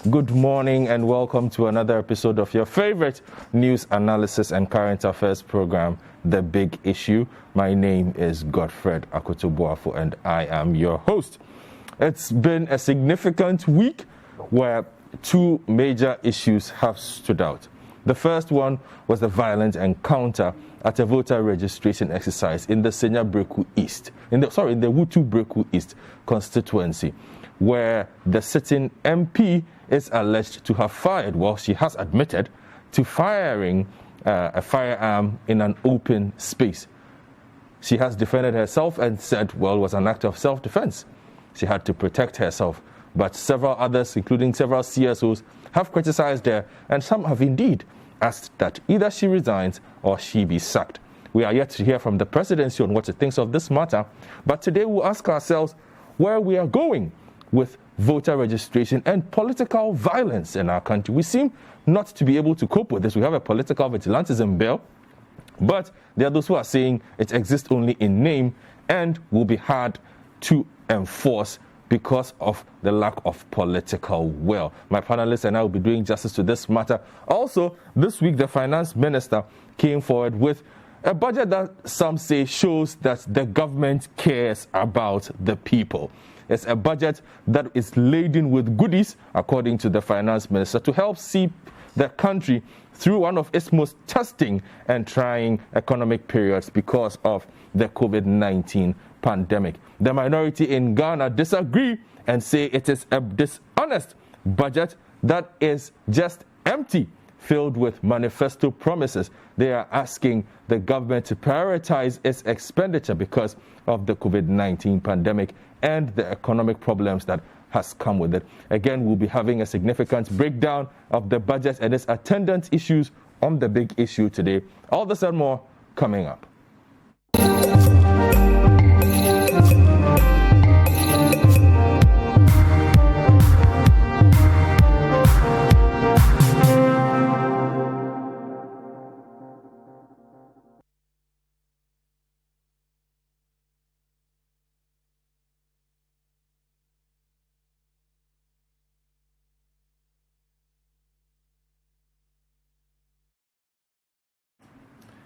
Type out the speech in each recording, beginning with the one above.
Good morning and welcome to another episode of your favorite news analysis and current affairs program, The Big Issue. My name is Godfred Akoto Boafo and I am your host. It's been a significant week where two major issues have stood out. The first one was the violent encounter at a voter registration exercise in the Senya Breku East, in the Wutu Breku East constituency, where the sitting MP is alleged to have fired, she has admitted to firing a firearm in an open space. She has defended herself and said, it was an act of self-defense. She had to protect herself. But several others, including several CSOs, have criticized her, and some have indeed asked that either she resigns or she be sacked. We are yet to hear from the presidency on what it thinks of this matter, but today we'll ask ourselves where we are going with voter registration and political violence in our country. We seem not to be able to cope with this. We have a political vigilantism bill, but there are those who are saying it exists only in name and will be hard to enforce because of the lack of political will. My panelists and I will be doing justice to this matter. Also, this week the finance minister came forward with a budget that some say shows that the government cares about the people. It's a budget that is laden with goodies, according to the finance minister, to help see the country through one of its most testing and trying economic periods because of the COVID-19 pandemic. The minority in Ghana disagree and say it is a dishonest budget that is just empty, filled with manifesto promises. They are asking the government to prioritize its expenditure because of the COVID-19 pandemic and the economic problems that has come with it. Again, we'll be having a significant breakdown of the budget and its attendant issues on The Big Issue today. All this and more coming up.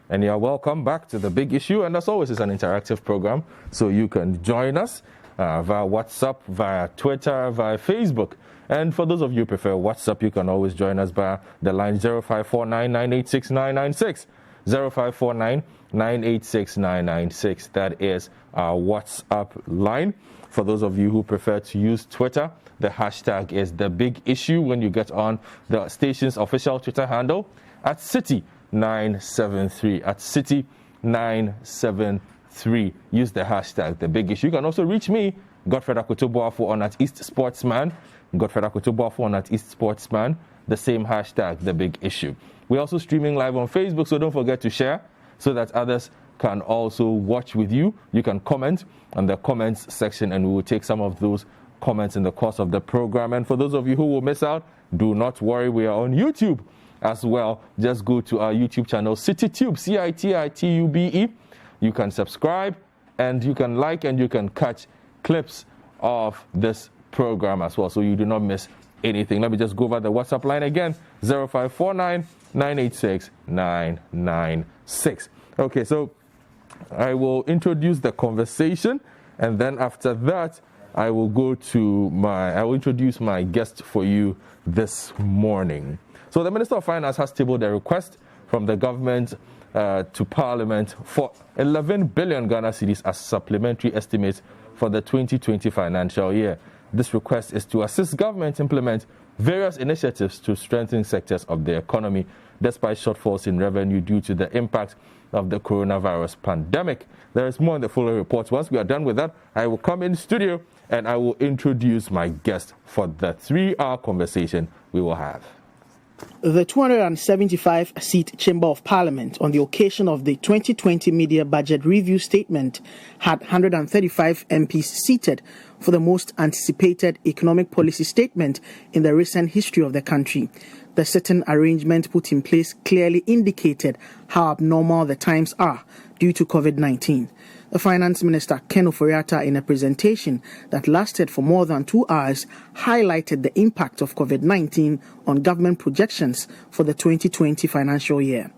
And you're welcome back to The Big Issue. And as always, it's an interactive program, so you can join us via WhatsApp, via Twitter, via Facebook. And for those of you who prefer WhatsApp, you can always join us via the line 0549-986-996. 0549-986-996. That is our WhatsApp line. For those of you who prefer to use Twitter, the hashtag is The Big Issue when you get on the station's official Twitter handle at Citi 973 at Citi 973. Use the hashtag The Big Issue. You can also reach me, Godfred Akoto Boafo, on at East Sportsman. Godfred Akoto Boafo on at East Sportsman. The same hashtag, The Big Issue. We're also streaming live on Facebook, so don't forget to share so that others can also watch with you. You can comment on the comments section, and we will take some of those comments in the course of the program. And for those of you who will miss out, do not worry, we are on YouTube as well. Just go to our YouTube channel, Citi Tube, CITITUBE. You can subscribe and you can like and you can catch clips of this program as well, so you do not miss anything. Let me just go over the WhatsApp line again, 0549-986-996. Okay, so I will introduce the conversation, and then after that, I will introduce my guest for you this morning. So the Minister of Finance has tabled a request from the government to Parliament for 11 billion Ghana cedis as supplementary estimates for the 2020 financial year. This request is to assist government implement various initiatives to strengthen sectors of the economy despite shortfalls in revenue due to the impact of the coronavirus pandemic. There is more in the following reports. Once we are done with that, I will come in studio and I will introduce my guest for the 3-hour conversation we will have. The 275-seat Chamber of Parliament on the occasion of the 2020 Media Budget Review Statement had 135 MPs seated for the most anticipated economic policy statement in the recent history of the country. The certain arrangement put in place clearly indicated how abnormal the times are due to COVID-19. The Finance Minister, Ken Ofori-Atta, in a presentation that lasted for more than 2 hours, highlighted the impact of COVID-19 on government projections for the 2020 financial year.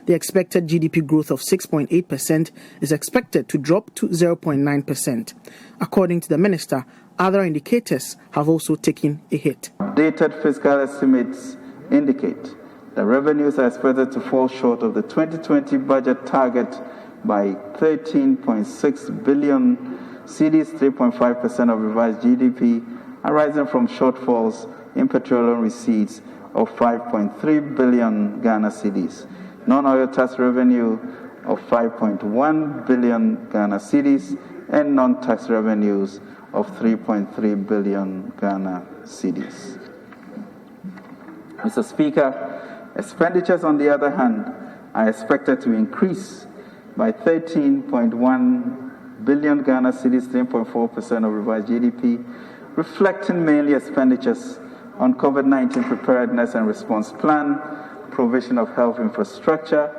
The expected GDP growth of 6.8% is expected to drop to 0.9%. According to the minister, other indicators have also taken a hit. Updated fiscal estimates indicate that revenues are expected to fall short of the 2020 budget target by 13.6 billion cedis, 3.5% of revised GDP, arising from shortfalls in petroleum receipts of 5.3 billion Ghana cedis, non-oil tax revenue of 5.1 billion Ghana cedis, and non-tax revenues of 3.3 billion Ghana cedis. Mr. Speaker, expenditures, on the other hand, are expected to increase by 13.1 billion Ghana cedis, 3.4% of revised GDP, reflecting mainly expenditures on COVID-19 preparedness and response plan, provision of health infrastructure,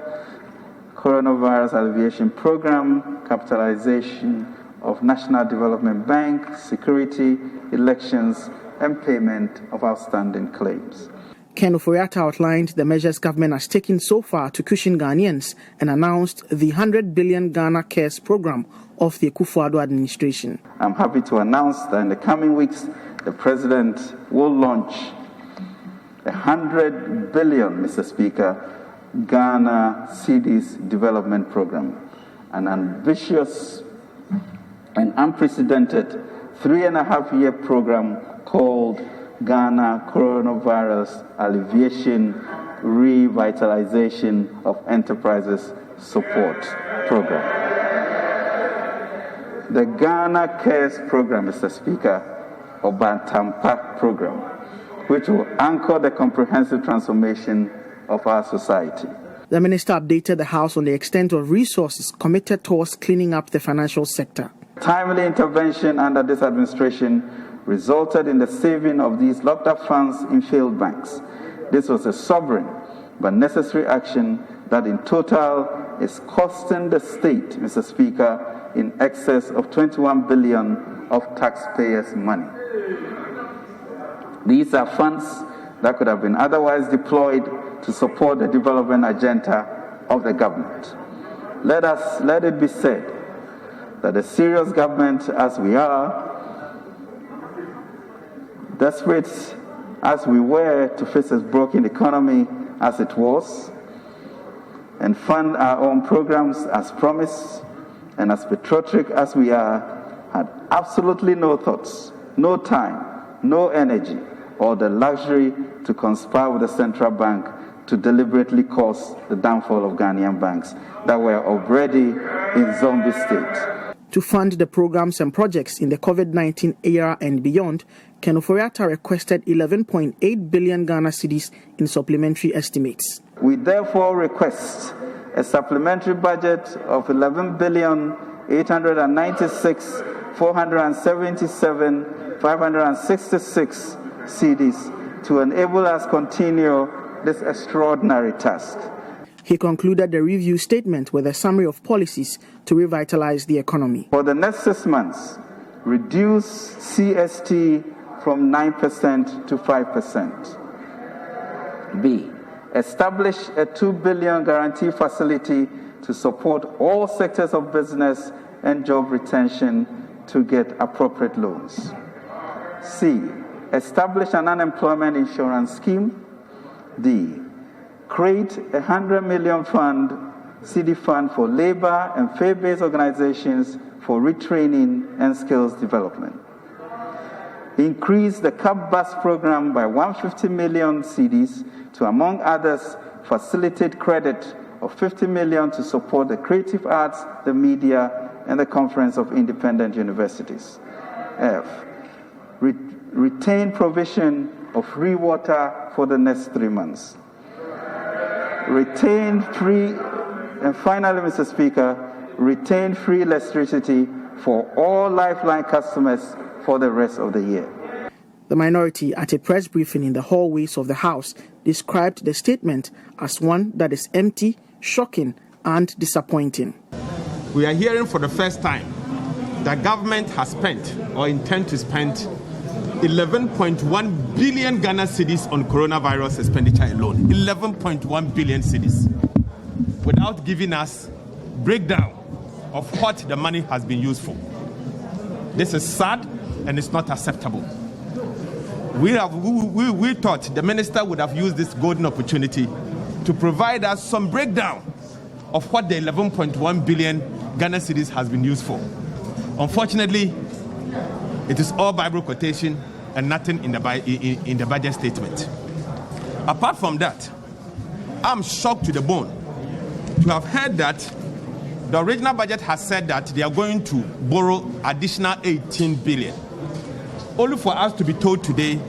coronavirus alleviation program, capitalization of National Development Bank, security, elections, and payment of outstanding claims. Ken Ofori-Atta outlined the measures government has taken so far to cushion Ghanaians and announced the 100 billion Ghana Cares program of the Akufo-Addo administration. I'm happy to announce that in the coming weeks, the President will launch 100 billion, Mr. Speaker, Ghana cedis development program, an ambitious and unprecedented 3.5-year program called Ghana Coronavirus Alleviation Revitalization of Enterprises Support Program. The Ghana Cares Program, Mr. Speaker, or Bantampa Program, which will anchor the comprehensive transformation of our society. The minister updated the House on the extent of resources committed towards cleaning up the financial sector. Timely intervention under this administration resulted in the saving of these locked-up funds in failed banks. This was a sovereign but necessary action that in total is costing the state, Mr. Speaker, in excess of 21 billion of taxpayers' money. These are funds that could have been otherwise deployed to support the development agenda of the government. Let it be said that a serious government as we are, desperate as we were to face a broken economy as it was, and fund our own programs as promised, and as patriotic as we are, had absolutely no thoughts, no time, no energy, or the luxury to conspire with the central bank to deliberately cause the downfall of Ghanaian banks that were already in zombie state. To fund the programs and projects in the COVID-19 era and beyond, Ken Ofori-Atta requested 11.8 billion Ghana cedis in supplementary estimates. We therefore request a supplementary budget of 11 billion 896 477 566 cedis to enable us continue this extraordinary task. He concluded the review statement with a summary of policies to revitalize the economy. For the next 6 months, reduce CST from 9% to 5%. B. Establish a 2 billion guarantee facility to support all sectors of business and job retention to get appropriate loans. C. Establish an unemployment insurance scheme. D. Create a 100 million cedi fund for labor and faith-based organizations for retraining and skills development. Increase the CAP bus program by 150 million cedis to, among others, facilitate credit of 50 million to support the creative arts, the media, and the Conference of Independent Universities. F. Retain provision of free water for the next 3 months. Retain free, and finally, Mr. Speaker, retain free electricity for all Lifeline customers for the rest of the year. The minority, at a press briefing in the hallways of the House, described the statement as one that is empty, shocking, and disappointing. we are hearing for the first time that government has spent or intend to spend 11.1 billion Ghana cedis on coronavirus expenditure alone. 11.1 billion cedis, without giving us breakdown of what the money has been used for. This is sad and it's not acceptable. We thought the minister would have used this golden opportunity to provide us some breakdown of what the 11.1 billion Ghana cedis has been used for. Unfortunately, it is all Bible quotation and nothing in the budget statement. Apart from that, I'm shocked to the bone to have heard that the original budget has said that they are going to borrow additional 18 billion. Only for us to be told today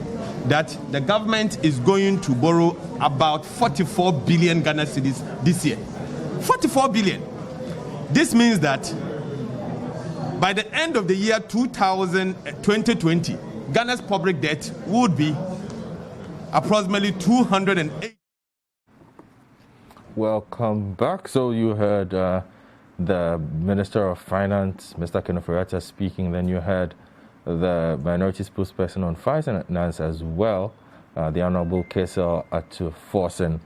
that the government is going to borrow about 44 billion Ghana cedis this year. 44 billion. This means that by the end of the year 2020, Ghana's public debt would be approximately 208. Welcome back. So you heard the Minister of Finance, Mr. Kenneth, speaking. Then you heard the Minority Spokesperson on Finance as well, the Honorable Godfred Akoto Boafo,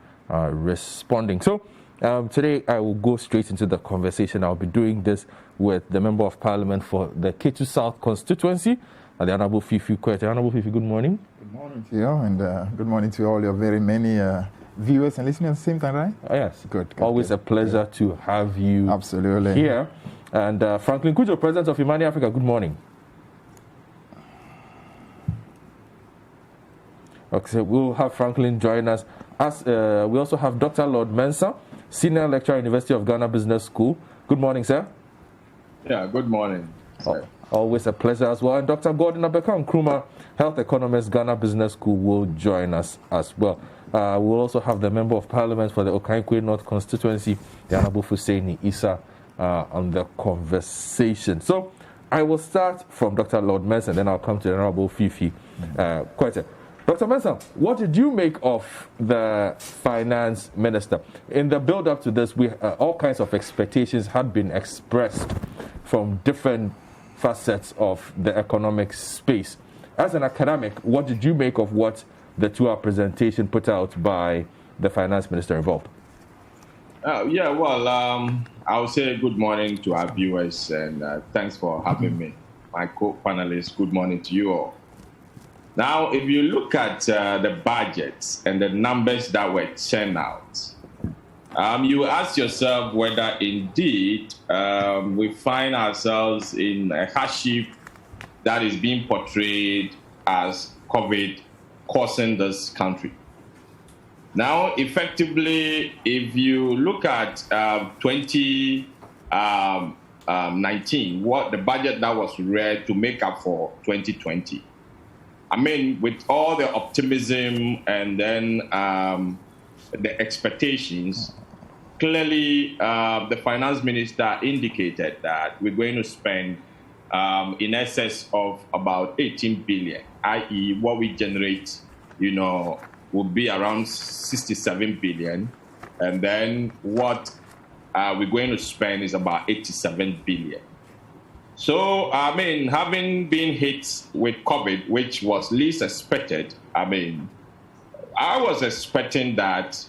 responding. So today I will go straight into the conversation. I'll be doing this with the Member of Parliament for the Ketu South constituency, the Honorable Fifi Kwete. Honorable Fifi, good morning. Good morning to you, and good morning to all your very many viewers and listeners at the same time, right? Oh, yes. Good. Always a pleasure to have you Absolutely here. And Franklin Kujo, President of Imani Africa, good morning. Okay, so we'll have Franklin join us. As we also have Dr. Lord Mensah, Senior Lecturer, University of Ghana Business School. Good morning, sir. Yeah, good morning. Always a pleasure as well. And Dr. Beckham, Kumar, Health Economist, Ghana Business School, will join us as well. We'll also have the Member of Parliament for the Okankwe North constituency, the Honorable Husseini Issa, on the conversation. So I will start from Dr. Lord Mensah, and then I'll come to the Honorable Fifi Kwete. Dr. Mensah, what did you make of the finance minister? In the build-up to this, all kinds of expectations had been expressed from different facets of the economic space. As an academic, what did you make of what the 2-hour presentation put out by the finance minister involved? I would say good morning to our viewers, and thanks for having me. My co-panelists, good morning to you all. Now, if you look at the budgets and the numbers that were churned out, you ask yourself whether indeed we find ourselves in a hardship that is being portrayed as COVID causing this country. Now, effectively, if you look at 2019, what the budget that was read to make up for 2020, I mean, with all the optimism and then the expectations, clearly the finance minister indicated that we're going to spend in excess of about 18 billion, i.e. what we generate, would be around 67 billion. And then what we're going to spend is about 87 billion. So, I mean, having been hit with COVID, which was least expected, I was expecting that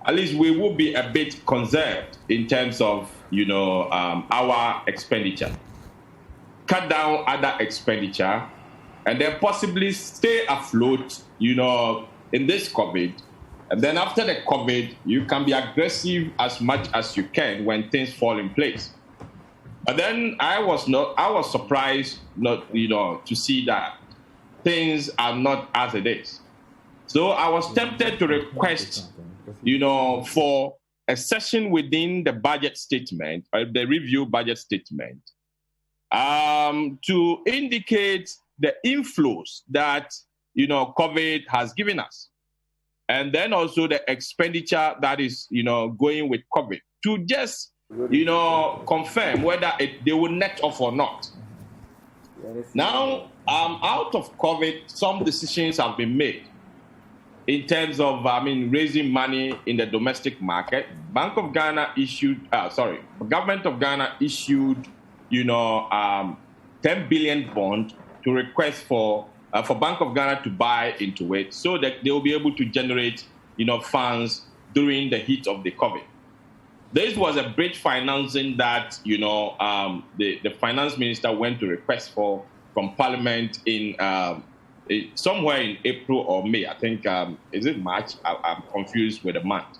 at least we would be a bit conserved in terms of, our expenditure. Cut down other expenditure, and then possibly stay afloat, in this COVID. And then after the COVID, you can be aggressive as much as you can when things fall in place. But then I was surprised to see that things are not as it is. So I was tempted to request, for a session within the budget statement, the review budget statement, to indicate the inflows that, COVID has given us. And then also the expenditure that is, going with COVID, to just confirm whether they will net off or not. Now, out of COVID, some decisions have been made. in terms of, raising money in the domestic market, Government of Ghana issued, 10 billion bond to request for Bank of Ghana to buy into it so that they will be able to generate, funds during the heat of the COVID. This was a bridge financing that, the finance minister went to request for from Parliament in somewhere in April or May. I think, is it March? I'm confused with the month.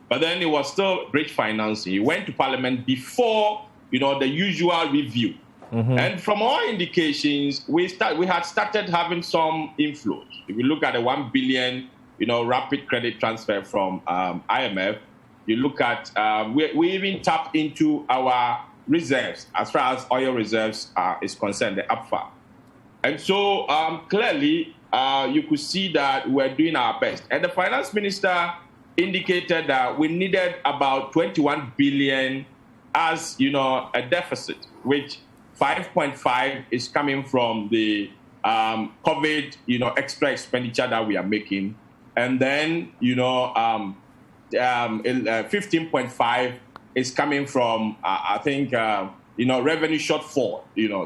But then it was still bridge financing. He went to Parliament before, the usual review. Mm-hmm. And from all indications, we had started having some inflows. If you look at the 1 billion, rapid credit transfer from IMF, you look at, we even tap into our reserves as far as oil reserves is concerned, the APFA. And so clearly, you could see that we're doing our best. And the finance minister indicated that we needed about 21 billion as, a deficit, which 5.5 is coming from the COVID, extra expenditure that we are making. And then, 15.5 is coming from, revenue shortfall,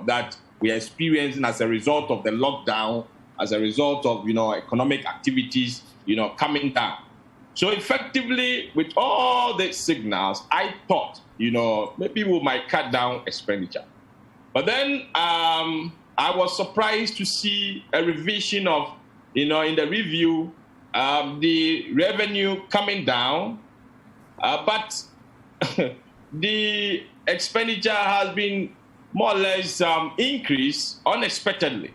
that we are experiencing as a result of the lockdown, as a result of, economic activities, coming down. So effectively, with all the signals, I thought, maybe we might cut down expenditure. But then I was surprised to see a revision of, in the review, the revenue coming down, but the expenditure has been more or less increased unexpectedly.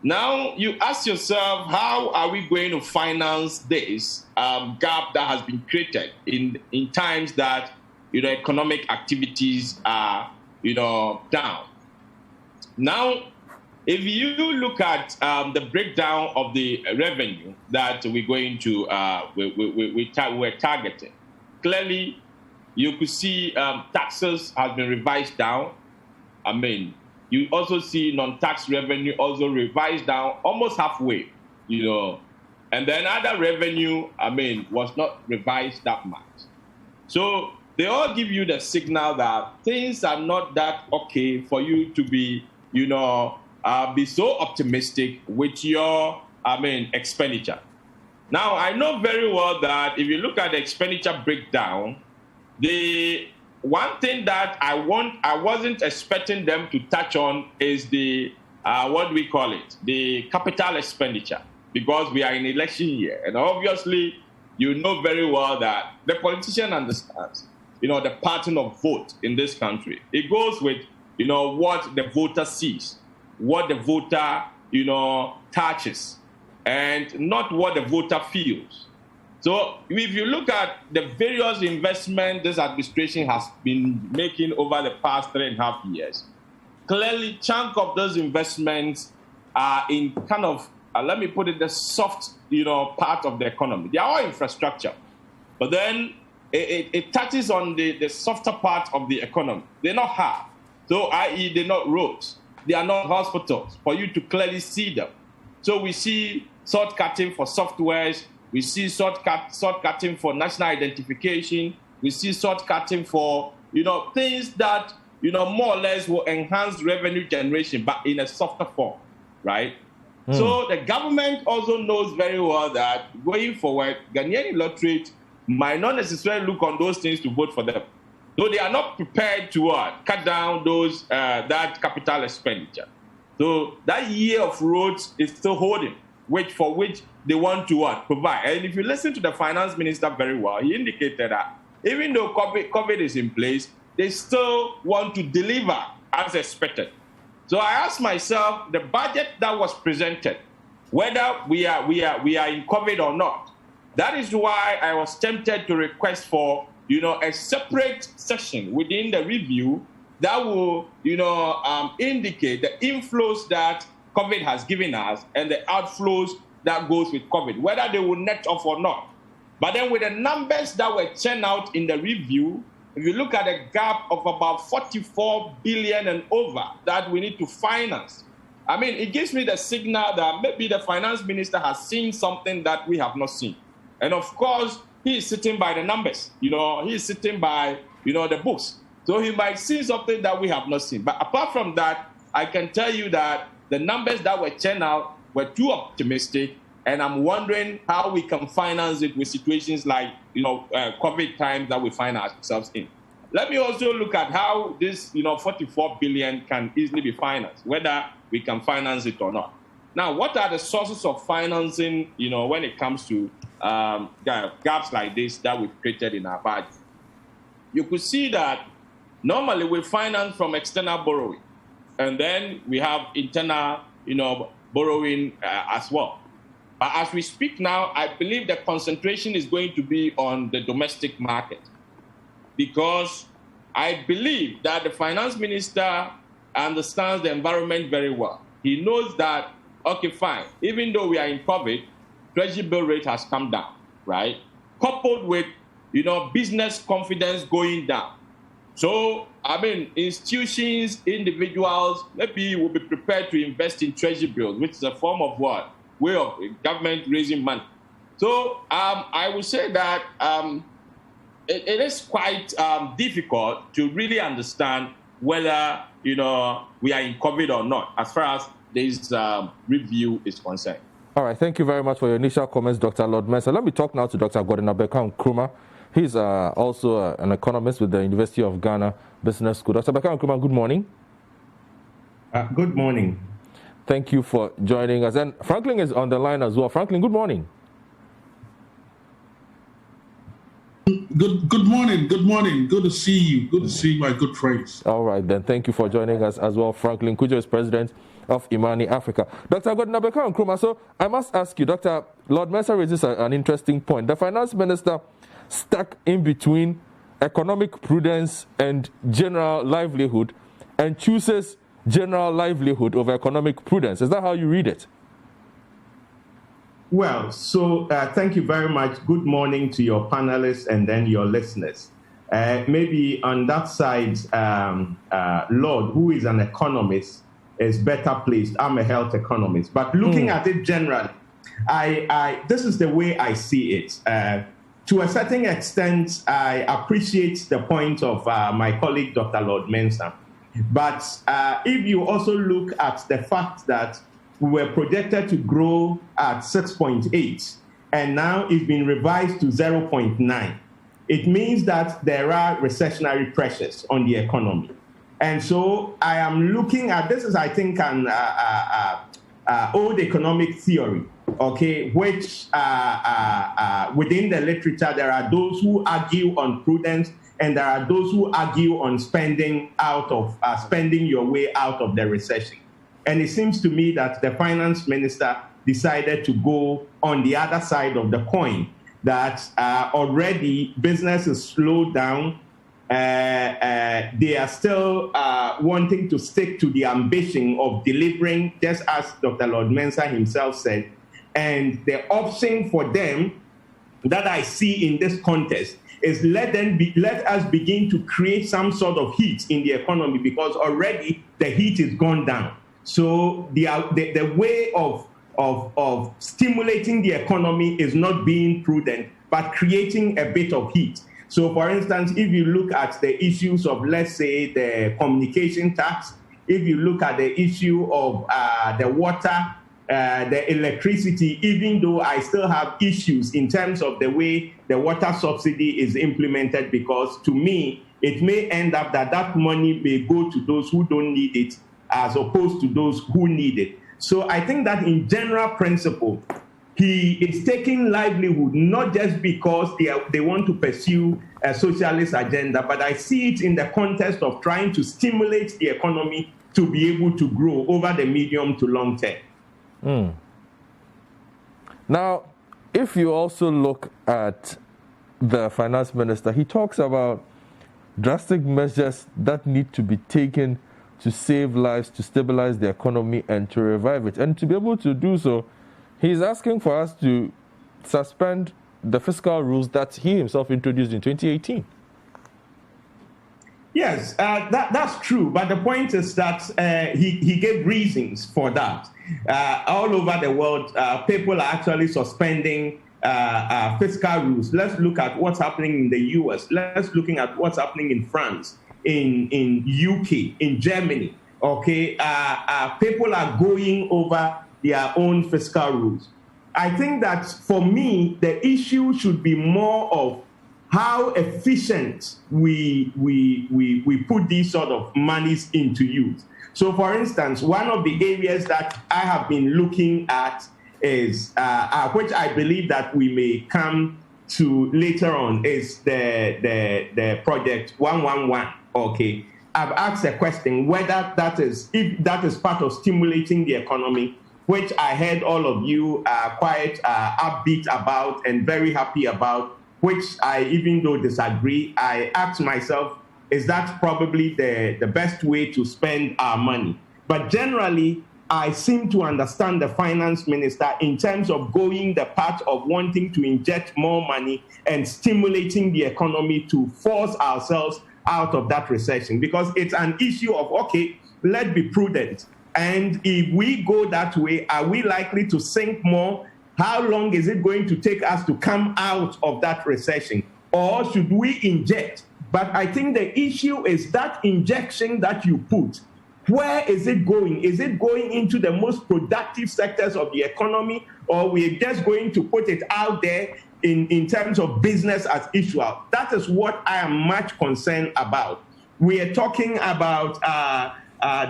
Now you ask yourself, how are we going to finance this gap that has been created in times that economic activities are down? Now, if you look at the breakdown of the revenue that we're going to we're targeting, clearly you could see taxes has been revised down. You also see non-tax revenue also revised down almost halfway, and then other revenue, was not revised that much. So they all give you the signal that things are not that okay for you to be, be so optimistic with your, expenditure. Now, I know very well that if you look at the expenditure breakdown, the one thing that I wasn't expecting them to touch on is the, the capital expenditure, because we are in election year. And obviously, you know very well that the politician understands, the pattern of vote in this country. It goes with, what the voter sees, what the voter, touches, and not what the voter feels. So if you look at the various investments this administration has been making over the past 3.5 years, clearly chunk of those investments are in kind of, let me put it, the soft, part of the economy. They are all infrastructure. But then it touches on the softer part of the economy. They're not hard. So, i.e., they're not roads. They are not hospitals for you to clearly see them. So we see short cutting for softwares. We see short cutting for national identification. We see short cutting for, things that, more or less will enhance revenue generation, but in a softer form, right? Mm. So the government also knows very well that going forward, Ghanaian illiterate might not necessarily look on those things to vote for them. So they are not prepared to cut down those that capital expenditure. So that year of roads is still holding, for which they want to provide. And if you listen to the finance minister very well, he indicated that even though COVID is in place, they still want to deliver as expected. So I asked myself, the budget that was presented, whether we are in COVID or not, that is why I was tempted to request for a separate section within the review that will indicate the inflows that COVID has given us and the outflows that goes with COVID, whether they will net off or not. But then with the numbers that were churned out in the review, if you look at a gap of about 44 billion and over that we need to finance I mean, it gives me the signal that maybe the finance minister has seen something that we have not seen. And of course, he is sitting by the numbers. He is sitting by, the books. So he might see something that we have not seen. But apart from that, I can tell you that the numbers that were churned out were too optimistic. And I'm wondering how we can finance it with situations like, COVID times that we find ourselves in. Let me also look at how this, 44 billion can easily be financed, whether we can finance it or not. Now, what are the sources of financing, when it comes to gaps like this that we've created in our budget? You could see that normally we finance from external borrowing, and then we have internal, borrowing as well. But as we speak now, I believe the concentration is going to be on the domestic market, because I believe that the finance minister understands the environment very well. He knows that, okay, fine, even though we are in COVID, treasury bill rate has come down, right? Coupled with, business confidence going down. So, institutions, individuals, maybe will be prepared to invest in treasury bills, which is a form of what? Way of government raising money. So, I would say that it is quite difficult to really understand whether, we are in COVID or not, as far as this review is concerned. All right, thank you very much for your initial comments, Dr. Lord Mensah. Let me talk now to Dr. Beckham Kumar. He's also an economist with the University of Ghana Business School. Dr. Beckham Kumar, good morning. Good morning. Thank you for joining us. And Franklin is on the line as well. Franklin, good morning. Good morning. Good to see you. Good to see my good friends. All right, then. Thank you for joining us as well. Franklin Kujo is president of Imani Africa. Dr. Godfred Akoto Boafo, so I must ask you, Dr. Lord Mensah raises an interesting point. The finance minister stuck in between economic prudence and general livelihood and chooses general livelihood over economic prudence. Is that how you read it? Well, so thank you very much. Good morning to your panelists and then your listeners. Maybe on that side, Lord, who is an economist, is better placed. I'm a health economist. But looking at it generally, this is the way I see it. To a certain extent, I appreciate the point of my colleague, Dr. Lord Mensah. But if you also look at the fact that we were projected to grow at 6.8, and now it's been revised to 0.9, it means that there are recessionary pressures on the economy. And so I am looking at, this is, I think, an old economic theory, okay, which within the literature, there are those who argue on prudence, and there are those who argue on spending your way out of the recession. And it seems to me that the finance minister decided to go on the other side of the coin, that already business is slowed down. They are still wanting to stick to the ambition of delivering, just as Dr. Lord Mensah himself said. And the option for them that I see in this contest is let us begin to create some sort of heat in the economy, because already the heat is gone down. So the way of stimulating the economy is not being prudent, but creating a bit of heat. So, for instance, if you look at the issues of, let's say, the communication tax, if you look at the issue of the water, the electricity, even though I still have issues in terms of the way the water subsidy is implemented, because to me, it may end up that money may go to those who don't need it as opposed to those who need it. So I think that in general principle, he is taking livelihood, not just because they want to pursue a socialist agenda, but I see it in the context of trying to stimulate the economy to be able to grow over the medium to long term. Now, if you also look at the finance minister, he talks about drastic measures that need to be taken to save lives, to stabilize the economy, and to revive it. And to be able to do so, he's asking for us to suspend the fiscal rules that he himself introduced in 2018. Yes, that's true. But the point is that he gave reasons for that. All over the world, people are actually suspending fiscal rules. Let's look at what's happening in the US. Let's look at what's happening in France, in UK, in Germany. Okay, people are going over their own fiscal rules. I think that for me, the issue should be more of how efficient we put these sort of monies into use. So, for instance, one of the areas that I have been looking at is, which I believe that we may come to later on, is the project 111. Okay, I've asked a question whether if that is part of stimulating the economy, which I heard all of you are quite upbeat about and very happy about, which I, even though disagree, I ask myself, is that probably the best way to spend our money? But generally, I seem to understand the finance minister in terms of going the path of wanting to inject more money and stimulating the economy to force ourselves out of that recession, because it's an issue of, okay, let's be prudent. And if we go that way, are we likely to sink more? How long is it going to take us to come out of that recession? Or should we inject? But I think the issue is that injection that you put, where is it going? Is it going into the most productive sectors of the economy, or we're just going to put it out there in terms of business as usual? That is what I am much concerned about. We are talking about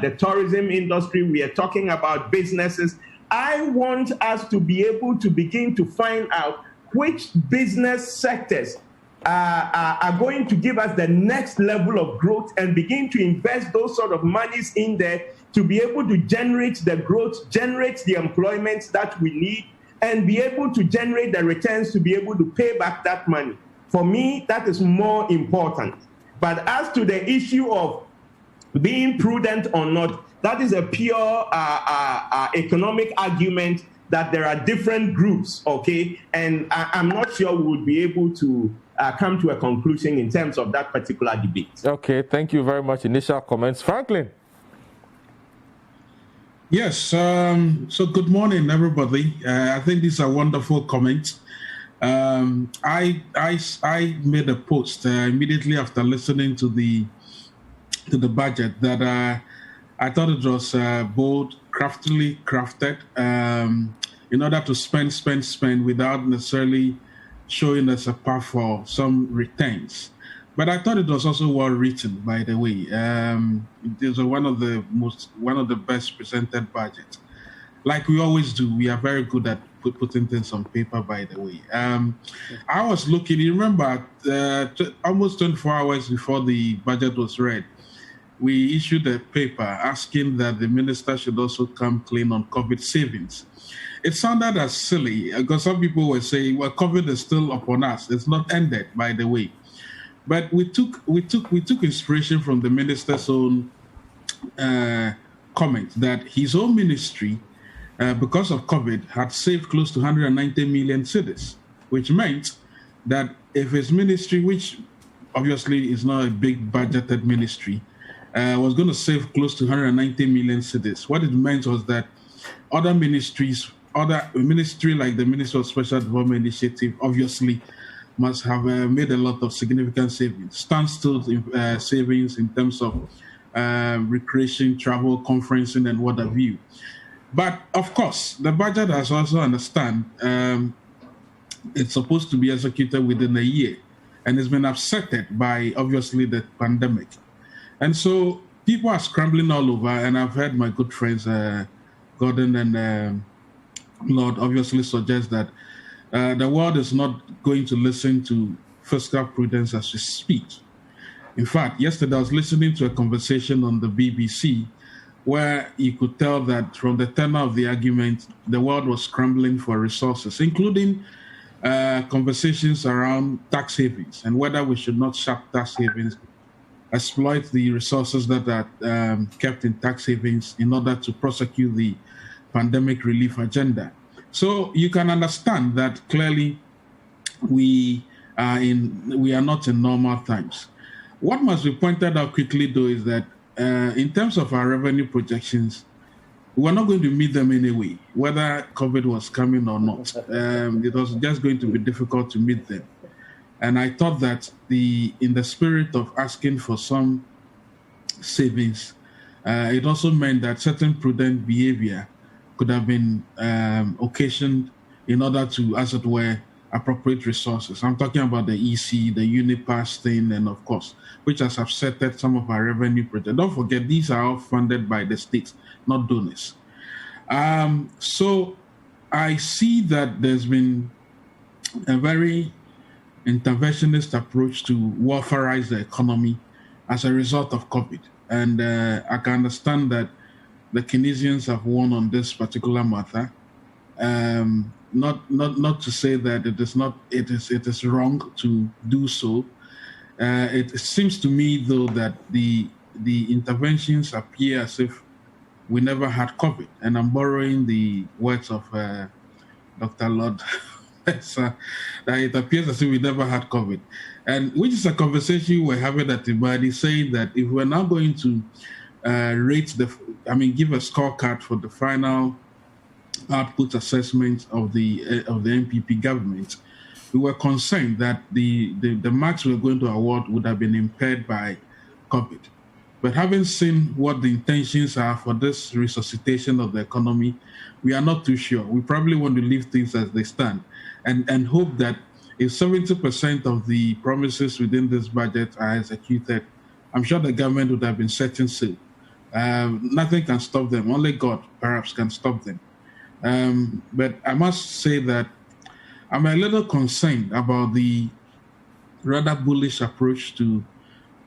the tourism industry. We are talking about businesses. I want us to be able to begin to find out which business sectors are going to give us the next level of growth, and begin to invest those sort of monies in there to be able to generate the growth, generate the employment that we need, and be able to generate the returns to be able to pay back that money. For me, that is more important. But as to the issue of being prudent or not, that is a pure economic argument that there are different groups, okay? And I'm not sure we would be able to come to a conclusion in terms of that particular debate. Okay, thank you very much. Initial comments. Franklin. Yes, so good morning, everybody. I think these are wonderful comments. I made a post immediately after listening to the budget that I thought it was bold, craftily crafted in order to spend without necessarily showing us a path for some returns. But I thought it was also well written, by the way. It is one of the best presented budgets. Like we always do, we are very good at putting things on paper, by the way. I was looking, you remember, almost 24 hours before the budget was read, we issued a paper asking that the minister should also come clean on COVID savings. It sounded as silly because some people were saying, well, COVID is still upon us. It's not ended, by the way. But we took inspiration from the minister's own comment that his own ministry, because of COVID, had saved close to 190 million cedis, which meant that if his ministry, which obviously is not a big budgeted ministry, was going to save close to 190 million cedis, what it meant was that other ministry like the Ministry of Special Development Initiative, obviously must have made a lot of significant savings, standstill savings in terms of recreation, travel, conferencing, and what have you. But of course, the budget has also understand it's supposed to be executed within a year, and it's been upsetted by obviously the pandemic. And so people are scrambling all over, and I've heard my good friends Gordon and Lord obviously suggest that the world is not going to listen to fiscal prudence as we speak. In fact, yesterday I was listening to a conversation on the BBC where you could tell that from the tenor of the argument, the world was scrambling for resources, including conversations around tax havens and whether we should not shut tax havens, exploit the resources that are kept in tax havens in order to prosecute the pandemic relief agenda. So you can understand that clearly we are not in normal times. What must be pointed out quickly, though, is that in terms of our revenue projections, we're not going to meet them anyway, whether COVID was coming or not. It was just going to be difficult to meet them. And I thought that in the spirit of asking for some savings, it also meant that certain prudent behavior could have been occasioned in order to, as it were, appropriate resources. I'm talking about the EC, the Unipass thing, and of course, which has upsetted some of our revenue projects. Don't forget, these are all funded by the states, not donors. So I see that there's been a very interventionist approach to warfarize the economy as a result of COVID. And I can understand that the Keynesians have won on this particular matter. Not to say that it is wrong to do so. It seems to me, though, that the interventions appear as if we never had COVID. And I'm borrowing the words of Dr. Lord. That it appears as if we never had COVID. And which is a conversation we're having at Ibadi, saying that if we're now going to give a scorecard for the final output assessment of the NPP government, we were concerned that the marks we were going to award would have been impaired by COVID. But having seen what the intentions are for this resuscitation of the economy, we are not too sure. We probably want to leave things as they stand and hope that if 70% of the promises within this budget are executed, I'm sure the government would have been setting sail. Nothing can stop them. Only God, perhaps, can stop them. But I must say that I'm a little concerned about the rather bullish approach to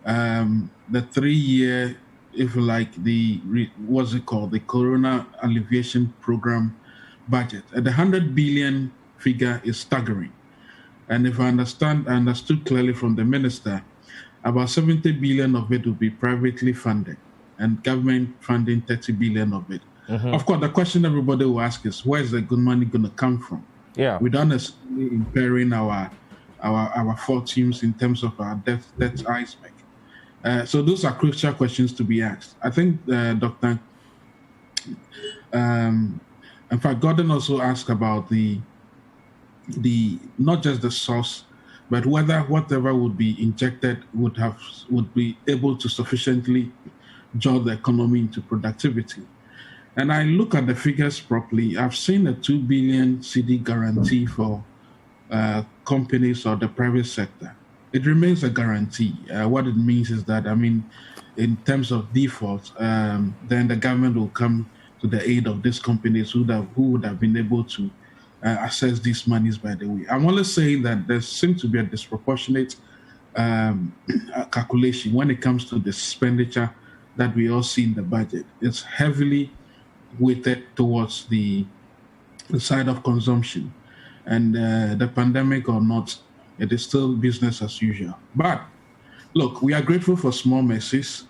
the 3-year, if you like, the Corona Alleviation Program budget. The 100 billion figure is staggering. And if I understood clearly from the minister, about 70 billion of it will be privately funded and government funding 30 billion of it. Mm-hmm. Of course, the question everybody will ask is, where is the good money going to come from? Yeah, without necessarily impairing our fortunes in terms of our debt iceberg. So those are crucial questions to be asked. I think Dr. In fact, Gordon also asked about the not just the source, but whether whatever would be injected would be able to sufficiently jolt the economy into productivity. And I look at the figures properly. I've seen a 2 billion CD guarantee for companies or the private sector. It remains a guarantee. What it means is that, in terms of default, then the government will come to the aid of these companies who would have been able to access these monies, by the way. I'm only saying that there seems to be a disproportionate calculation when it comes to the expenditure that we all see in the budget. It's heavily weighted towards the side of consumption. And the pandemic or not, it is still business as usual. But look, we are grateful for small mercies.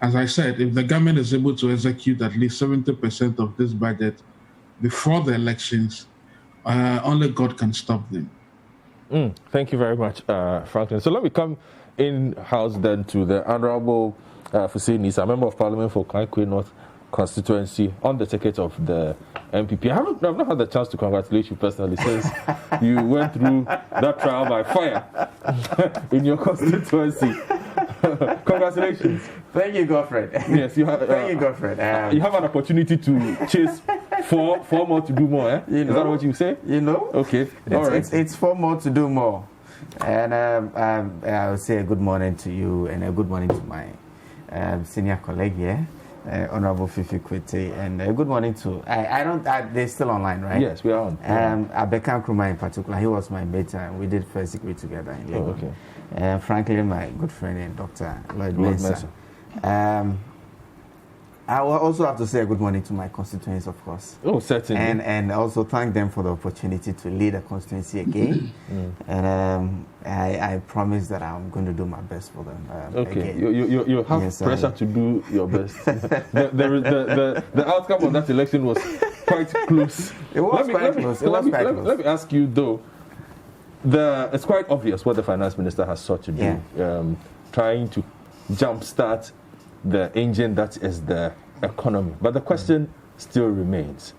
As I said, if the government is able to execute at least 70% of this budget before the elections, only God can stop them. Thank you very much, Franklin. So let me come in-house then to the Honorable Fuseni, a Member of Parliament for Kaikwe North constituency on the ticket of the MPP. I've not had the chance to congratulate you personally since you went through that trial by fire in your constituency. Congratulations. Thank you, Godfred. Yes, you have. Thank you, Godfred. You have an opportunity to chase four more to do more. Is that what you say? Okay. All right. It's 4 more to do more. And I will say a good morning to you and a good morning to my senior colleague here. Honorable Fifi Kwete, and good morning to they're still online, right? Yes, we are on. Beckham Kumar in particular, he was my mate, and we did first degree together in Lagos. Okay. Frankly, my good friend and Dr. Lloyd Mensah. I will also have to say a good morning to my constituents, of course. Oh, certainly. And also thank them for the opportunity to lead a constituency again. And I promise that I'm going to do my best for them. Okay, again. You have pressure to do your best. the outcome of that election was quite close. It was quite close. Let me ask you though. It's quite obvious what the finance minister has sought to do. Trying to jumpstart the engine that is the economy. But the question still remains,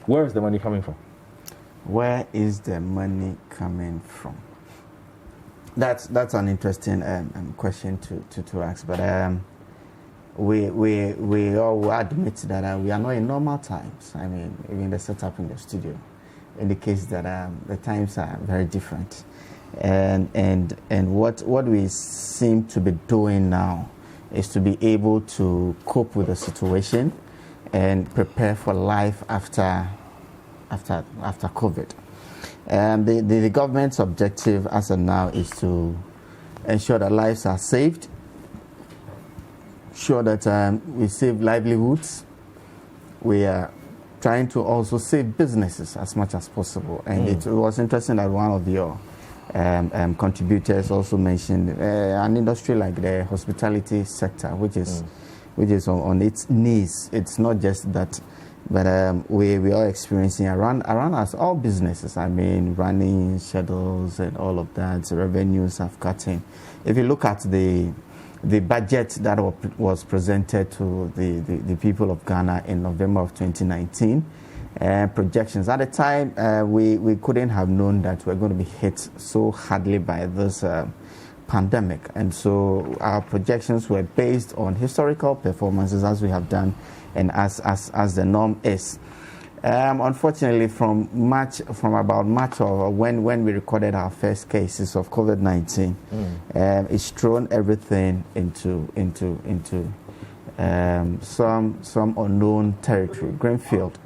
where is the money coming from? Where is the money coming from? That's an interesting question to ask. But we all admit that we are not in normal times. I mean, even the setup in the studio indicates that the times are very different. And what we seem to be doing now is to be able to cope with the situation and prepare for life after COVID. The government's objective as of now is to ensure that lives are saved, sure that we save livelihoods. We are trying to also save businesses as much as possible. And it was interesting that one of your contributors also mentioned an industry like the hospitality sector, which is on its knees. It's not just that, but we are experiencing around us, all businesses, I mean, running schedules and all of that, so revenues have cut in. If you look at the budget that was presented to the people of Ghana in November of 2019, projections. At the time, we couldn't have known that we're going to be hit so hardly by this pandemic. And so our projections were based on historical performances, as we have done and as the norm is. Unfortunately, from about March or when we recorded our first cases of COVID-19, it's thrown everything into some unknown territory, greenfield.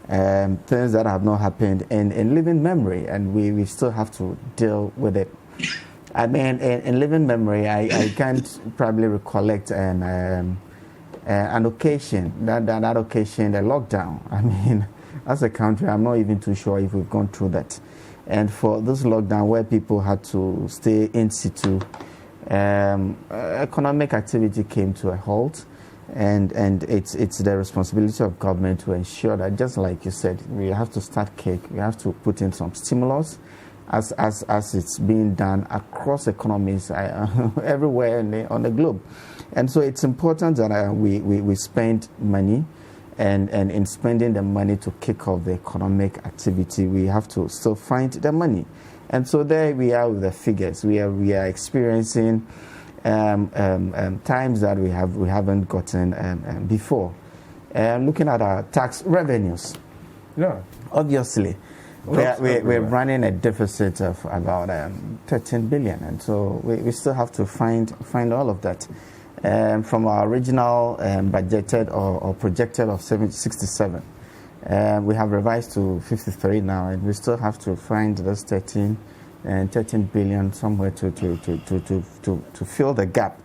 Things that have not happened in living memory, and we still have to deal with it. I mean, in living memory, I can't probably recollect an occasion, that occasion, the lockdown. I mean, as a country, I'm not even too sure if we've gone through that. And for this lockdown where people had to stay in situ, economic activity came to a halt. And it's the responsibility of government to ensure that, just like you said, we have to start cake. We have to put in some stimulus, as it's being done across economies everywhere on the globe. And so it's important that we spend money, and in spending the money to kick off the economic activity, we have to still find the money. And so there we are with the figures. We are experiencing times that we haven't gotten before. Looking at our tax revenues, obviously we're running a deficit of about 13 billion, and so we still have to find all of that. From our original budgeted or projected of 67, we have revised to 53 now, and we still have to find those 13 billion somewhere to fill the gap.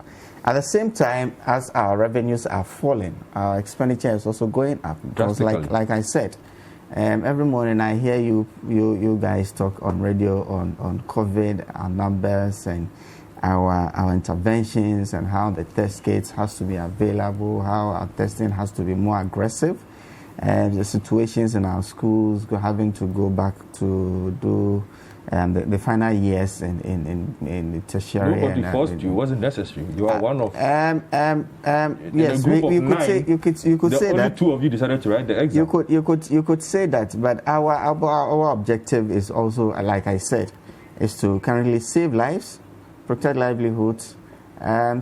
At the same time, as our revenues are falling, our expenditure is also going up. Because like I said, every morning I hear you guys talk on radio on COVID, our numbers and our interventions, and how the test kits has to be available, how our testing has to be more aggressive, and the situations in our schools having to go back to do the final years in the tertiary. Nobody forced you. It wasn't necessary. You are one of. Yes, you could say that. Only two of you decided to write the exam. You could say that, but our objective is also, like I said, is to currently save lives, protect livelihoods,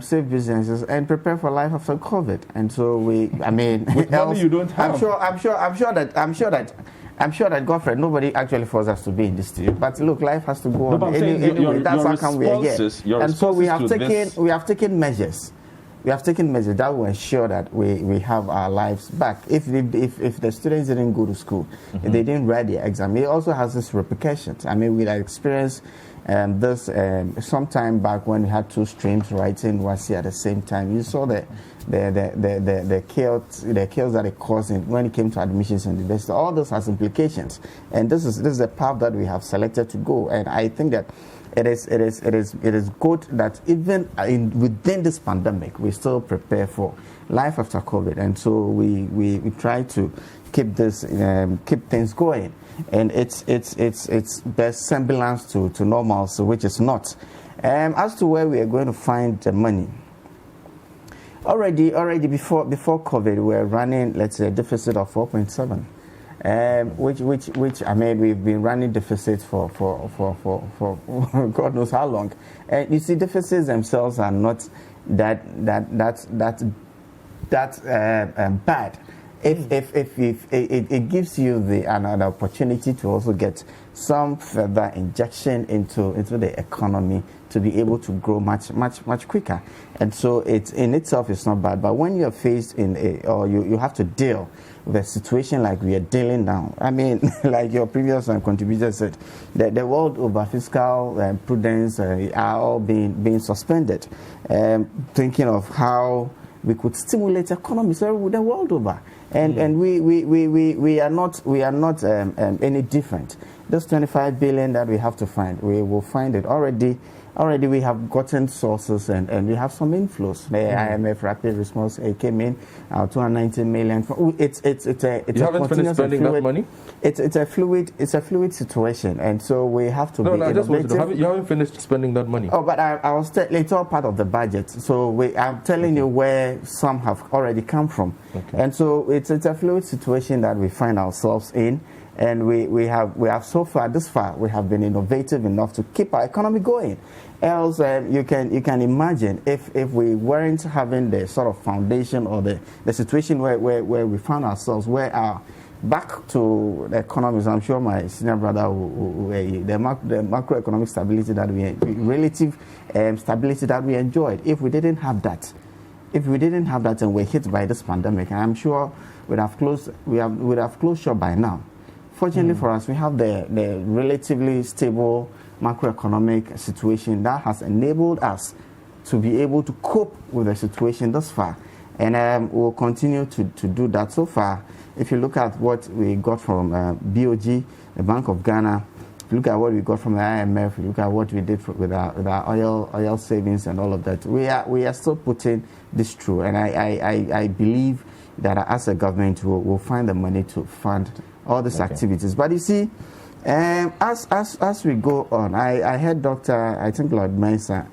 save businesses, and prepare for life after COVID. And so with money you don't have. I'm sure that Godfred, nobody actually forced us to be in this studio. But look, life has to go on. Anyway, that's how come we are here. And so we have taken measures. We have taken measures that will ensure that we have our lives back. If the students didn't go to school, if they didn't write the exam, it also has its repercussions. I mean, we had experienced this sometime back when we had two streams writing WASI at the same time. You saw the chaos that it caused when it came to admissions in the university. All this has implications, and this is the path that we have selected to go. And I think that it is good that even within this pandemic, we still prepare for life after COVID, and so we try to keep things going. And it's best semblance to normalcy, which is not. As to where we are going to find the money, already before COVID, we were running, let's say, a deficit of 4.7. Which I mean, we've been running deficits for God knows how long. And you see, deficits themselves are not that bad. If it gives you an opportunity to also get some further injection into the economy to be able to grow much quicker. And so it's in itself is not bad. But when you're faced or you have to deal with a situation like we are dealing now, I mean, like your previous contributor said, the world over fiscal prudence are all being suspended. Thinking of how we could stimulate economies the world over. And we are not any different. This 25 billion that we have to find, we will find it already. Already we have gotten sources and we have some inflows. The IMF rapid response came in 290 million. It's you haven't finished spending that money. It's a fluid situation, and so we have to. No, I just want to know, you haven't finished spending that money. Oh, but I was it's all part of the budget. So I'm telling you where some have already come from, and so it's a fluid situation that we find ourselves in. And we have so far we have been innovative enough to keep our economy going. Else you can imagine if we weren't having the sort of foundation or the situation where we found ourselves, where our back to the economies. I'm sure my senior brother the macroeconomic stability that relative stability that we enjoyed. If we didn't have that and we're hit by this pandemic, I'm sure we'd have closed shop by now. Fortunately for us, we have the relatively stable macroeconomic situation that has enabled us to be able to cope with the situation thus far. And we'll continue to do that. So far, if you look at what we got from BOG, the Bank of Ghana, if you look at what we got from the IMF, if you look at what we did with our oil savings and all of that, we are still putting this through. And I believe that as a government, we'll find the money to fund all these activities. But you see, as we go on, I heard Dr. I think Lord Mensah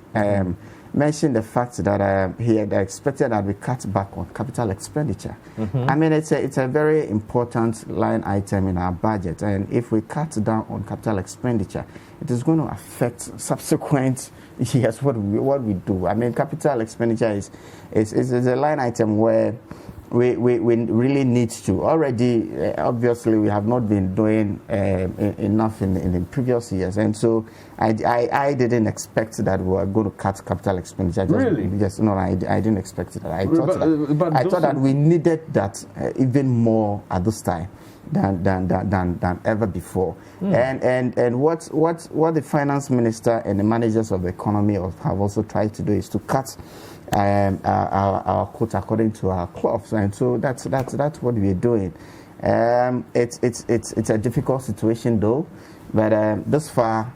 mention the fact that he had expected that we cut back on capital expenditure. I mean, it's a very important line item in our budget, and if we cut down on capital expenditure, it is going to affect subsequent years what we do. I mean, capital expenditure is a line item where we really need to. Already, obviously, we have not been doing enough in the previous years. And so I didn't expect that we were going to cut capital expenditure. Really? No, I didn't expect that. I thought that we needed that even more at this time than ever before. And what the finance minister and the managers of the economy have also tried to do is to cut our quote according to our cloths, and so that's what we're doing. It's a difficult situation though, but thus far,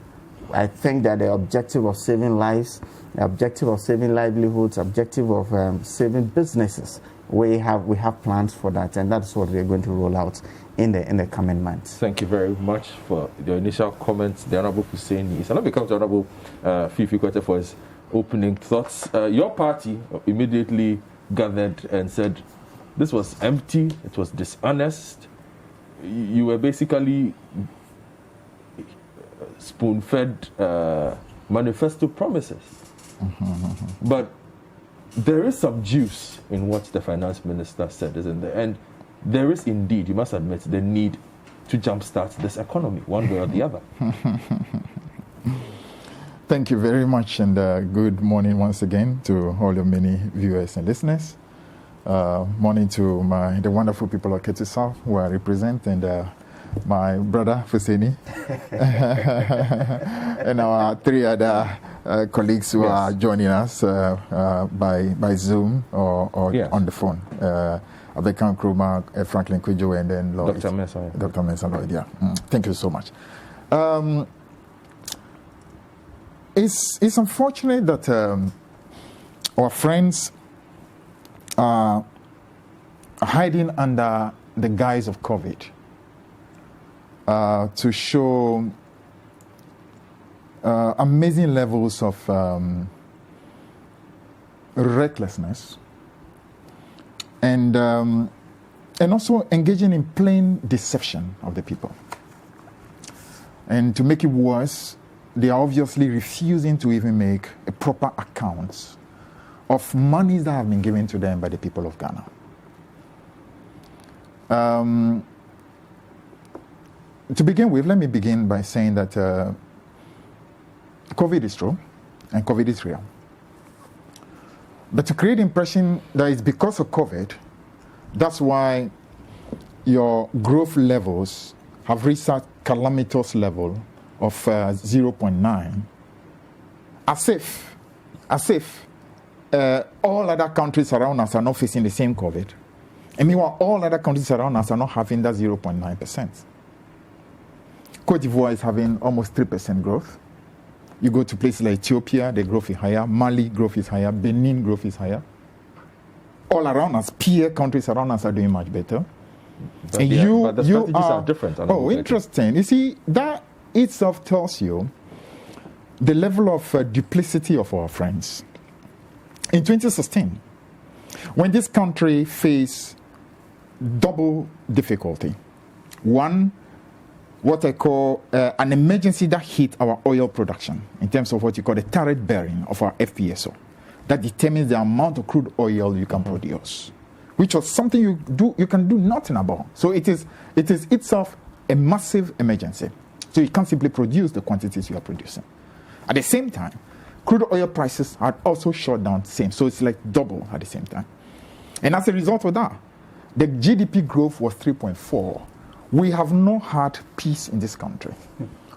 I think that the objective of saving lives, the objective of saving livelihoods, the objective of saving businesses, we have plans for that, and that's what we're going to roll out in the coming months. Thank you very much for the initial comments. The Honorable Hussein is, and now becomes the Honorable Fifi Kwete for his opening thoughts. Your party immediately gathered and said this was empty, it was dishonest. You were basically spoon-fed manifesto promises. But there is some juice in what the finance minister said, isn't there? And there is indeed, you must admit, the need to jumpstart this economy one way or the other. Thank you very much, and good morning once again to all your many viewers and listeners. Morning to the wonderful people of Ketu South who I represent, and my brother Fuseni, and our three other colleagues who are joining us by Zoom or on the phone. Beckham, Kumar, Franklin Kwijo, and then Lloyd. Dr. Mensah. Dr. Mensah Lloyd, yeah. Thank you so much. It's unfortunate that our friends are hiding under the guise of COVID to show amazing levels of recklessness and also engaging in plain deception of the people. And to make it worse, they are obviously refusing to even make a proper account of monies that have been given to them by the people of Ghana. To begin with, let me begin by saying that COVID is true and COVID is real. But to create the impression that it's because of COVID, that's why your growth levels have reached a calamitous level of 0.9, as if all other countries around us are not facing the same COVID. And meanwhile, all other countries around us are not having that 0.9%. Cote d'Ivoire is having almost 3% growth. You go to places like Ethiopia, the growth is higher. Mali, growth is higher. Benin, growth is higher. All around us, peer countries around us are doing much better. But and but the strategies are different. Oh, interesting. You see, that itself tells you the level of duplicity of our friends. In 2016, when this country faced double difficulty, one, what I call an emergency that hit our oil production in terms of what you call the tariff bearing of our FPSO, that determines the amount of crude oil you can produce, which was something you can do nothing about. So it is itself a massive emergency. So you can't simply produce the quantities you are producing. At the same time, crude oil prices had also shot down same. So it's like double at the same time. And as a result of that, the GDP growth was 3.4. We have not had peace in this country.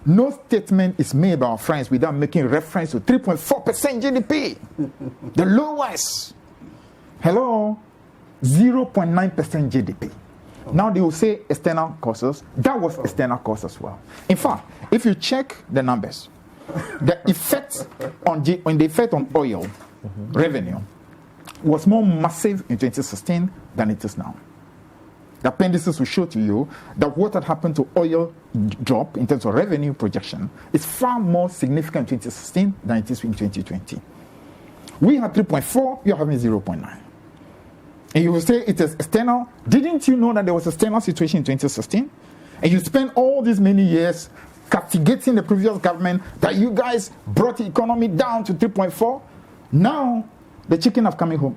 No statement is made by our friends without making reference to 3.4% GDP. The lowest. Hello? 0.9% GDP. Now they will say external causes. That was external cause as well. In fact, if you check the numbers, the effect on oil revenue was more massive in 2016 than it is now. The appendices will show to you that what had happened to oil drop in terms of revenue projection is far more significant in 2016 than it is in 2020. We had 3.4, you're having 0.9. And you will say it is external. Didn't you know that there was a external situation in 2016? And you spent all these many years castigating the previous government that you guys brought the economy down to 3.4. Now, the chicken have come home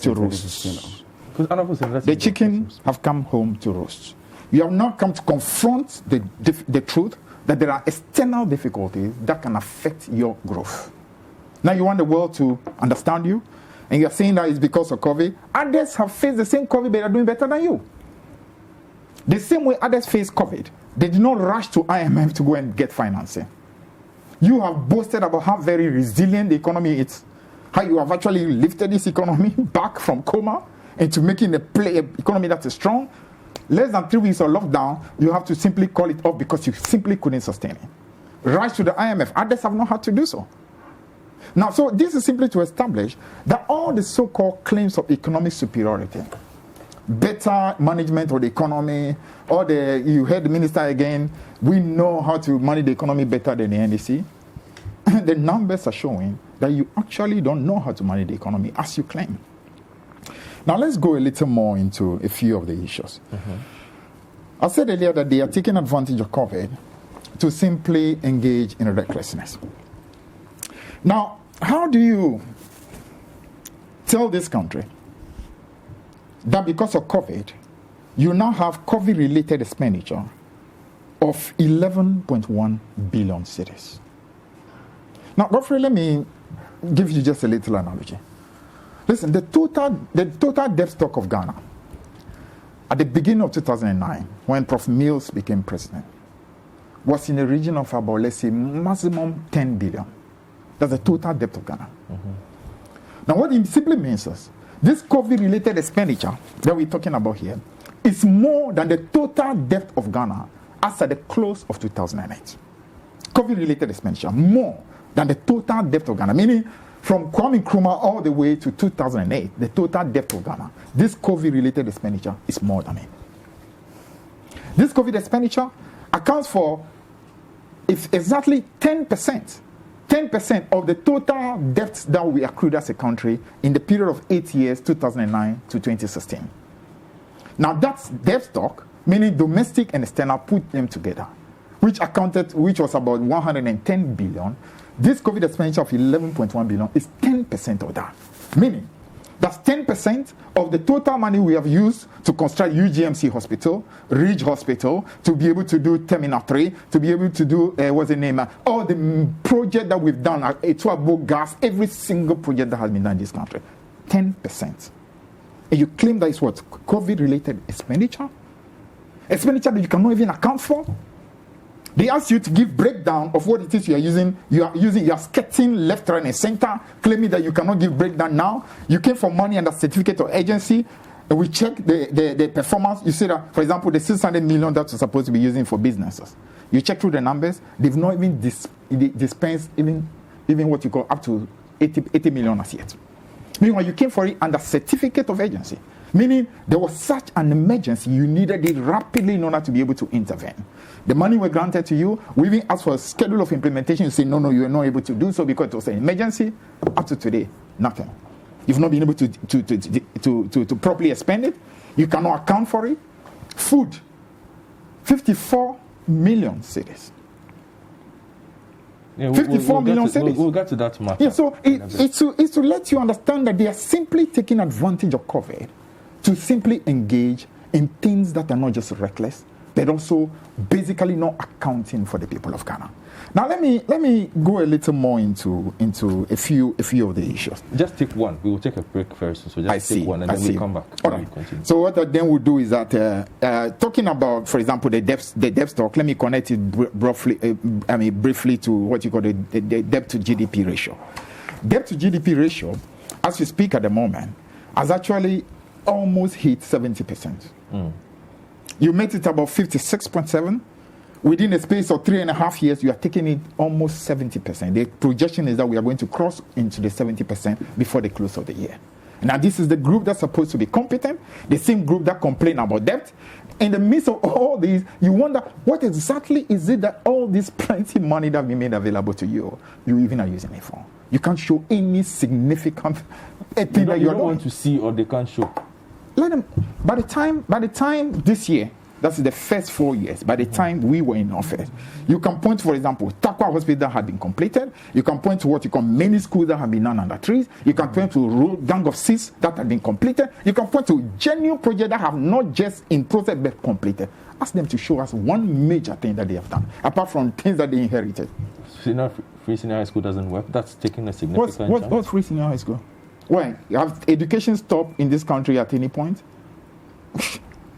to roost. The chicken have come home to roost. You have not come to confront the truth that there are external difficulties that can affect your growth. Now you want the world to understand you, and you are saying that it's because of COVID. Others have faced the same COVID, but they are doing better than you. The same way others face COVID, they did not rush to IMF to go and get financing. You have boasted about how very resilient the economy is, how you have actually lifted this economy back from coma into making an economy that is strong. Less than 3 weeks of lockdown, you have to simply call it off because you simply couldn't sustain it. Rise to the IMF. Others have not had to do so. Now, so this is simply to establish that all the so-called claims of economic superiority, better management of the economy, you heard the minister again, we know how to manage the economy better than the NDC. The numbers are showing that you actually don't know how to manage the economy as you claim. Now let's go a little more into a few of the issues. I said earlier that they are taking advantage of COVID to simply engage in recklessness. Now, how do you tell this country that because of COVID, you now have COVID-related expenditure of 11.1 billion cedis? Now, Godfred, let me give you just a little analogy. Listen, the total debt stock of Ghana at the beginning of 2009, when Prof. Mills became president, was in the region of about, let's say, maximum 10 billion. That's the total debt of Ghana. Now, what it simply means is this COVID-related expenditure that we're talking about here is more than the total debt of Ghana as at the close of 2008. COVID-related expenditure, more than the total debt of Ghana, meaning from Kwame Nkrumah all the way to 2008, the total debt of Ghana, this COVID-related expenditure is more than it. This COVID expenditure accounts for exactly 10% 10% of the total debts that we accrued as a country in the period of 8 years, 2009 to 2016. Now that's debt stock, meaning domestic and external, put them together, which was about 110 billion. This COVID expenditure of 11.1 billion is 10% of that, meaning that's 10% of the total money we have used to construct UGMC Hospital, Ridge Hospital, to be able to do Terminal 3, to be able to do, all the project that we've done, Etuabo Gas, every single project that has been done in this country. 10%. And you claim that it's what? COVID-related expenditure? Expenditure that you cannot even account for? They ask you to give breakdown of what it is you are using. You are skirting left, right, and center, claiming that you cannot give breakdown now. You came for money under certificate of agency. And we check the performance. You see that, for example, the 600 million that you're supposed to be using for businesses. You check through the numbers. They've not even dispensed even what you call up to 80 million as yet. Meanwhile, you came for it under certificate of agency, meaning there was such an emergency, you needed it rapidly in order to be able to intervene. The money was granted to you. We even asked for a schedule of implementation. You say, no, you are not able to do so because it was an emergency. Up to today, nothing. You've not been able to properly expend it. You cannot account for it. Food, 54 million cities. Yeah, 54 million cities. We'll get to that matter. Yeah, so it's to let you understand that they are simply taking advantage of COVID to simply engage in things that are not just reckless, but also basically not accounting for the people of Ghana. Now let me go a little more into a few of the issues. Just take one. We will take a break first, so just take one and then we'll come back. All right. So what I then will do is that talking about, for example, the debt stock. Let me connect it briefly to what you call the debt to GDP ratio. Debt to GDP ratio, as we speak at the moment, has actually almost hit 70%. You met it about 56.7. Within a space of 3.5 years, you are taking it almost 70%. The projection is that we are going to cross into the 70% before the close of the year. Now, this is the group that's supposed to be competent, the same group that complain about debt. In the midst of all these, you wonder, what exactly is it that all this plenty money that we made available to you, you even are using it for? You can't show any significant thing that you don't want to see, or they can't show. Let them. By the time this year, that's the first 4 years, by the time we were in office, you can point, for example, Takwa Hospital had been completed. You can point to what you call many schools that have been done under trees. You can point to road gang of seats that have been completed. You can point to genuine projects that have not just in process but completed. Ask them to show us one major thing that they have done, apart from things that they inherited. Free senior high school doesn't work. That's taking a significant What's free senior high school? Well, you have education stopped in this country at any point?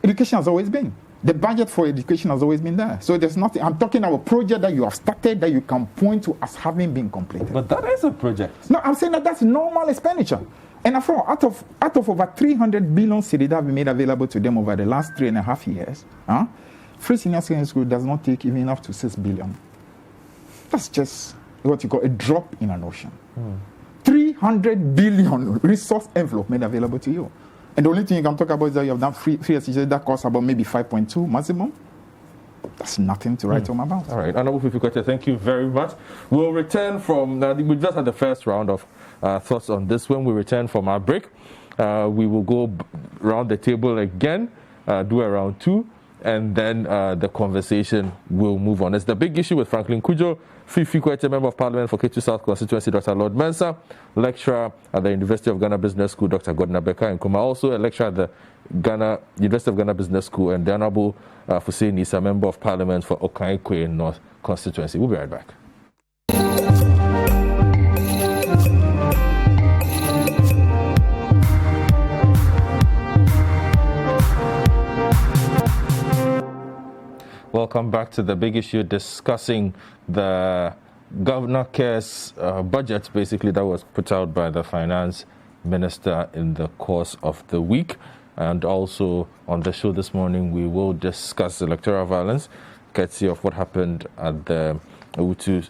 Education has always been. The budget for education has always been there. So there's nothing. I'm talking about a project that you have started that you can point to as having been completed. But that is a project. No, I'm saying that's normal expenditure. And after all, out of over 300 billion cedi that have been made available to them over the last 3.5 years, free senior secondary school does not take even up to 6 billion. That's just what you call a drop in an ocean. 300 billion resource envelope made available to you. And the only thing you can talk about is that you have done free education that costs about maybe 5.2 maximum. That's nothing to write home about. All right, Honorable Fifi, thank you very much. We'll return from, we just had the first round of thoughts on this. When we return from our break, we will go around the table again, do a round two, and then the conversation will move on. It's the big issue with Franklin Kujo, Fifi Kwete, Member of Parliament for Ketu South Constituency, Dr. Lord Mensah, lecturer at the University of Ghana Business School, Dr. Godfred Akoto and Kumar, also a lecturer at the University of Ghana Business School, and the Honorable Fussein Issa, Member of Parliament for Okaikwe North Constituency. We'll be right back. Welcome back to the big issue, discussing the Governor Cares budget, basically, that was put out by the Finance Minister in the course of the week. And also on the show this morning, we will discuss electoral violence, courtesy of what happened at the Utu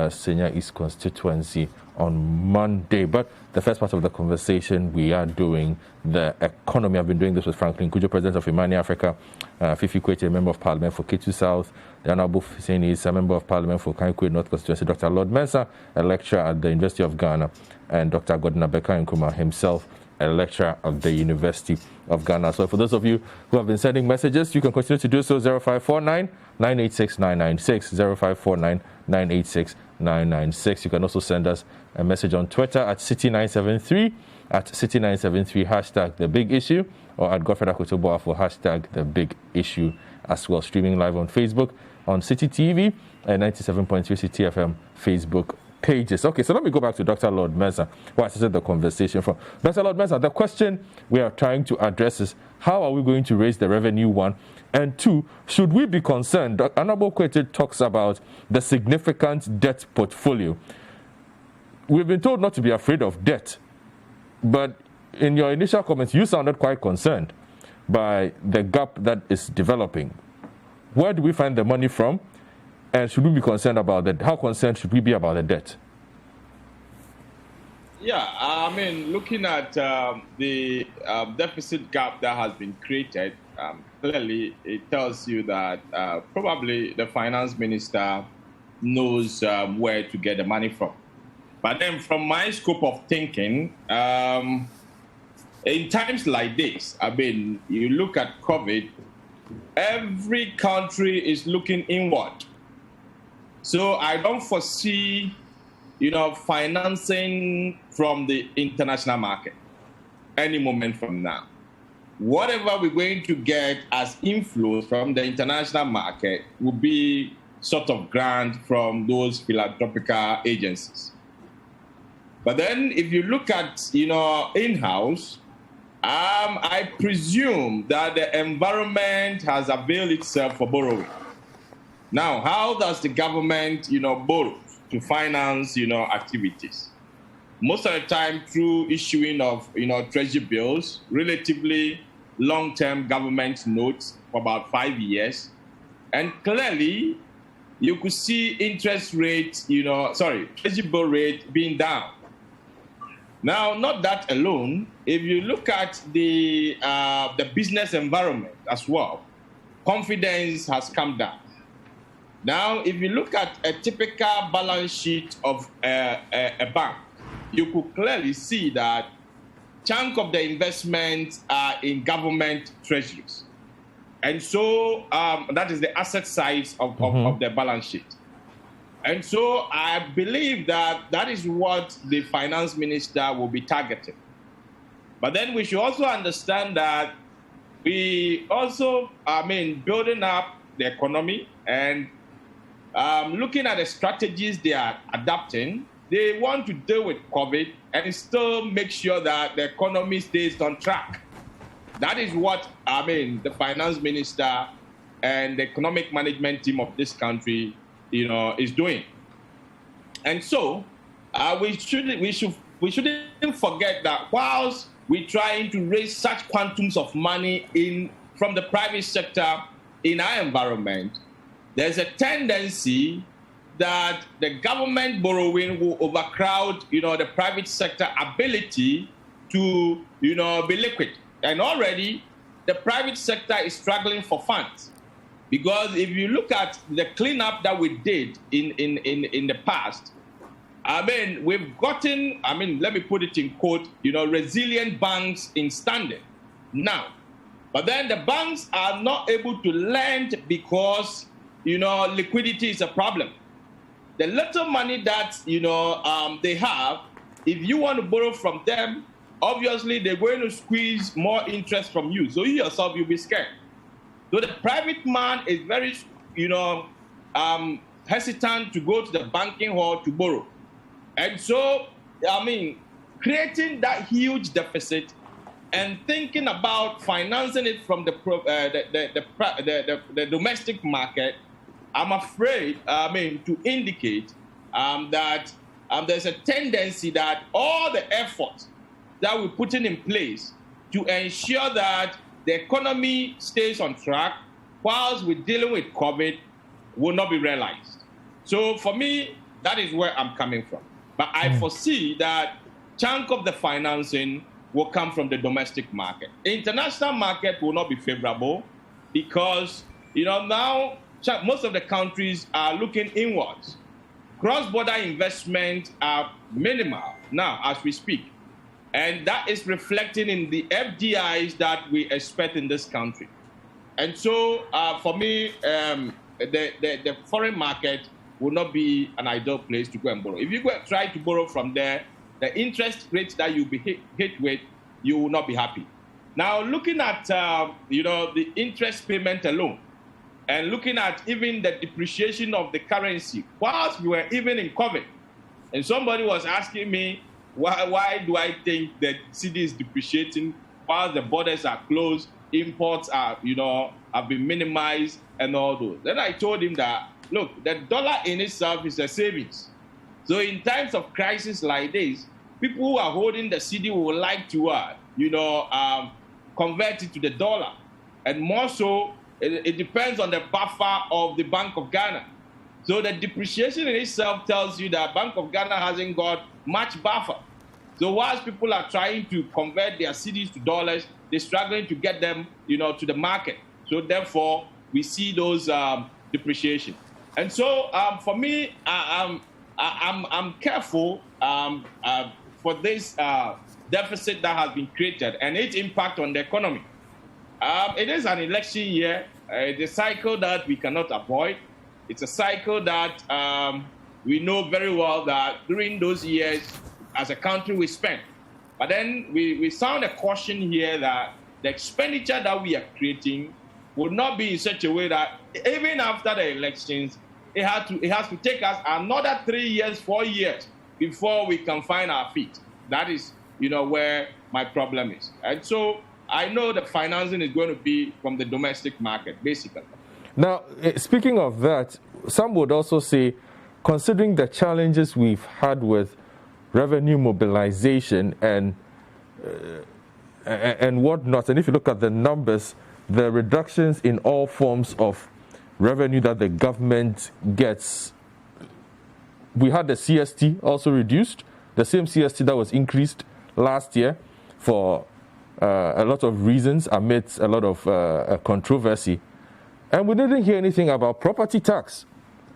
Senior East constituency on Monday. But the first part of the conversation, we are doing the economy. I've been doing this with Franklin Kujo, President of Imani Africa, Fifi Kwete, a Member of Parliament for Ketu South, the Honorable Hussein is a Member of Parliament for Kankwe North Constituency, Dr. Lord Mensah, a lecturer at the University of Ghana, and Dr. Godfred Akoto Kumar himself, a lecturer at the University of Ghana. So for those of you who have been sending messages, you can continue to do so. 0549 986 996, 0549 986 996. You can also send us a message on Twitter at Citi973, at Citi973, hashtag the big issue, or at Godfred Akoto Boafo, hashtag the big issue as well. Streaming live on Facebook, on Citi TV, and 97.3 Citi FM Facebook pages. Okay, so let me go back to Dr. Lord Mensah, who I started the conversation from. Dr. Lord Mensah, the question we are trying to address is, how are we going to raise the revenue, one? And two, should we be concerned? Honorable Kwete talks about the significant debt portfolio. We've been told not to be afraid of debt, but in your initial comments, you sounded quite concerned by the gap that is developing. Where do we find the money from? And should we be concerned about that? How concerned should we be about the debt? Yeah, I mean, looking at the deficit gap that has been created, clearly it tells you that probably the finance minister knows where to get the money from. But then from my scope of thinking, in times like this, I mean, you look at COVID, every country is looking inward. So I don't foresee, financing from the international market any moment from now. Whatever we're going to get as inflows from the international market will be sort of grant from those philanthropical agencies. But then if you look at, in-house, I presume that the environment has availed itself for borrowing. Now, how does the government, borrow to finance, activities? Most of the time through issuing of, treasury bills, relatively long-term government notes for about 5 years. And clearly, you could see interest rate, treasury bill rate being down. Now, not that alone. If you look at the business environment as well, confidence has come down. Now, if you look at a typical balance sheet of a bank, you could clearly see that chunk of the investments are in government treasuries. And so that is the asset side of the balance sheet. And so I believe that is what the finance minister will be targeting. But then we should also understand that we also, building up the economy and looking at the strategies they are adapting, they want to deal with COVID and still make sure that the economy stays on track. That is what, the finance minister and the economic management team of this country, is doing. And so we shouldn't forget that whilst we're trying to raise such quantums of money from the private sector in our environment, there's a tendency that the government borrowing will overcrowd, the private sector ability to, be liquid. And already the private sector is struggling for funds. Because if you look at the cleanup that we did in the past, we've gotten, let me put it in quote, resilient banks in standing now. But then the banks are not able to lend because, liquidity is a problem. The little money that, they have, if you want to borrow from them, obviously they're going to squeeze more interest from you. So you yourself, you'll be scared. So the private man is very, hesitant to go to the banking hall to borrow. And so, creating that huge deficit and thinking about financing it from the domestic market, I'm afraid, to indicate that there's a tendency that all the efforts that we're putting in place to ensure that the economy stays on track whilst we're dealing with COVID will not be realized. So for me, that is where I'm coming from. But I foresee that chunk of the financing will come from the domestic market. The international market will not be favorable because, now most of the countries are looking inwards. Cross-border investment are minimal now as we speak. And that is reflecting in the FDIs that we expect in this country. And so, for me, the foreign market will not be an ideal place to go and borrow. If you go and try to borrow from there, the interest rates that you'll be hit with, you will not be happy. Now, looking at, the interest payment alone, and looking at even the depreciation of the currency, whilst we were even in COVID, and somebody was asking me, why do I think that Citi is depreciating while the borders are closed, imports are, have been minimized and all those. Then I told him that, look, the dollar in itself is a savings. So in times of crisis like this, people who are holding the Citi would like to, convert it to the dollar. And more so, it depends on the buffer of the Bank of Ghana. So the depreciation in itself tells you that Bank of Ghana hasn't got much buffer. So whilst people are trying to convert their Citis to dollars, they're struggling to get them, to the market. So therefore, we see those depreciation. And so for me, I'm careful for this deficit that has been created and its impact on the economy. It is an election year. It's a cycle that we cannot avoid. It's a cycle that we know very well that during those years, as a country, we spend. But then we sound a caution here that the expenditure that we are creating would not be in such a way that even after the elections, it has to take us another 3 years, 4 years before we can find our feet. That is, where my problem is. And so I know the financing is going to be from the domestic market, basically. Now, speaking of that, some would also say, considering the challenges we've had with revenue mobilization and whatnot, and if you look at the numbers, the reductions in all forms of revenue that the government gets, we had the CST also reduced, the same CST that was increased last year for a lot of reasons amidst a lot of controversy. And we didn't hear anything about property tax,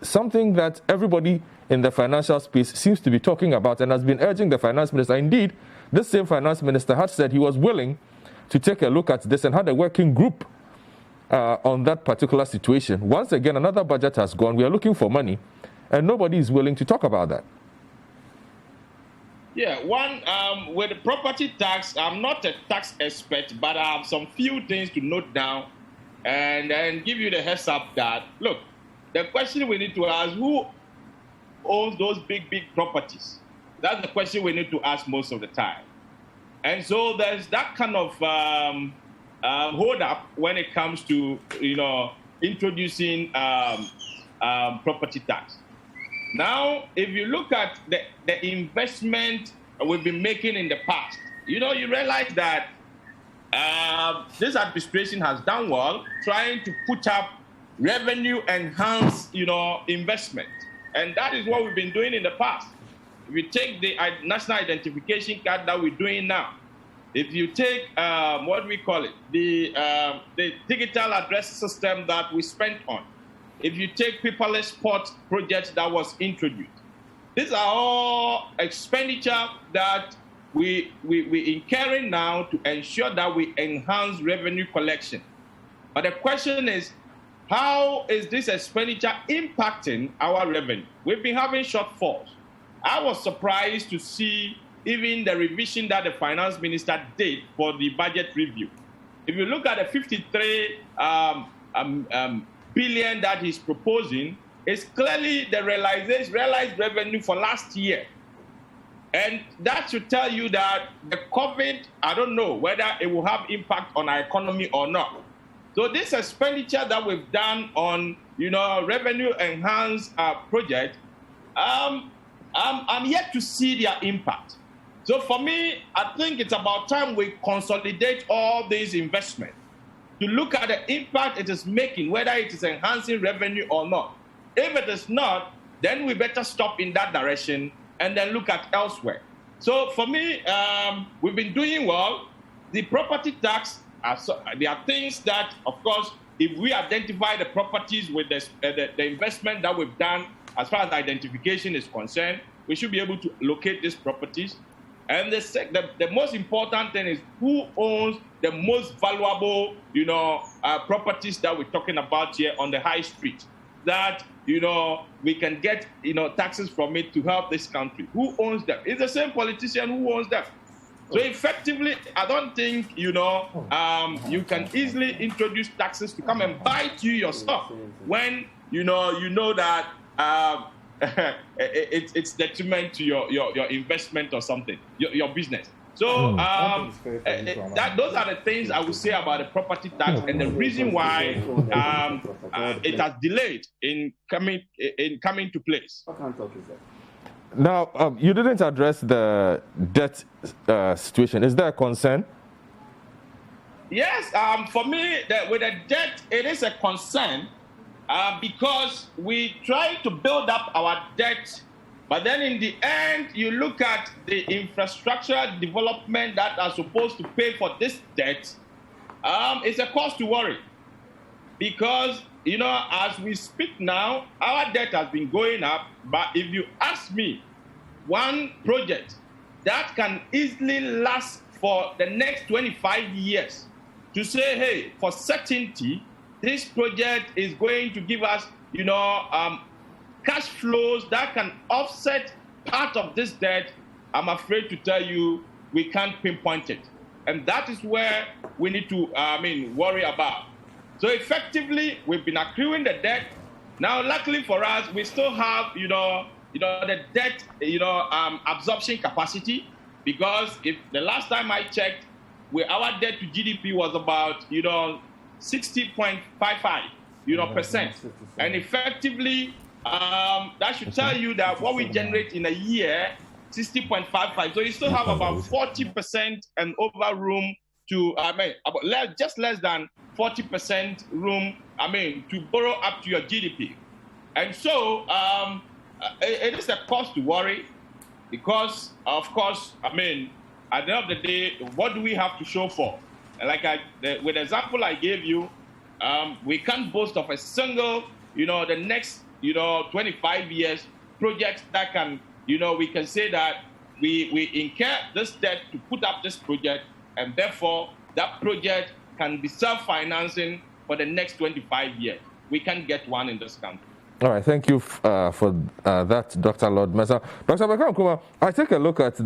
something that everybody in the financial space seems to be talking about and has been urging the finance minister. Indeed, this same finance minister had said he was willing to take a look at this and had a working group on that particular situation. Once again, another budget has gone. We are looking for money, and nobody is willing to talk about that. Yeah, with the property tax, I'm not a tax expert, but I have some few things to note down and give you the heads up that, look, the question we need to ask, who owns those big properties? That's the question we need to ask most of the time. And so there's that kind of hold up when it comes to, introducing property tax. Now, if you look at the investment we've been making in the past, you realize that this administration has done well trying to put up revenue-enhanced, investment. And that is what we've been doing in the past. If you take the national identification card that we're doing now, if you take, the digital address system that we spent on, if you take paperless port project that was introduced, these are all expenditure that we incurring now to ensure that we enhance revenue collection. But the question is, how is this expenditure impacting our revenue? We've been having shortfalls. I was surprised to see even the revision that the finance minister did for the budget review. If you look at the 53 billion that he's proposing, it's clearly the realized revenue for last year. And that should tell you that the COVID, I don't know whether it will have impact on our economy or not. So this expenditure that we've done on, revenue enhanced project, I'm yet to see their impact. So for me, I think it's about time we consolidate all these investments to look at the impact it is making, whether it is enhancing revenue or not. If it is not, then we better stop in that direction and then look at elsewhere. So for me, we've been doing well. The property tax, there are things that, of course, if we identify the properties with the investment that we've done as far as identification is concerned, we should be able to locate these properties. And the most important thing is who owns the most valuable, properties that we're talking about here on the high street, that, we can get, taxes from it to help this country. Who owns them? It's the same politician who owns them. So effectively, I don't think, you can easily introduce taxes to come and bite you yourself when, you know that it's detriment to your investment or something, your business. So those are the things I would say about the property tax and the reason why it has delayed in coming to place. What kind of talk is that? Now, you didn't address the debt situation. Is there a concern? Yes, for me, with the debt, it is a concern because we try to build up our debt, but then in the end, you look at the infrastructure development that are supposed to pay for this debt, it's a cause to worry. Because, as we speak now, our debt has been going up, but if you ask me, one project that can easily last for the next 25 years, to say, hey, for certainty, this project is going to give us, cash flows that can offset part of this debt, I'm afraid to tell you, we can't pinpoint it. And that is where we need to, worry about. So effectively, we've been accruing the debt. Now, luckily for us, we still have, the debt, absorption capacity, because if the last time I checked, our debt to GDP was about, 60.55, percent. And effectively, that should tell you that what we generate in a year, 60.55. So you still have about 40% and over room to, just less than 40% room, to borrow up to your GDP. And so it is a cause to worry because, of course, at the end of the day, what do we have to show for? And with the example I gave you, we can't boast of a single, the next, 25 years projects that can, we can say that we incur this debt to put up this project, and therefore that project can be self-financing for the next 25 years. We can't get one in this country. All right, thank you for that, Dr. Lord Mensah. Dr. Beckham, Kumar, I take a look at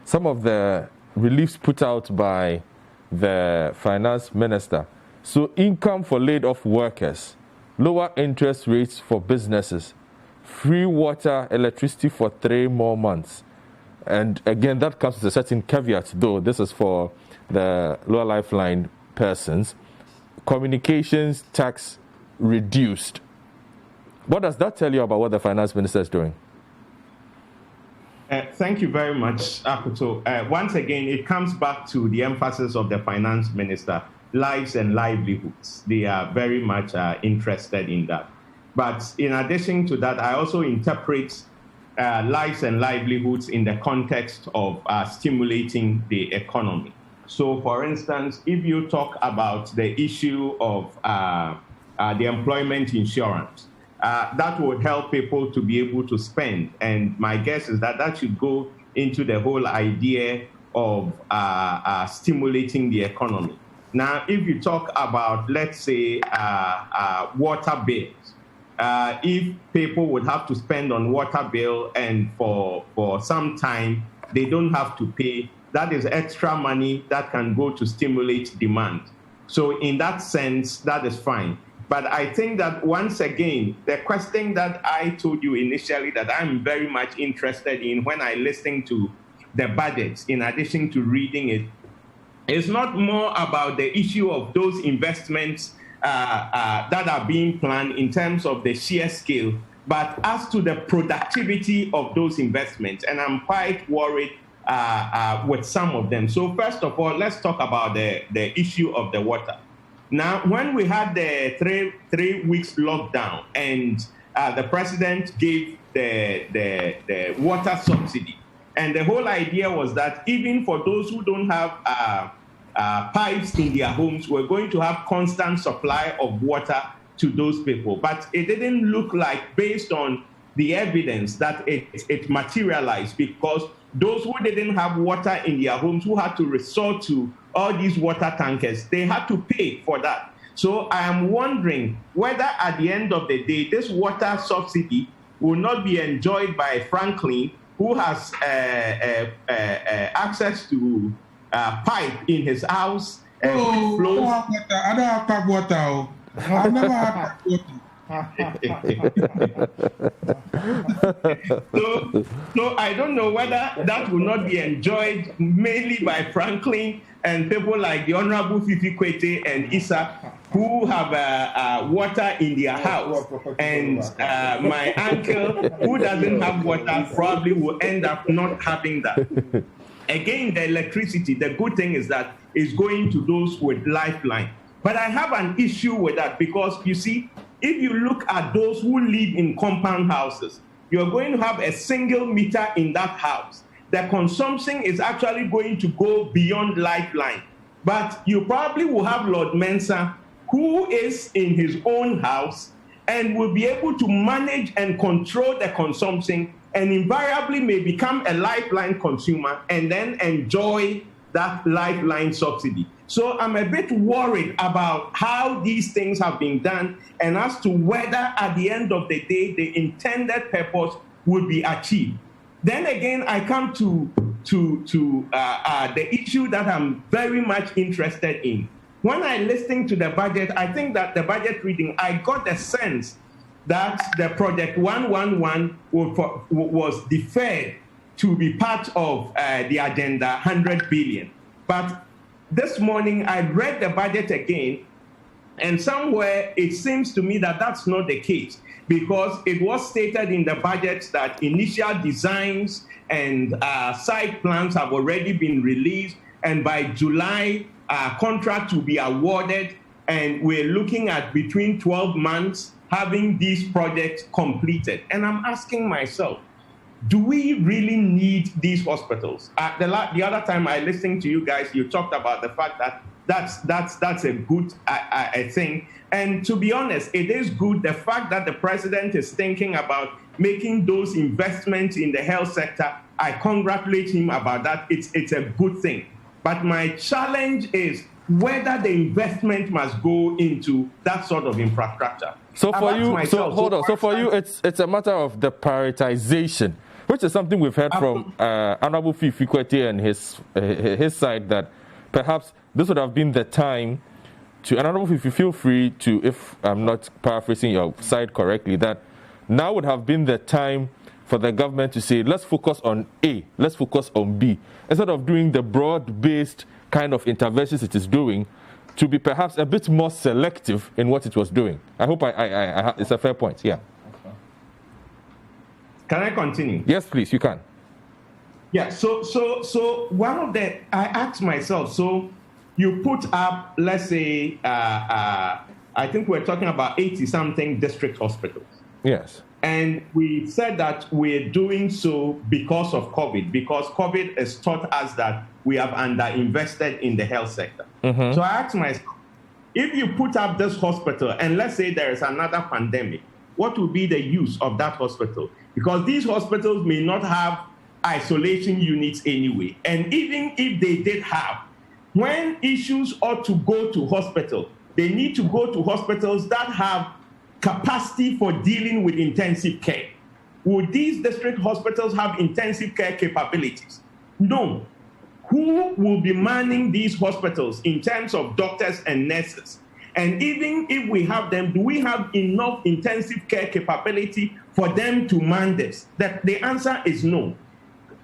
some of the reliefs put out by the finance minister. So income for laid-off workers, lower interest rates for businesses, free water, electricity for 3 more months. And again, that comes with a certain caveat, though. This is for the lower lifeline persons. Communications tax reduced. What does that tell you about what the finance minister is doing? Thank you very much, Akoto. Once again, it comes back to the emphasis of the finance minister, lives and livelihoods. They are very much interested in that. But in addition to that, I also interpret lives and livelihoods in the context of stimulating the economy. So, for instance, if you talk about the issue of the employment insurance, that would help people to be able to spend. And my guess is that should go into the whole idea of stimulating the economy. Now, if you talk about, let's say, water bills, if people would have to spend on water bill and for some time they don't have to pay, that is extra money that can go to stimulate demand. So in that sense, that is fine. But I think that once again, the question that I told you initially that I'm very much interested in when I listen to the budget, in addition to reading it, is not more about the issue of those investments that are being planned in terms of the sheer scale, but as to the productivity of those investments. And I'm quite worried with some of them. So first of all, let's talk about the issue of the water. Now, when we had the three weeks lockdown and the president gave the water subsidy. And the whole idea was that even for those who don't have pipes in their homes, we're going to have constant supply of water to those people. But it didn't look like, based on the evidence, that it materialized, because those who didn't have water in their homes, who had to resort to all these water tankers, they had to pay for that. So I am wondering whether at the end of the day, this water subsidy will not be enjoyed by Franklin, who has access to pipe in his house. I don't have tap water. I've never had tap water. So I don't know whether that will not be enjoyed mainly by Franklin and people like the Honorable Fifi Kwete and Issa, who have water in their house. And my uncle, who doesn't have water, probably will end up not having that. Again, the electricity, the good thing is that it's going to those with lifeline. But I have an issue with that, because you see, if you look at those who live in compound houses, you're going to have a single meter in that house. The consumption is actually going to go beyond lifeline. But you probably will have Lord Mensah, who is in his own house and will be able to manage and control the consumption, and invariably may become a lifeline consumer and then enjoy that lifeline subsidy. So I'm a bit worried about how these things have been done, and as to whether at the end of the day the intended purpose will be achieved. Then again, I come to the issue that I'm very much interested in. When I listened to the budget, I think that the budget reading, I got the sense that the Project 111 was deferred to be part of the agenda 100 billion. But this morning, I read the budget again, and somewhere it seems to me that that's not the case, because it was stated in the budget that initial designs and site plans have already been released, and by July, contract will be awarded, and we're looking at between 12 months having these projects completed. And I'm asking myself, do we really need these hospitals? The other time I listened to you guys, you talked about the fact that that's a good thing. And to be honest, it is good, the fact that the president is thinking about making those investments in the health sector. I congratulate him about that. It's a good thing. But my challenge is whether the investment must go into that sort of infrastructure. So for you, So for you, it's a matter of the prioritization, which is something we've heard from Honorable Fifi Kwete and his side, that perhaps this would have been the time to, and Honorable Fifi, feel free to, if I'm not paraphrasing your side correctly, that now would have been the time for the government to say, let's focus on A, let's focus on B, instead of doing the broad-based kind of interventions it is doing, to be perhaps a bit more selective in what it was doing. I hope it's a fair point, yeah. Can I continue? Yes, please, you can. Yeah, so one of the, I asked myself, so you put up, let's say, I think we're talking about 80-something district hospitals. Yes. And we said that we're doing so because of COVID, because COVID has taught us that we have underinvested in the health sector. Mm-hmm. So I asked myself, if you put up this hospital and let's say there is another pandemic, what would be the use of that hospital? Because these hospitals may not have isolation units anyway. And even if they did have, when issues ought to go to hospital, they need to go to hospitals that have capacity for dealing with intensive care. Would these district hospitals have intensive care capabilities? No. Who will be manning these hospitals in terms of doctors and nurses? And even if we have them, do we have enough intensive care capability for them to man this? The answer is no.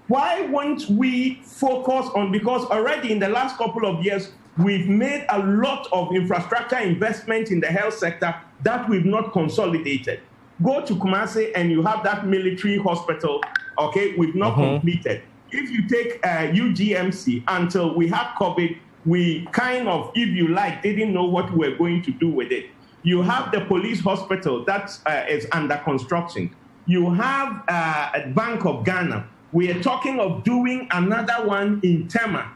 Why won't we focus on, because already in the last couple of years, we've made a lot of infrastructure investment in the health sector that we've not consolidated. Go to Kumasi and you have that military hospital, okay, we've not completed. If you take UGMC, until we had COVID, we kind of, if you like, didn't know what we were going to do with it. You have the police hospital that is under construction. You have a Bank of Ghana. We are talking of doing another one in Tema.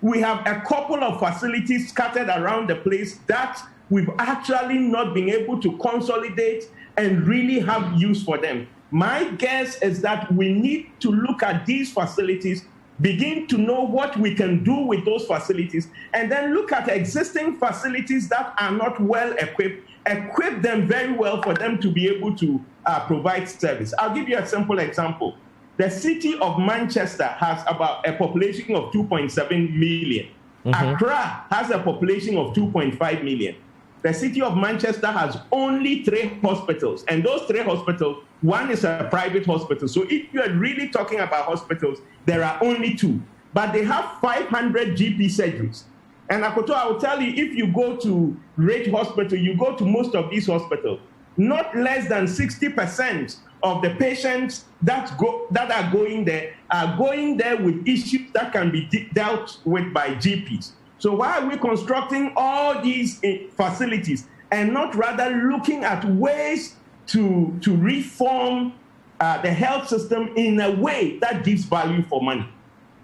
We have a couple of facilities scattered around the place that we've actually not been able to consolidate and really have use for them. My guess is that we need to look at these facilities, begin to know what we can do with those facilities, and then look at existing facilities that are not well equipped, equip them very well for them to be able to provide service. I'll give you a simple example. The city of Manchester has about a population of 2.7 million. Accra has a population of 2.5 million. The city of Manchester has only 3 hospitals, and those 3 hospitals, one is a private hospital. So if you are really talking about hospitals, there are only 2, but they have 500 GP surgeries. And Akoto, I will tell you, if you go to Rage Hospital, you go to most of these hospitals, not less than 60% of the patients that are going there with issues that can be dealt with by GPs. So why are we constructing all these facilities and not rather looking at ways to reform the health system in a way that gives value for money?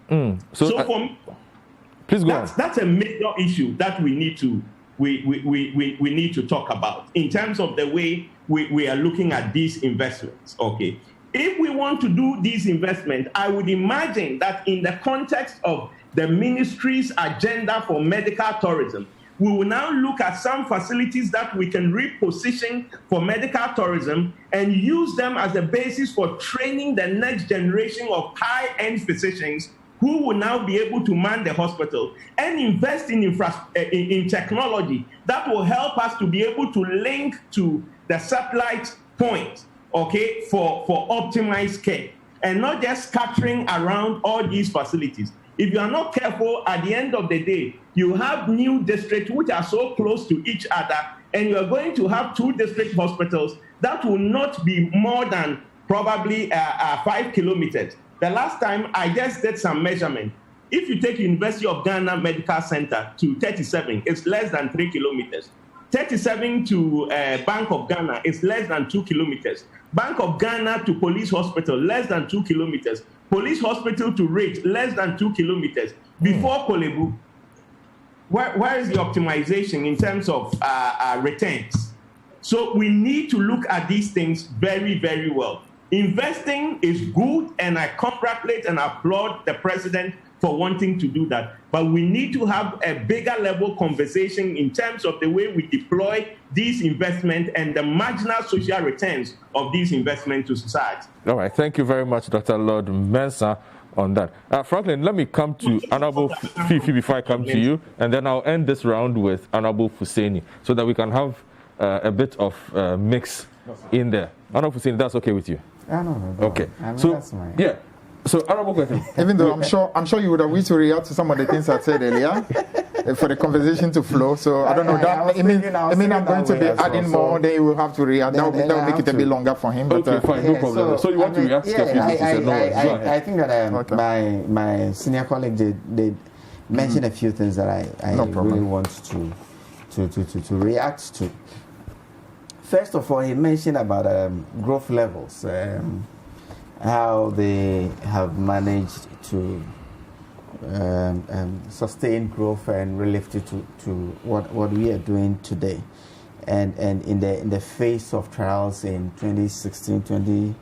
Please go on. That's a major issue that we need to talk about in terms of the way we are looking at these investments. Okay, if we want to do these investments, I would imagine that in the context of the ministry's agenda for medical tourism, we will now look at some facilities that we can reposition for medical tourism and use them as a basis for training the next generation of high-end physicians who will now be able to man the hospital and invest in technology that will help us to be able to link to the satellite point, okay, for optimized care, and not just scattering around all these facilities. If you are not careful, at the end of the day, you have new districts which are so close to each other, and you are going to have 2 district hospitals that will not be more than probably 5 kilometers. The last time I just did some measurement. If you take University of Ghana Medical Center to 37, it's less than 3 kilometers. 37 to Bank of Ghana is less than 2 kilometers. Bank of Ghana to Police Hospital, less than 2 kilometers. Police Hospital to Rage, less than 2 kilometers. Before Kolebu, where is the optimization in terms of returns? So we need to look at these things very, very well. Investing is good, and I congratulate and applaud the president for wanting to do that. But we need to have a bigger level conversation in terms of the way we deploy these investments and the marginal social returns of these investments to society. All right. Thank you very much, Dr. Lord Mensah, on that. Franklin, let me come to Honorable Fifi before I come to you, and then I'll end this round with Honorable Fuseni so that we can have a bit of mix in there. Honorable Fuseni, that's okay with you? No. Okay. Yeah. So, honorable question. Even though I'm sure you would have wished to react to some of the things I said earlier for the conversation to flow. So I don't know that. I mean, I'm going to be adding more. Then you will have to react. That will make it a bit longer for him. Okay, fine, no problem. So you want to react? I think that my senior colleague did mention a few things that I really want to react to. First of all, he mentioned about growth levels. How they have managed to sustain growth and relate it to what we are doing today, and in the face of trials in 2016,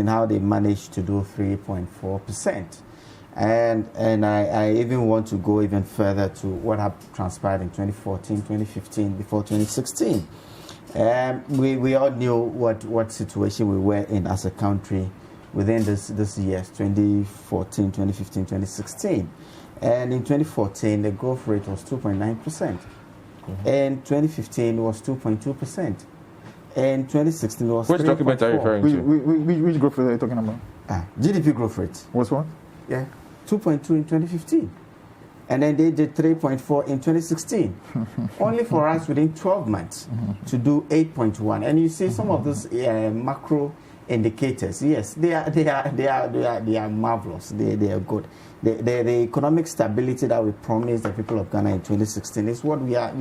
how they managed to do 3.4%, and I even want to go even further to what have transpired in 2014, 2015, before 2016. We all knew what situation we were in as a country within this years, 2014, 2015, 2016. And in 2014, the growth rate was 2.9%. And 2015 was 2.2%. And 2016 was 3.4%. Which document are you referring to? Which growth rate are you talking about? GDP growth rate. What's what? Yeah, 2.2 in 2015. And then they did 3.4 in 2016. Only for us within 12 months to do 8.1. And you see some of those macro indicators, yes, they are marvelous. They are good. The economic stability that we promised the people of Ghana in 2016 is what we are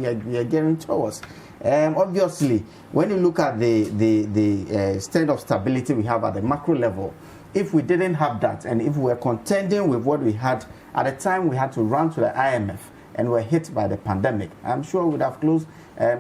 gearing towards. Obviously, when you look at the state of stability we have at the macro level, if we didn't have that, and if we were contending with what we had at the time, we had to run to the IMF and were hit by the pandemic, I'm sure we would have closed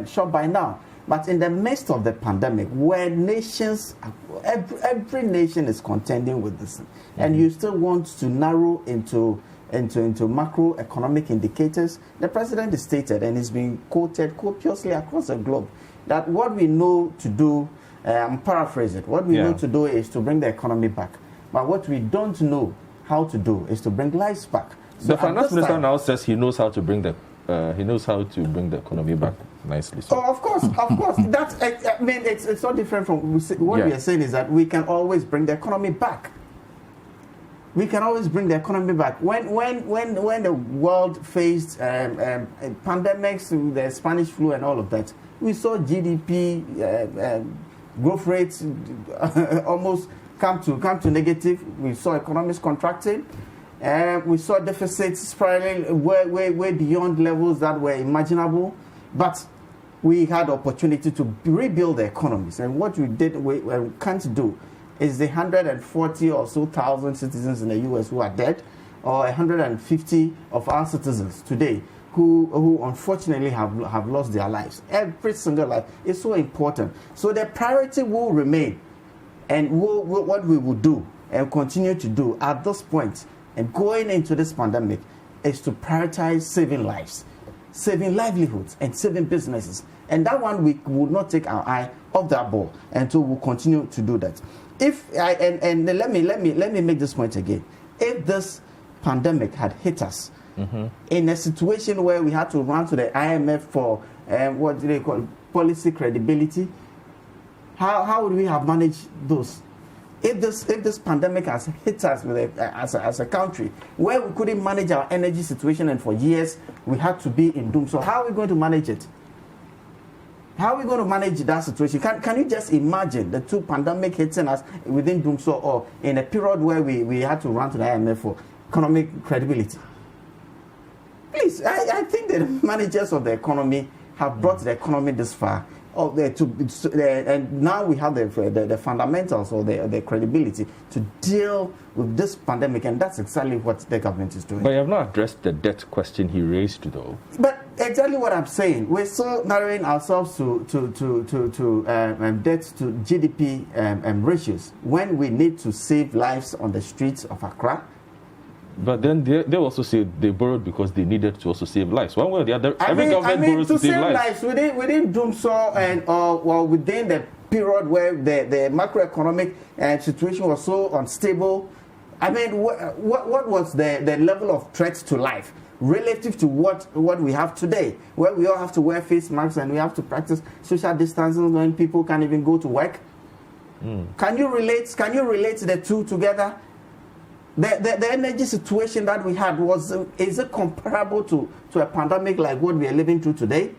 shop by now. But in the midst of the pandemic, where nations, every nation is contending with this, and you still want to narrow into macroeconomic indicators, the president has stated, and it's been quoted copiously across the globe, that what we know to do, I'm paraphrasing, what we know to do is to bring the economy back. But what we don't know how to do is to bring lives back. So the finance minister now says he knows how to bring the economy back nicely. So. Oh, of course. That's, I mean, it's not different from what we are saying is that we can always bring the economy back. We can always bring the economy back. When the world faced pandemics, the Spanish flu and all of that, we saw GDP growth rates almost come to negative. We saw economies contracting. We saw deficits spiraling way beyond levels that were imaginable. But we had opportunity to rebuild the economies. And what we can't do is the 140 or so thousand citizens in the U.S. who are dead, or 150 of our citizens today who unfortunately have lost their lives. Every single life is so important. So the priority will remain, and what we will do and continue to do at this point and going into this pandemic is to prioritize saving lives, saving livelihoods, and saving businesses. And that one, we will not take our eye off that ball, and so we'll continue to do that. Let me make this point again. If this pandemic had hit us in a situation where we had to run to the IMF for what do they call policy credibility, how would we have managed those? If this pandemic has hit us as a country where we couldn't manage our energy situation, and for years we had to be in doom, so how are we going to manage it? How are we going to manage that situation? Can you just imagine the two pandemic hitting us within Doomso, or in a period where we had to run to the IMF for economic credibility? Please, I think the managers of the economy have brought the economy this far. And now we have the fundamentals or the credibility to deal with this pandemic, and that's exactly what the government is doing. But you have not addressed the debt question he raised, though. But exactly what I'm saying, we're still narrowing ourselves to debt to GDP ratios when we need to save lives on the streets of Accra. But then they also say they borrowed because they needed to also save lives. One way or the other, every government borrows to save lives. Within Doomso and within the period where the macroeconomic situation was so unstable, I mean, what was the level of threat to life relative to what we have today, where we all have to wear face masks and we have to practice social distancing when people can't even go to work? Can you relate the two together? The energy situation that we had is it comparable to a pandemic like what we are living through today?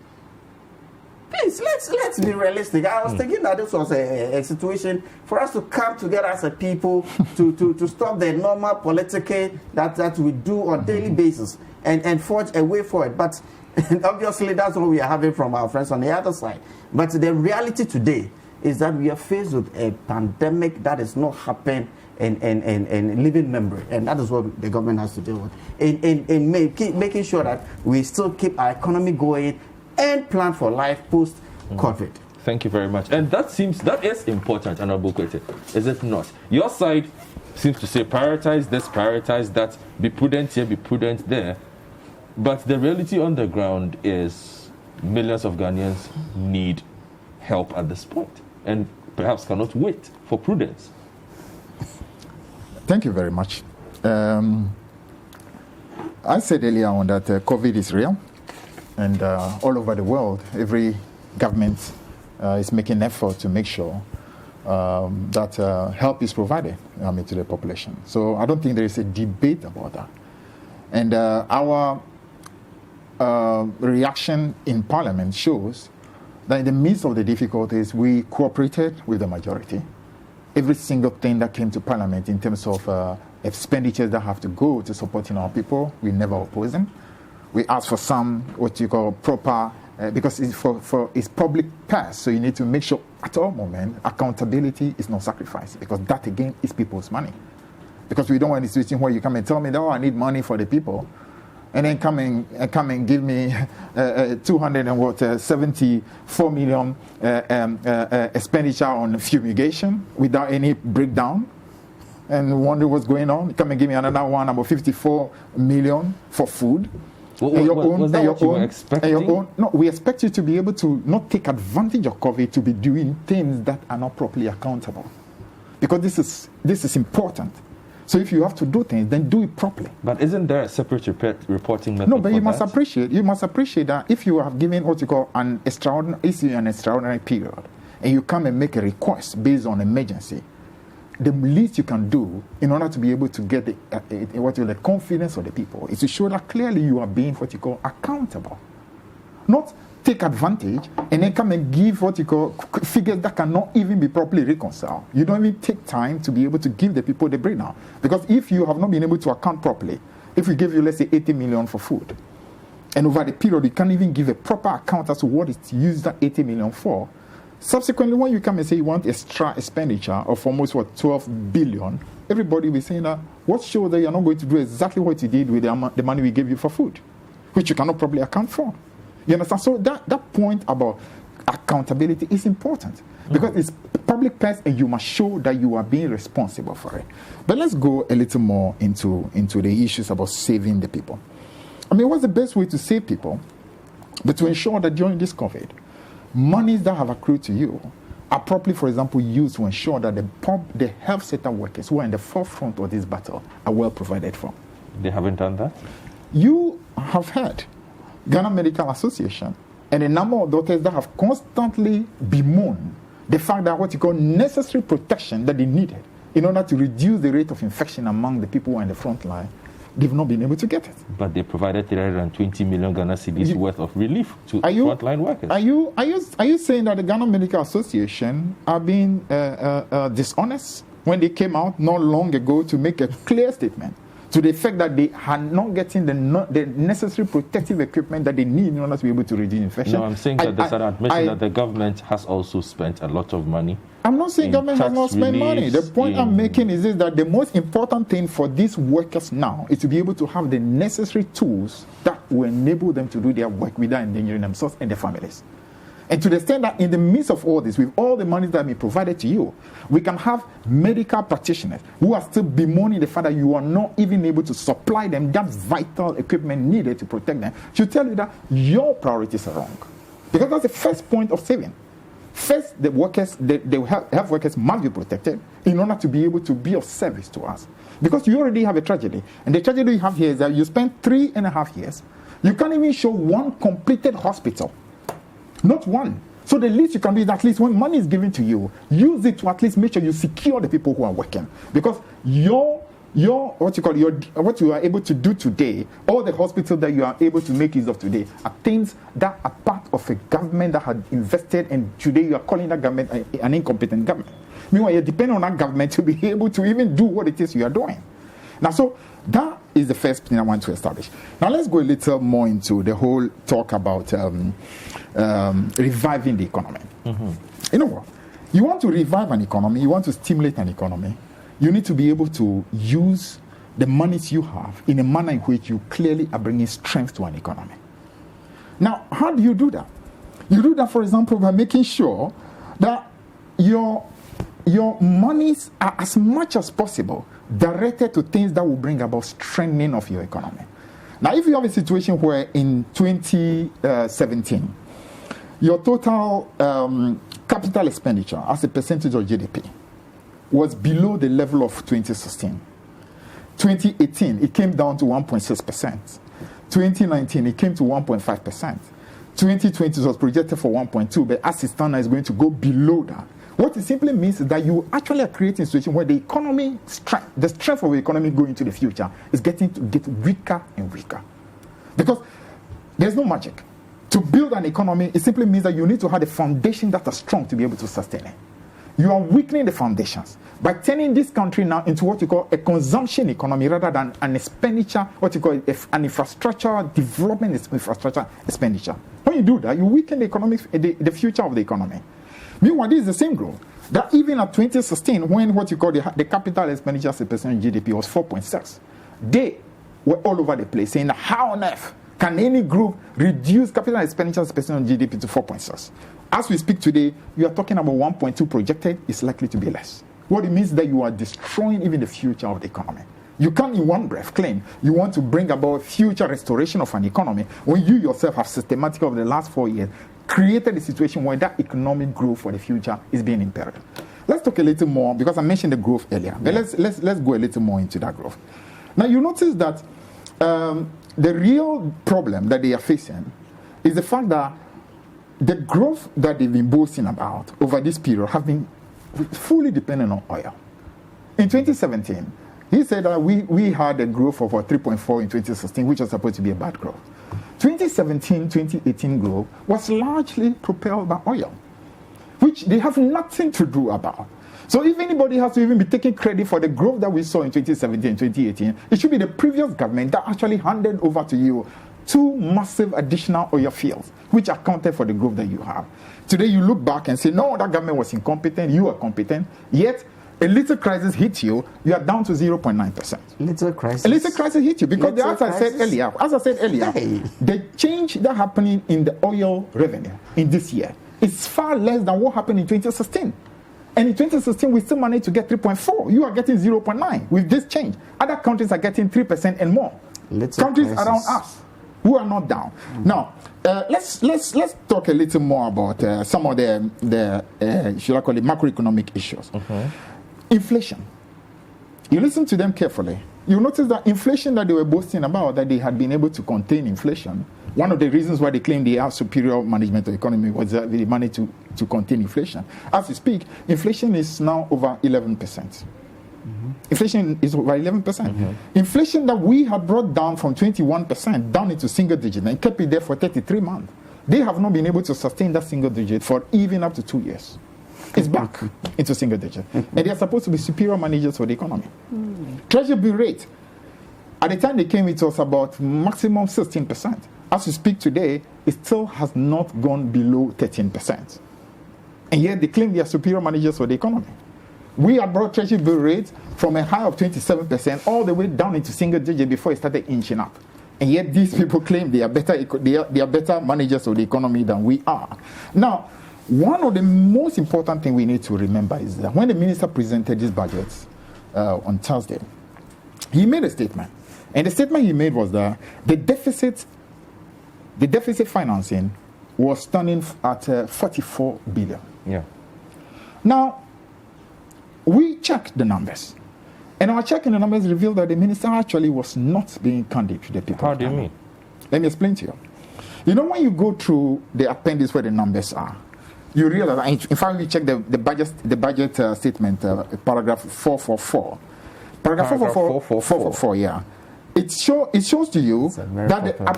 Please, let's be realistic. I was thinking that this was a situation for us to come together as a people to stop the normal politicking that we do on a daily basis and forge a way forward. But obviously that's what we are having from our friends on the other side. But the reality today is that we are faced with a pandemic that is not happening in living memory, and that is what the government has to deal with in making sure that we still keep our economy going and plan for life post-COVID. Thank you very much. And that is important, Honorable Kwete, is it not? Your side seems to say prioritize this, prioritize that, be prudent here, be prudent there. But the reality on the ground is millions of Ghanaians need help at this point and perhaps cannot wait for prudence. Thank you very much. I said earlier on that COVID is real, and all over the world, every government is making an effort to make sure that help is provided to the population. So I don't think there is a debate about that. And our reaction in Parliament shows that in the midst of the difficulties, we cooperated with the majority every single thing that came to Parliament in terms of expenditures that have to go to supporting our people. We never oppose them. We ask for some, what you call proper, because it's public purse, so you need to make sure at all moment accountability is not sacrificed, because that again is people's money. Because we don't want a situation where you come and tell me, oh, I need money for the people, and then come and give me 274 million expenditure on fumigation without any breakdown, and wonder what's going on. Come and give me another one, about 54 million for food. Was that what you were expecting? No, we expect you to be able to not take advantage of COVID to be doing things that are not properly accountable, because this is important. So if you have to do things, then do it properly. But isn't there a separate reporting method? No, but you must that? appreciate that if you have given what you call an extraordinary period, and you come and make a request based on emergency, the least you can do in order to be able to get the confidence of the people is to show that clearly you are being what you call accountable. Not take advantage and then come and give what you call figures that cannot even be properly reconciled. You don't even take time to be able to give the people the breakdown. Because if you have not been able to account properly, if we give you, let's say, 80 million for food, and over the period you can't even give a proper account as to what it's used that 80 million for, subsequently when you come and say you want extra expenditure of almost 12 billion, everybody will be saying that what shows that you're not going to do exactly what you did with the money we gave you for food, which you cannot properly account for. You understand? So that point about accountability is important, because it's public purse and you must show that you are being responsible for it. But let's go a little more into the issues about saving the people. I mean, what's the best way to save people? But to ensure that during this COVID, monies that have accrued to you are properly, for example, used to ensure that the health sector workers who are in the forefront of this battle are well provided for. They haven't done that? You have heard Ghana Medical Association and a number of doctors that have constantly bemoaned the fact that what you call necessary protection that they needed in order to reduce the rate of infection among the people who are in the front line, they've not been able to get it. But they provided 320 million Ghana cedis worth of relief to frontline workers. Are you saying that the Ghana Medical Association are being dishonest when they came out not long ago to make a clear statement to the effect that they had not getting the necessary protective equipment that they need in order to be able to reduce infection? No, I'm saying that there's an admission that the government has also spent a lot of money. I'm not saying government has not spent money. The point I'm making is that the most important thing for these workers now is to be able to have the necessary tools that will enable them to do their work without endangering themselves and their families. And to the extent that in the midst of all this, with all the money that has been provided to you, we can have medical practitioners who are still bemoaning the fact that you are not even able to supply them that vital equipment needed to protect them. Should tell you that your priorities are wrong. Because that's the first point of saving. First, the workers, the health workers must be protected in order to be able to be of service to us. Because you already have a tragedy. And the tragedy you have here is that you spent 3.5 years. You can't even show one completed hospital. Not one. So the least you can do is at least when money is given to you, use it to at least make sure you secure the people who are working. Because what you are able to do today, all the hospitals that you are able to make use of today are things that are part of a government that had invested, and today you are calling that government an incompetent government. Meanwhile, you depend on that government to be able to even do what it is you are doing. Now, so that is the first thing I want to establish. Now, let's go a little more into the whole talk about reviving the economy. Mm-hmm. You know what? You want to revive an economy, you want to stimulate an economy, you need to be able to use the monies you have in a manner in which you clearly are bringing strength to an economy. Now, how do you do that? You do that, for example, by making sure that your monies are as much as possible directed to things that will bring about strengthening of your economy. Now, if you have a situation where in 2017, your total capital expenditure as a percentage of GDP was below the level of 2016. 2018, it came down to 1.6%. 2019, it came to 1.5%. 2020 was projected for 1.2%, but as it stands now, it's going to go below that. What it simply means is that you actually are creating a situation where the economy, the strength of the economy going into the future is getting to get weaker and weaker. Because there's no magic. To build an economy, it simply means that you need to have a foundation that is strong to be able to sustain it. you are weakening the foundations by turning this country now into what you call a consumption economy rather than an expenditure, what you call an infrastructure development infrastructure expenditure. When you do that, you weaken the future of the economy. Meanwhile, this is the same growth that even at 2016, when what you call the capital expenditure as a percent of GDP was 4.6, they were all over the place saying, how on earth can any group reduce capital expenditure as a percent of GDP to 4.6? As we speak today, you are talking about 1.2 projected, it's likely to be less. What it means is that you are destroying even the future of the economy. You can't in one breath claim you want to bring about future restoration of an economy when you yourself have systematically over the last 4 years created a situation where that economic growth for the future is being impaired. Let's talk a little more, because I mentioned the growth earlier, but let's go a little more into that growth. Now you notice that the real problem that they are facing is the fact that the growth that they've been boasting about over this period have been fully dependent on oil. In 2017, he said that we had a growth of 3.4 in 2016, which was supposed to be a bad growth. 2017-2018 growth was largely propelled by oil, which they have nothing to do about. So if anybody has to even be taking credit for the growth that we saw in 2017 and 2018, it should be the previous government that actually handed over to you 2 massive additional oil fields, which accounted for the growth that you have. Today you look back and say, no, that government was incompetent, you are competent, yet a little crisis hits you, you are down to 0.9%. Little crisis? A little crisis hits you because as I said earlier, the change that happening in the oil revenue in this year is far less than what happened in 2016. And in 2016, we still managed to get 3.4. You are getting 0.9 with this change. Other countries are getting 3% and more. Countries around us who are not down. Now, let's talk a little more about some of the should I call it macroeconomic issues. Inflation. You listen to them carefully. You notice that inflation that they were boasting about, that they had been able to contain inflation. One of the reasons why they claim they have superior management of the economy was that they managed to contain inflation. As we speak, inflation is now over 11%. Inflation is over 11%. Inflation that we had brought down from 21% down into single digit and kept it there for 33 months. They have not been able to sustain that single digit for even up to 2 years. It's back into single digit. And they are supposed to be superior managers for the economy. Treasury bill rate, at the time they came, it was about maximum 16%. As we speak today, it still has not gone below 13%. And yet they claim they are superior managers for the economy. We had brought treasury bill rates from a high of 27% all the way down into single digit before it started inching up. And yet these people claim they are better managers of the economy than we are. Now, one of the most important things we need to remember is that when the minister presented this budget on Thursday, he made a statement. And the statement he made was that the deficit financing was standing at 44 billion. Yeah. Now, we checked the numbers. And our checking the numbers revealed that the minister actually was not being candid to the people. How do you mean? Let me explain to you. You know, when you go through the appendix where the numbers are, you realize, in fact, we check the budget statement, paragraph 444. Paragraph 444, yeah. It shows to you that the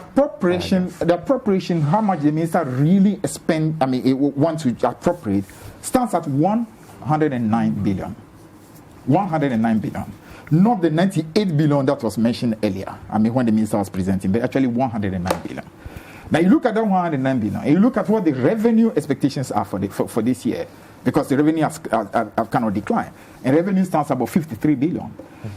appropriation, how much the minister really wants to appropriate, stands at 109 billion. 109 billion. Not the 98 billion that was mentioned earlier, when the minister was presenting, but actually 109 billion. Now you look at that 109 billion, and you look at what the revenue expectations are for this year, because the revenue have kind of declined, and revenue stands about 53 billion.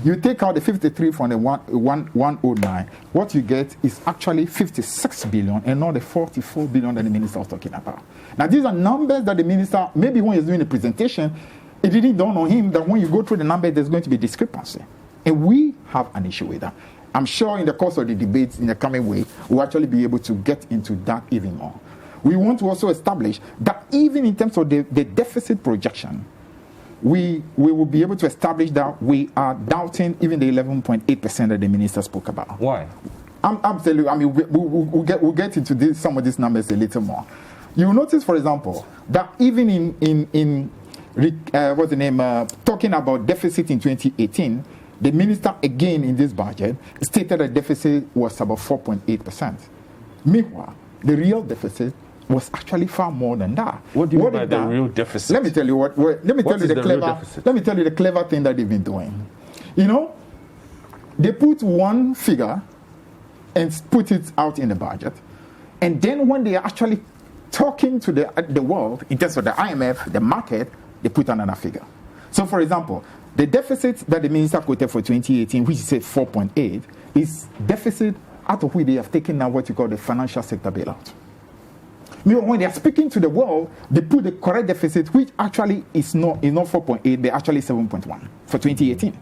You take out the 53 from the 109, what you get is actually 56 billion, and not the 44 billion that the minister was talking about. Now these are numbers that the minister, maybe when he's doing the presentation, it didn't dawn on him that when you go through the numbers, there's going to be discrepancy. And we have an issue with that. I'm sure in the course of the debates in the coming week, we'll actually be able to get into that even more. We want to also establish that even in terms of the deficit projection, we will be able to establish that we are doubting even the 11.8% that the minister spoke about. Why? I'm telling you, we'll get into some of these numbers a little more. You'll notice, for example, that even in talking about deficit in 2018, the minister again in this budget stated that deficit was about 4.8%. Meanwhile, the real deficit was actually far more than that. What do you mean by the real deficit? Let me tell you let me tell you the clever thing that they've been doing. You know, they put one figure and put it out in the budget, and then when they are actually talking to the world in terms of the IMF, the market, they put another figure. So, for example, the deficit that the minister quoted for 2018, which is 4.8, is deficit out of which they have taken now what you call the financial sector bailout. When they are speaking to the world, they put the correct deficit, which actually is not 4.8, they're actually 7.1 for 2018.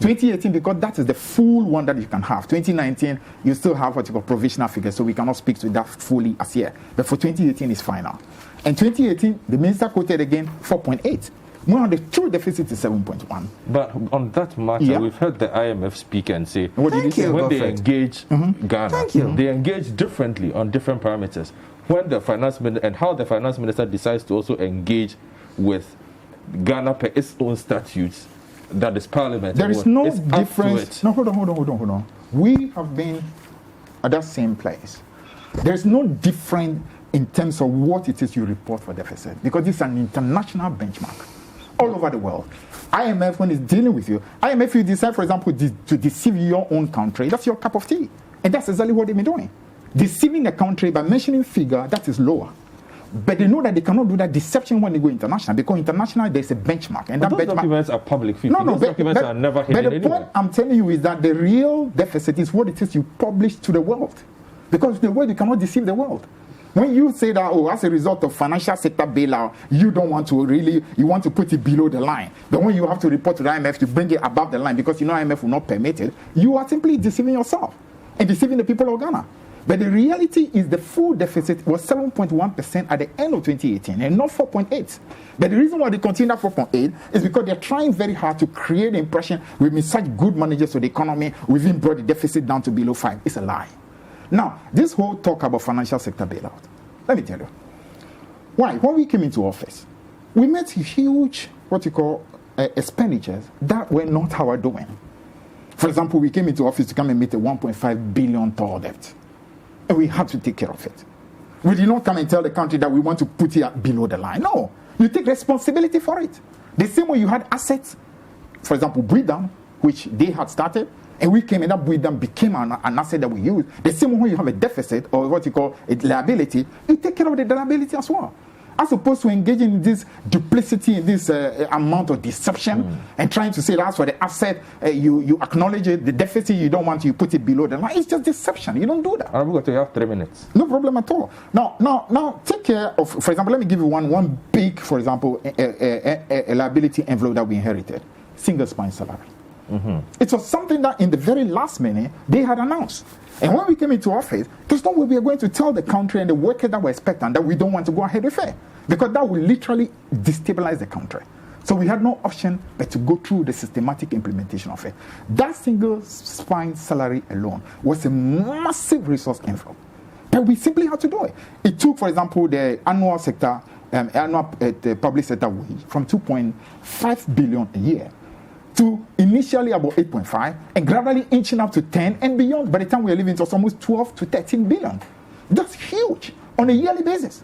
2018, because that is the full one that you can have. 2019, you still have what you call provisional figures, so we cannot speak to that fully as yet. But for 2018, it's final. And 2018, the minister quoted again 4.8. Well, the true deficit is 7.1. But on that matter, we've heard the IMF speak and say, when they engage Ghana, they engage differently on different parameters. When the finance minister and how the finance minister decides to also engage with Ghana per its own statutes, that is parliament. There is no difference. No, hold on. We have been at that same place. There's no difference in terms of what it is you report for deficit, because it's an international benchmark all over the world. IMF, when it's dealing with you, IMF, you decide, for example, to deceive your own country, that's your cup of tea. And that's exactly what they've been doing. Deceiving the country by mentioning figure that is lower. But they know that they cannot do that deception when they go international, because international there's a benchmark. And but that those benchmark, documents are public figures. Those documents are never hidden anywhere. But the point I'm telling you is that the real deficit is what it is you publish to the world. Because the world, you cannot deceive the world. When you say that, as a result of financial sector bailout, you don't want to you want to put it below the line. But when you have to report to the IMF to bring it above the line, because you know IMF will not permit it, you are simply deceiving yourself and deceiving the people of Ghana. But the reality is the full deficit was 7.1% at the end of 2018 and not 4.8. But the reason why they continue at 4.8 is because they're trying very hard to create the impression we've been such good managers of the economy, we've even brought the deficit down to below 5. It's a lie. Now, this whole talk about financial sector bailout, let me tell you. Why? When we came into office, we met huge, expenditures that were not our doing. For example, we came into office to come and meet a 1.5 billion tall debt. And we had to take care of it. We did not come and tell the country that we want to put it below the line. No. You take responsibility for it. The same way you had assets, for example, Breeddown, which they had started, and we came and that Breeddown became an asset that we use. The same way when you have a deficit or what you call a liability, you take care of the liability as well. As opposed to engaging in this duplicity, in this amount of deception, and trying to say that's for the asset, you acknowledge it, the deficit you don't want, you put it below the line. It's just deception. You don't do that. I'm going to have 3 minutes. No problem at all. Now, take care of, for example, let me give you one big, for example, a liability envelope that we inherited. Single spine salary. It was something that in the very last minute, they had announced. And when we came into office, there's no way we are going to tell the country and the workers that were expecting that we don't want to go ahead with it. Because that will literally destabilize the country. So we had no option but to go through the systematic implementation of it. That single spine salary alone was a massive resource envelope. But we simply had to do it. It took, for example, the annual sector, the public sector wage from 2.5 billion a year to initially about 8.5 and gradually inching up to 10 and beyond. By the time we are living, it was almost 12 to 13 billion. That's huge on a yearly basis.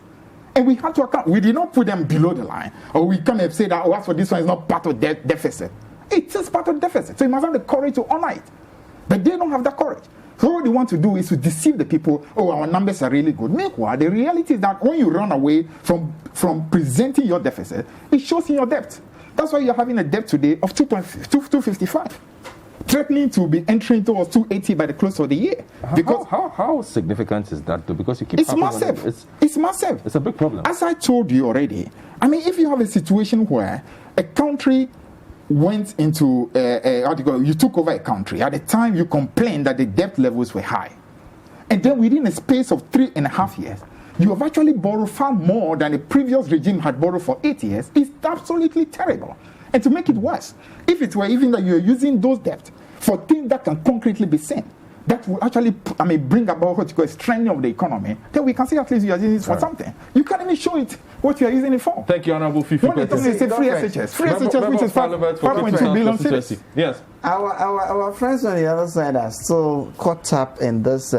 And we had to account. We did not put them below the line. Or we come and say that, as for this one is not part of the deficit. It is part of the deficit. So you must have the courage to honor it. But they don't have that courage. So what they want to do is to deceive the people, our numbers are really good. Meanwhile, the reality is that when you run away from presenting your deficit, it shows in your debt. That's why you're having a debt today of 255, threatening to be entering towards 280 by the close of the year. Because how significant is that, though? Because you keep it's massive. It's massive. It's a big problem. As I told you already, if you have a situation where a country went into you took over a country, at the time you complained that the debt levels were high, and then within a space of 3.5 years, you have actually borrowed far more than the previous regime had borrowed for 8 years. It's absolutely terrible. And to make it worse, if it were even that you're using those debts for things that can concretely be seen, that will actually bring about what you call a strengthening of the economy, then we can say at least you are using it for something. You can't even show it what you are using it for. Thank you, Honorable Fifi. When they talk, they say free SHS, which is 5.2 billion cedis. Yes. Our friends on the other side are still caught up in this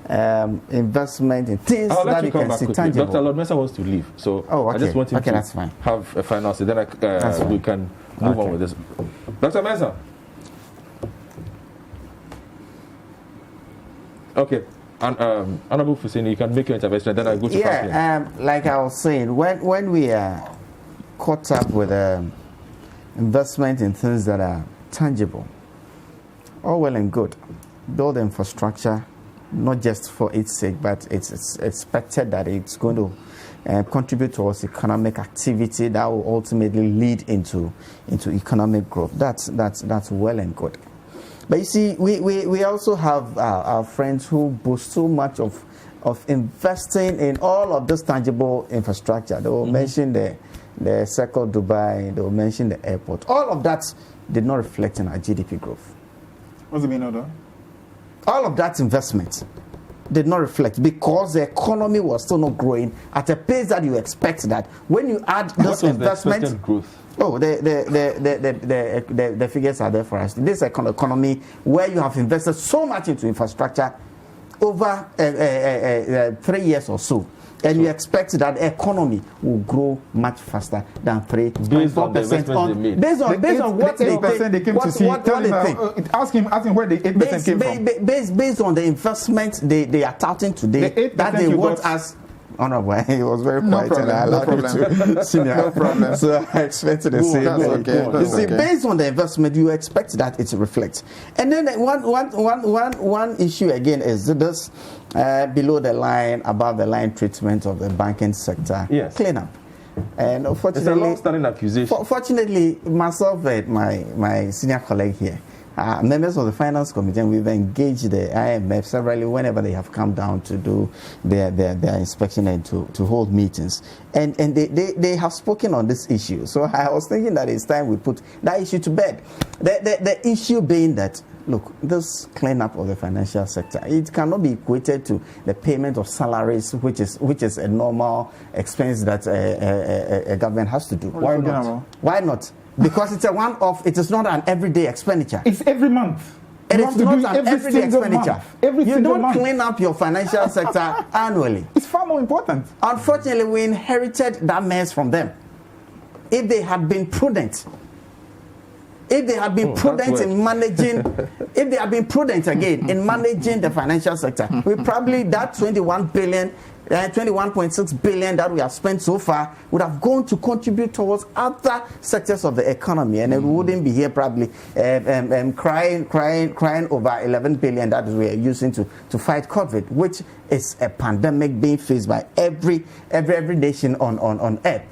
investment in things that you can see tangible. Dr. Lord Mensah wants to leave, so okay. I just want him to that's fine. have a final say. Then we can move on with this. Dr. Mensah. Okay. And Honorable Fusini, you can make your intervention, then I go to like I was saying, when we are caught up with investment in things that are tangible, all well and good. Build infrastructure, not just for its sake, but it's expected that it's going to contribute towards economic activity that will ultimately lead into economic growth. That's well and good. But you see, we also have our friends who boast so much of investing in all of this tangible infrastructure. They will mention the Circle Dubai, they will mention the airport. All of that did not reflect in our GDP growth. What's the meaning of that? All of that investment did not reflect because the economy was still not growing at a pace that you expect that. When you add this investment, the growth? Oh, the figures are there for us. This economy where you have invested so much into infrastructure over 3 years or so, and you expect that the economy will grow much faster than 3.4%. Based on the investments they made. Based on what they came to see. What they think. Ask him where the 8% came from. Based on the investment they are touting today, that they want us. Honorable, he was very quiet and I allowed him to senior. No problem. So I expected the same. You see, based on the investment, you expect that it reflects. And then one issue again is this below the line, above the line treatment of the banking sector cleanup. And unfortunately, it's a long-standing accusation. Fortunately, myself and my senior colleague here, members of the Finance Committee, and we've engaged the IMF severally whenever they have come down to do their inspection and to hold meetings. And they have spoken on this issue. So I was thinking that it's time we put that issue to bed. The issue being that, look, this cleanup of the financial sector, it cannot be equated to the payment of salaries, which is a normal expense that a government has to do. Why not? Why not? Because it's a one-off, it is not an everyday expenditure. It's every month. It is not an everyday expenditure. You don't clean up your financial sector annually. It's far more important. Unfortunately, we inherited that mess from them. If they had been prudent, in managing, if they had been prudent again in managing the financial sector, we probably that 21.6 billion that we have spent so far would have gone to contribute towards other sectors of the economy, and it wouldn't be here probably crying over 11 billion that we are using to fight COVID, which is a pandemic being faced by every nation on earth.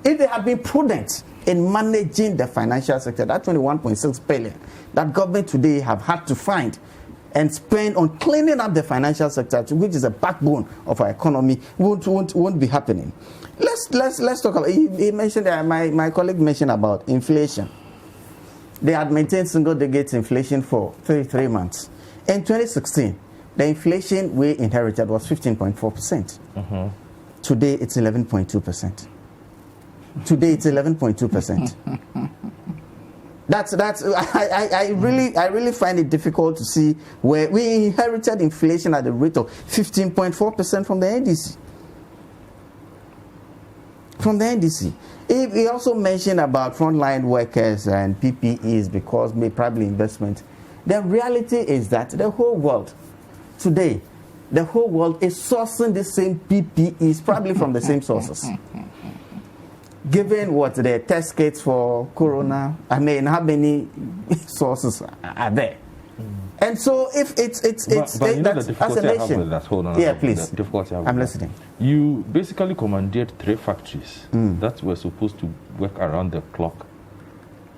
If they had been prudent in managing the financial sector, that 21.6 billion that government today have had to find and spend on cleaning up the financial sector, which is a backbone of our economy, won't be happening. Let's talk about. He mentioned my colleague mentioned about inflation. They had maintained single-digit inflation for 33 months. In 2016, the inflation we inherited was 15.4%. Today, it's 11.2%. Today, it's 11.2%. I really find it difficult to see where we inherited inflation at the rate of 15.4% from the NDC. He also mentioned about frontline workers and PPEs because probably investment. The reality is that the whole world today, is sourcing the same PPEs probably from the same sources. Given what the test kits for corona, how many sources are there? And so if it's but you know the difficulty I have with that. Hold on. Yeah, please. The difficulty I have I'm with listening. That. You basically commandeered 3 factories that were supposed to work around the clock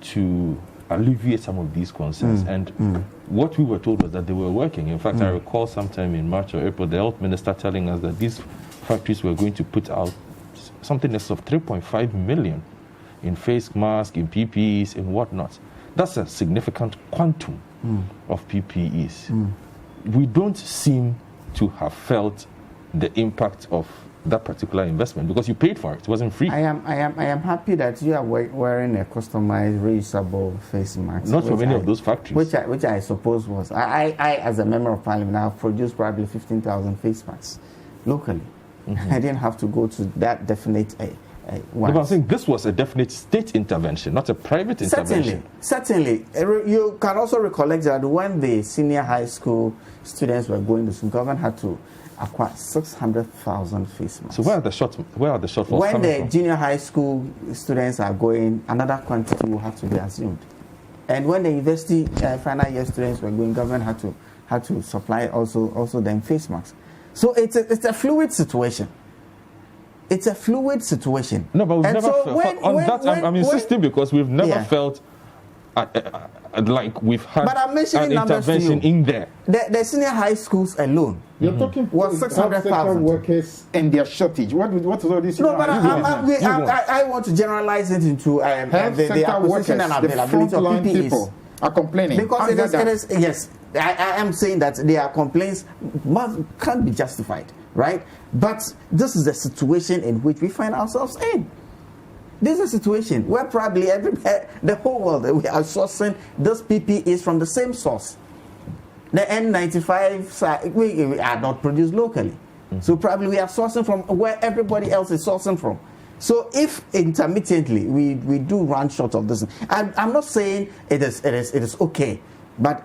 to alleviate some of these concerns. And what we were told was that they were working. In fact, I recall sometime in March or April, the health minister telling us that these factories were going to put out something less of 3.5 million in face masks, in PPEs, and whatnot. That's a significant quantum of PPEs. We don't seem to have felt the impact of that particular investment because you paid for it. It wasn't free. I am happy that you are wearing a customized reusable face mask. Not from any of those factories. Which I suppose was. I as a member of parliament, have produced probably 15,000 face masks locally. Mm-hmm. I didn't have to go to that definite one. But I'm saying this was a definite state intervention, not a private intervention. Certainly. You can also recollect that when the senior high school students were going to school, government had to acquire 600,000 face masks. So where are the shortfalls when coming the from? Junior high school students are going, another quantity will have to be assumed. And when the university final year students were going, government had to supply also them face masks. So it's a fluid situation. It's a fluid situation. No, but we've never felt I'm insisting because we've never felt like we've had an intervention in there. The senior high schools alone. You're talking was 600,000 workers and their shortage. What is all this? No, but I want to generalize it into the acquisition and availability of PPEs. People are complaining because it is yes. I am saying that their complaints can't be justified, right? But this is the situation in which we find ourselves in. This is a situation where probably the whole world, we are sourcing those PPEs from the same source. The N95 we are not produced locally. Mm-hmm. So probably we are sourcing from where everybody else is sourcing from. So if intermittently we do run short of this, I'm not saying it is okay, but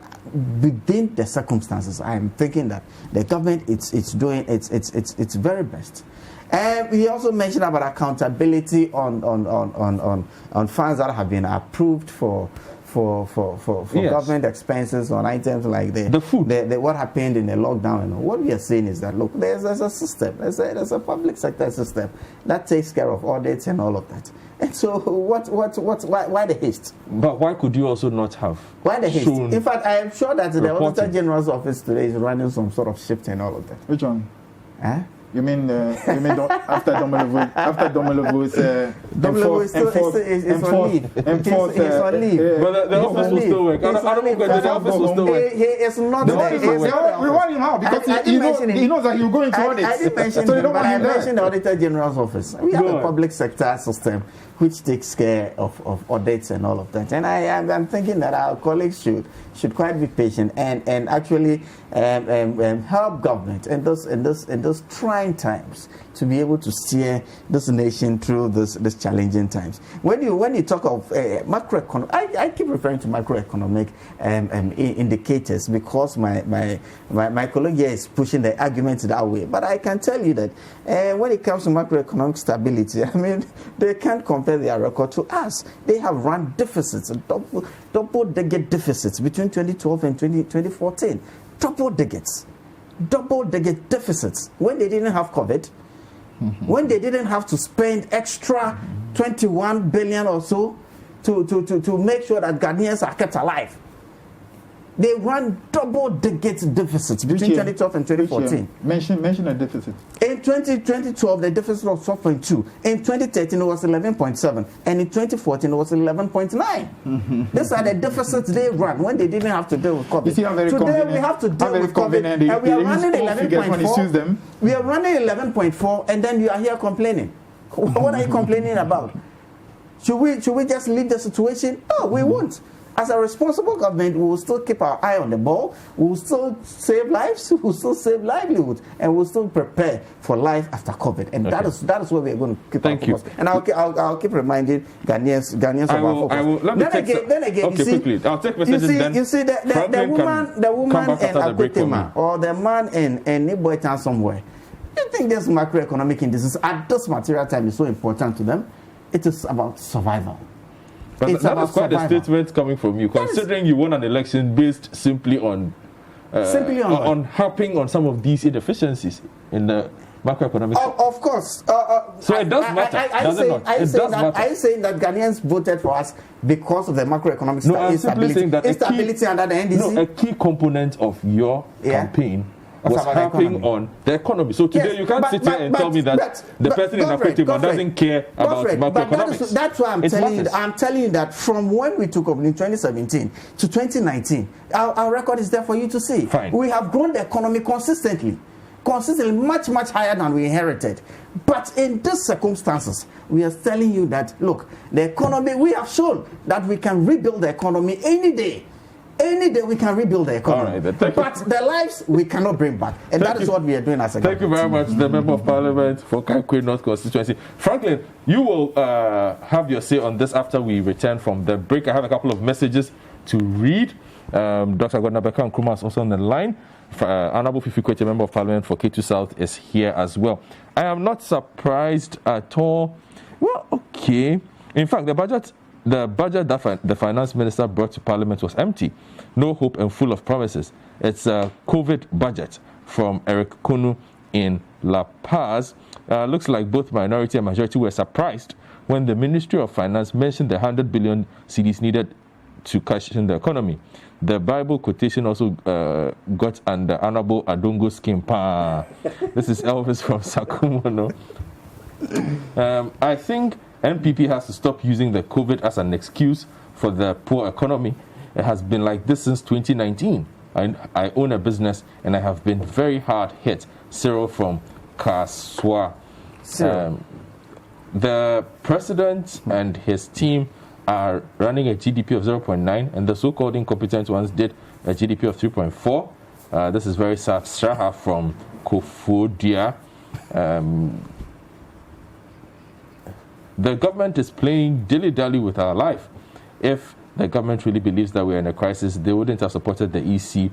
within the circumstances, I am thinking that the government it's doing its very best. And we also mentioned about accountability on funds that have been approved for government expenses on items like the food, what happened in the lockdown. And what we are saying is that look, there's a system, there's a public sector system that takes care of audits and all of that. And so why the haste? But why could you also not have? Why the haste? In fact, I am sure that the Auditor General's office today is running some sort of shift and all of that. Which one? Huh? You mean after Domelovo is on leave. He's on leave. But the office will still work. The office will still work. He is not there. We want him out because he knows that he'll go into audit. I didn't mention him, but I mentioned the Auditor General's office. We have a public sector system which takes care of audits and all of that. And I'm thinking that our colleagues should quite be patient and actually help government in those trying times to be able to steer this nation through this challenging times. When you talk of macroeconomic, I keep referring to macroeconomic indicators because my colleague here is pushing the argument that way. But I can tell you that when it comes to macroeconomic stability, I mean, they can't compare their record to us. They have run deficits, double-digit deficits between 2012 and 2014. Double-digit deficits when they didn't have COVID, when they didn't have to spend extra 21 billion or so to make sure that Ghanaians are kept alive. They run double-digit deficits between 2012 and 2014. Mention a deficit. In 2012, the deficit was 12.2. In 2013, it was 11.7. And in 2014, it was 11.9. These are the deficits they run when they didn't have to deal with COVID. Today, we have to deal with COVID. And we are running 11.4. We are running 11.4, and then you are here complaining. What are you complaining about? Should we just leave the situation? No, we won't. As a responsible government, we will still keep our eye on the ball. We will still save lives. We will still save livelihoods, and we will still prepare for life after COVID. And that is where we are going to keep our focus. And I'll keep reminding Ghanaians of our focus. Then again, quickly. I'll take messages then. You see the woman in Akwetema or the man in Niboitan somewhere. Do you think this macroeconomic indices at this material time is so important to them? It is about survival. But that is quite a statement coming from you, considering you won an election based simply on harping on some of these inefficiencies in the macroeconomic. Of course. So it does matter, does it not? It does matter. Are you saying that Ghanaians voted for us because of the macroeconomic instability under the NDC? No, a key component of your campaign was harping on the economy. So today you can't sit here and tell me that the person in Akwetema doesn't care about macroeconomics. That's why I'm telling you. I'm telling you that from when we took over in 2017 to 2019, our record is there for you to see. Fine. We have grown the economy consistently. consistently much higher than we inherited. But in these circumstances, we are telling you that, look, the economy, we have shown that we can rebuild the economy any day. Any day we can rebuild the economy. All right, but the lives we cannot bring back. And that is what we are doing as a government. Thank you very much, the Member of Parliament for Kankwe North constituency. Franklin, you will have your say on this after we return from the break. I have a couple of messages to read. Dr. Beckham Kumar is also on the line. Honorable Fifi Kwete, Member of Parliament for K2 South, is here as well. I am not surprised at all. Well, okay. In fact, the budget that the finance minister brought to Parliament was empty. No hope and full of promises. It's a COVID budget from Eric Kunu in La Paz. Looks like both minority and majority were surprised when the Ministry of Finance mentioned the 100 billion cedis needed to cushion the economy. The Bible quotation also got under Honorable Adongo's skin. This is Elvis from Sakumono. I think NPP has to stop using the COVID as an excuse for the poor economy. It has been like this since 2019. I own a business and I have been very hard hit. Cyril from Kaswa. The president and his team are running a GDP of 0.9, and the so-called incompetent ones did a GDP of 3.4. This is very sad. Straha from Kofodia. The government is playing dilly-dally with our life. If the government really believes that we're in a crisis, they wouldn't have supported the EC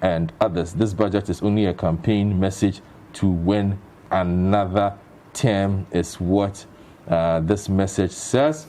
and others. This budget is only a campaign message to win another term, is what this message says.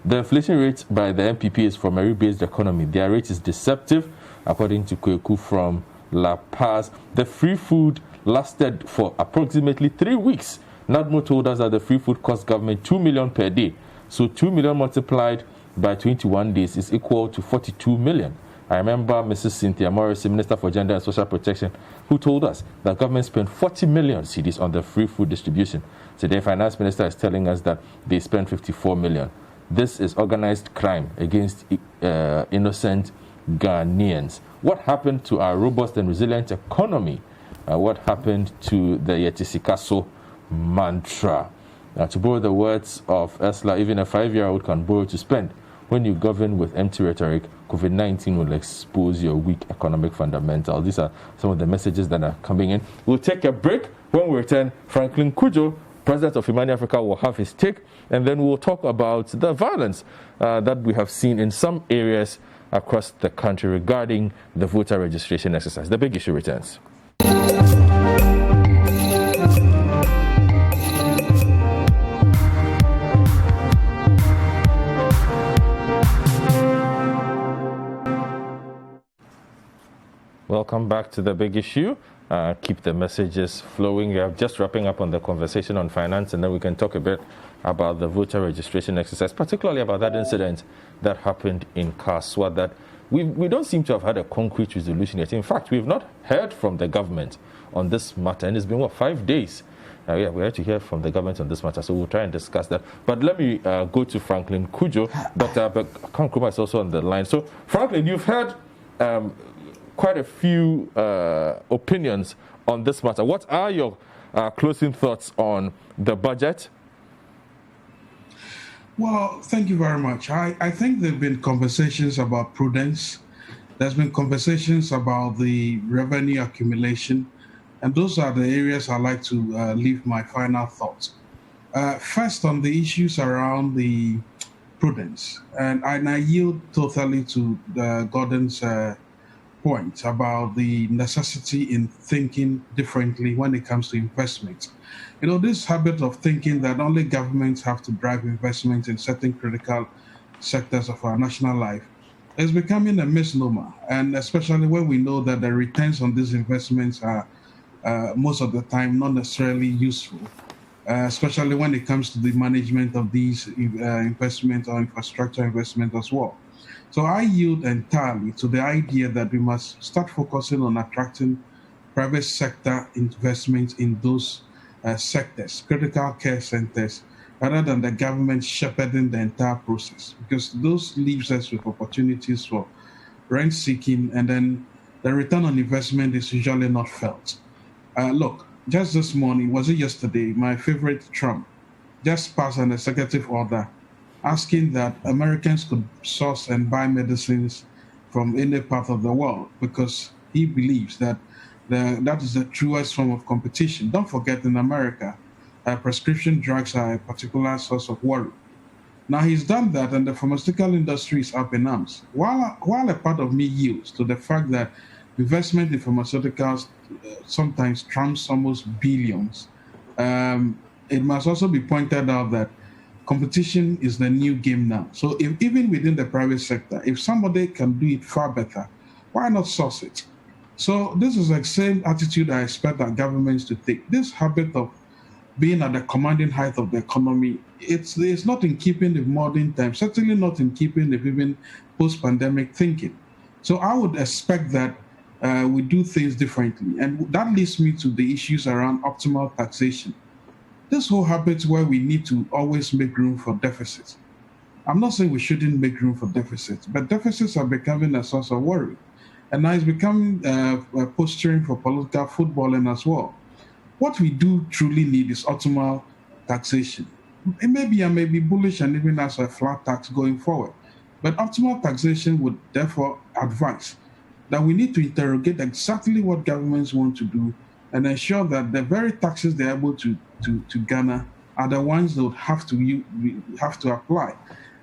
The inflation rate by the MPP is from a rebased economy. Their rate is deceptive, according to Kweku from La Paz. The free food lasted for approximately 3 weeks. NADMO told us that the free food cost government 2 million per day. So 2 million multiplied by 21 days is equal to 42 million. I remember Mrs. Cynthia Morrison, Minister for Gender and Social Protection, who told us that government spent 40 million cedis on the free food distribution. Today, Finance Minister is telling us that they spent 54 million. This is organized crime against innocent Ghanaians. What happened to our robust and resilient economy? What happened to the Yetisikaso mantra? To borrow the words of Esla, even a 5-year-old can borrow to spend. When you govern with empty rhetoric, COVID-19 will expose your weak economic fundamentals. These are some of the messages that are coming in. We'll take a break. When we return, Franklin Kujo, President of Imani Africa, will have his take, and then we'll talk about the violence that we have seen in some areas across the country regarding the voter registration exercise. The big issue returns. Welcome back to the big issue. Keep the messages flowing. We are just wrapping up on the conversation on finance, and then we can talk a bit about the voter registration exercise, particularly about that incident that happened in Kaswa that we don't seem to have had a concrete resolution yet. In fact, we've not heard from the government on this matter, and it's been, 5 days? We have to hear from the government on this matter, so we'll try and discuss that. But let me go to Franklin Kujo. Dr. Kumar is also on the line. So, Franklin, you've heard quite a few opinions on this matter. What are your closing thoughts on the budget? Well, thank you very much. I think there have been conversations about prudence. There's been conversations about the revenue accumulation. And those are the areas I'd like to leave my final thoughts. First, on the issues around the prudence. And I yield totally to Gordon's point about the necessity in thinking differently when it comes to investment. You know, this habit of thinking that only governments have to drive investment in certain critical sectors of our national life is becoming a misnomer, and especially when we know that the returns on these investments are most of the time not necessarily useful, especially when it comes to the management of these investments or infrastructure investment as well. So I yield entirely to the idea that we must start focusing on attracting private sector investments in those sectors, critical care centers, rather than the government shepherding the entire process, because those leaves us with opportunities for rent seeking, and then the return on investment is usually not felt. Look, just this morning, was it yesterday, my favorite Trump just passed an executive order asking that Americans could source and buy medicines from any part of the world because he believes that that is the truest form of competition. Don't forget, in America, prescription drugs are a particular source of worry. Now he's done that, and the pharmaceutical industry is up in arms. While a part of me yields to the fact that investment in pharmaceuticals sometimes trumps almost billions, it must also be pointed out that competition is the new game now. So even within the private sector, if somebody can do it far better, why not source it? So this is the same attitude I expect our governments to take. This habit of being at the commanding height of the economy, it's not in keeping with modern times, certainly not in keeping with even post-pandemic thinking. So I would expect that we do things differently. And that leads me to the issues around optimal taxation. This whole habit where we need to always make room for deficits. I'm not saying we shouldn't make room for deficits, but deficits are becoming a source of worry. And now it's becoming posturing for political footballing as well. What we do truly need is optimal taxation. I may be bullish and even ask for a flat tax going forward. But optimal taxation would therefore advise that we need to interrogate exactly what governments want to do and ensure that the very taxes they're able to garner are the ones that would have to apply,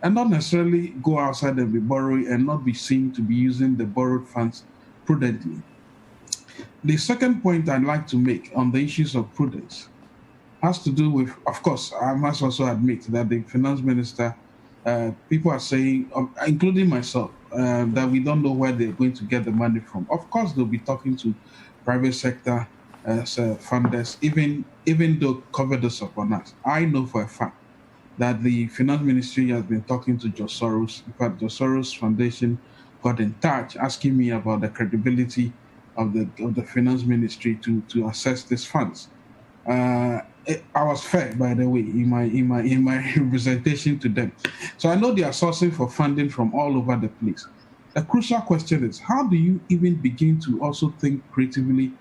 and not necessarily go outside and be borrowing and not be seen to be using the borrowed funds prudently. The second point I'd like to make on the issues of prudence has to do with, of course, I must also admit that the finance minister, people are saying, including myself, that we don't know where they're going to get the money from. Of course, they'll be talking to private sector funders, even though cover this upon us. I know for a fact that the finance ministry has been talking to George Soros. In fact, George Soros Foundation got in touch asking me about the credibility of the finance ministry to assess these funds. I was fair, by the way, in my representation to them. So I know they are sourcing for funding from all over the place. The crucial question is, how do you even begin to also think creatively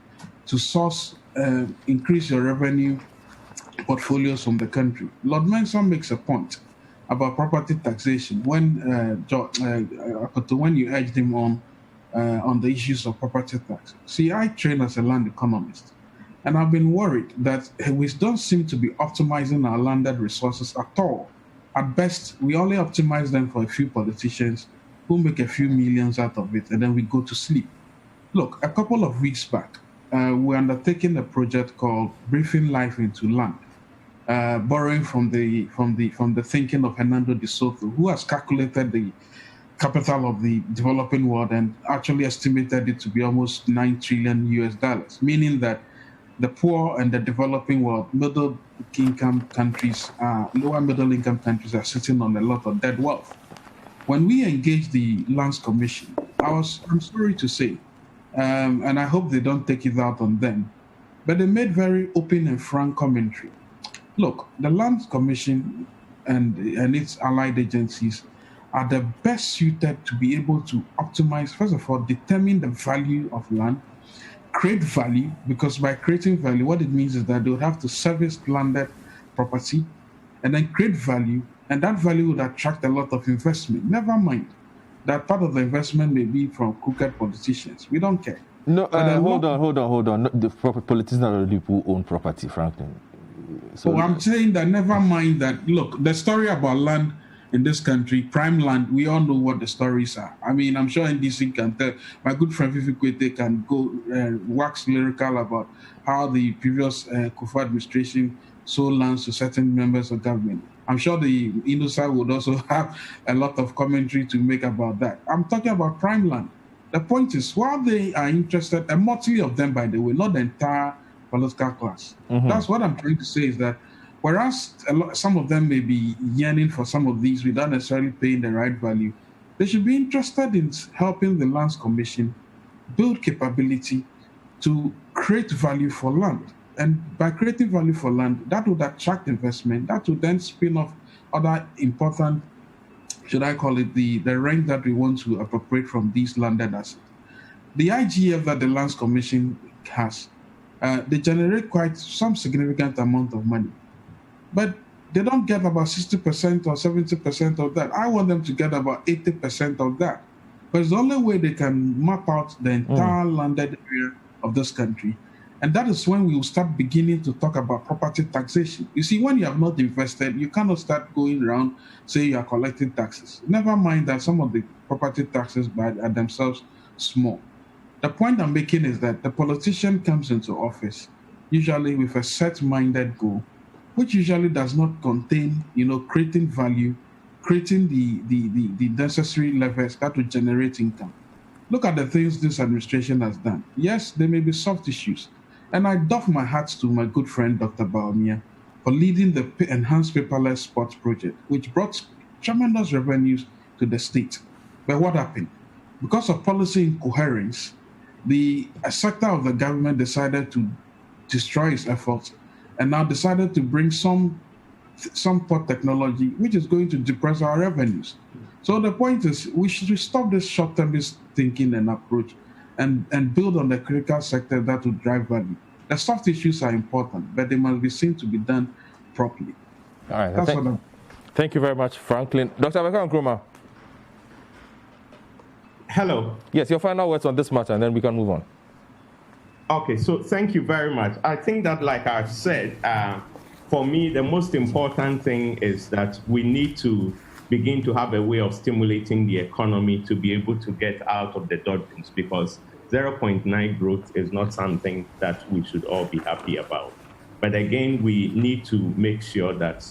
to source, increase your revenue portfolios from the country? Lord Manson makes a point about property taxation when you urged him on the issues of property tax. See, I train as a land economist, and I've been worried that we don't seem to be optimizing our landed resources at all. At best, we only optimize them for a few politicians who make a few millions out of it, and then we go to sleep. Look, a couple of weeks back, we're undertaking a project called Briefing Life into Land, borrowing from the thinking of Hernando de Soto, who has calculated the capital of the developing world and actually estimated it to be almost $9 trillion, meaning that the poor and the developing world, lower middle-income countries are sitting on a lot of dead wealth. When we engaged the Lands Commission, I'm sorry to say, and I hope they don't take it out on them, but they made very open and frank commentary. Look, the Lands Commission and its allied agencies are the best suited to be able to optimize, first of all, determine the value of land, create value, because by creating value, what it means is that they would have to service landed property and then create value, and that value would attract a lot of investment. Never mind that part of the investment may be from crooked politicians. We don't care. No, hold on. The politicians are the people who own property, frankly. So I'm saying that never mind that. Look, the story about land in this country, prime land, we all know what the stories are. I mean, I'm sure NDC can tell. My good friend Fifi Kwete can go wax lyrical about how the previous Kufu administration sold lands to certain members of government. I'm sure the Indosa would also have a lot of commentary to make about that. I'm talking about prime land. The point is, while they are interested, and mostly of them, by the way, not the entire political class. Mm-hmm. That's what I'm trying to say is that whereas some of them may be yearning for some of these without necessarily paying the right value, they should be interested in helping the Lands Commission build capability to create value for land. And by creating value for land, that would attract investment. That would then spin off other important, should I call it, the rent that we want to appropriate from these landed assets. The IGF that the Lands Commission has they generate quite some significant amount of money. But they don't get about 60% or 70% of that. I want them to get about 80% of that. Because the only way they can map out the entire landed area of this country. And that is when we will start beginning to talk about property taxation. You see, when you have not invested, you cannot start going around saying you are collecting taxes. Never mind that some of the property taxes are themselves small. The point I'm making is that the politician comes into office usually with a set-minded goal, which usually does not contain, creating value, creating the necessary levers that will generate income. Look at the things this administration has done. Yes, there may be soft issues. And I doff my hat to my good friend, Dr. Baumia, for leading the Enhanced Paperless Sports Project, which brought tremendous revenues to the state. But what happened? Because of policy incoherence, the sector of the government decided to destroy its efforts and now decided to bring some port technology, which is going to depress our revenues. So the point is, we should stop this short-termist thinking and approach and build on the critical sector that will drive value. The soft issues are important, but they must be seen to be done properly. All right. Thank you very much, Franklin. Dr. Beckham Kumar. Hello. Yes, your final words on this matter, and then we can move on. Okay, so thank you very much. I think that, like I've said, for me, the most important thing is that we need to begin to have a way of stimulating the economy to be able to get out of the doldrums, because 0.9 growth is not something that we should all be happy about. But again, we need to make sure that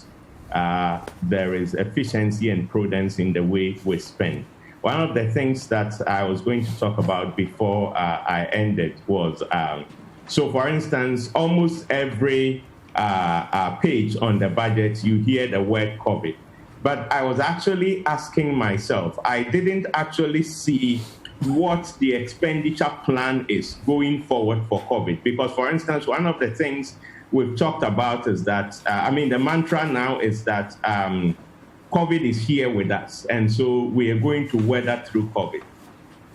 there is efficiency and prudence in the way we spend. One of the things that I was going to talk about before I ended was, so for instance, almost every page on the budget, you hear the word COVID. But I was actually asking myself, I didn't actually see what the expenditure plan is going forward for COVID. Because, for instance, one of the things we've talked about is that, the mantra now is that COVID is here with us. And so we are going to weather through COVID.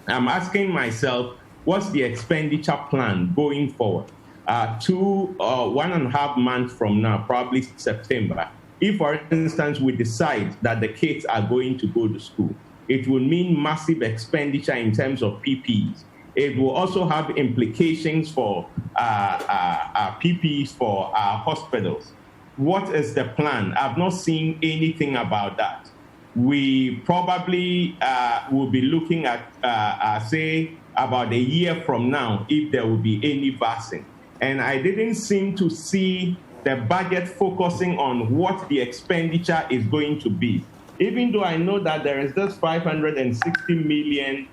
I'm asking myself, what's the expenditure plan going forward? 1.5 months from now, probably September. If, for instance, we decide that the kids are going to go to school, it will mean massive expenditure in terms of PPEs. It will also have implications for PPEs for our hospitals. What is the plan? I've not seen anything about that. We probably will be looking at, say, about a year from now, if there will be any vaccine. And I didn't seem to see the budget focusing on what the expenditure is going to be. Even though I know that there is this 560 million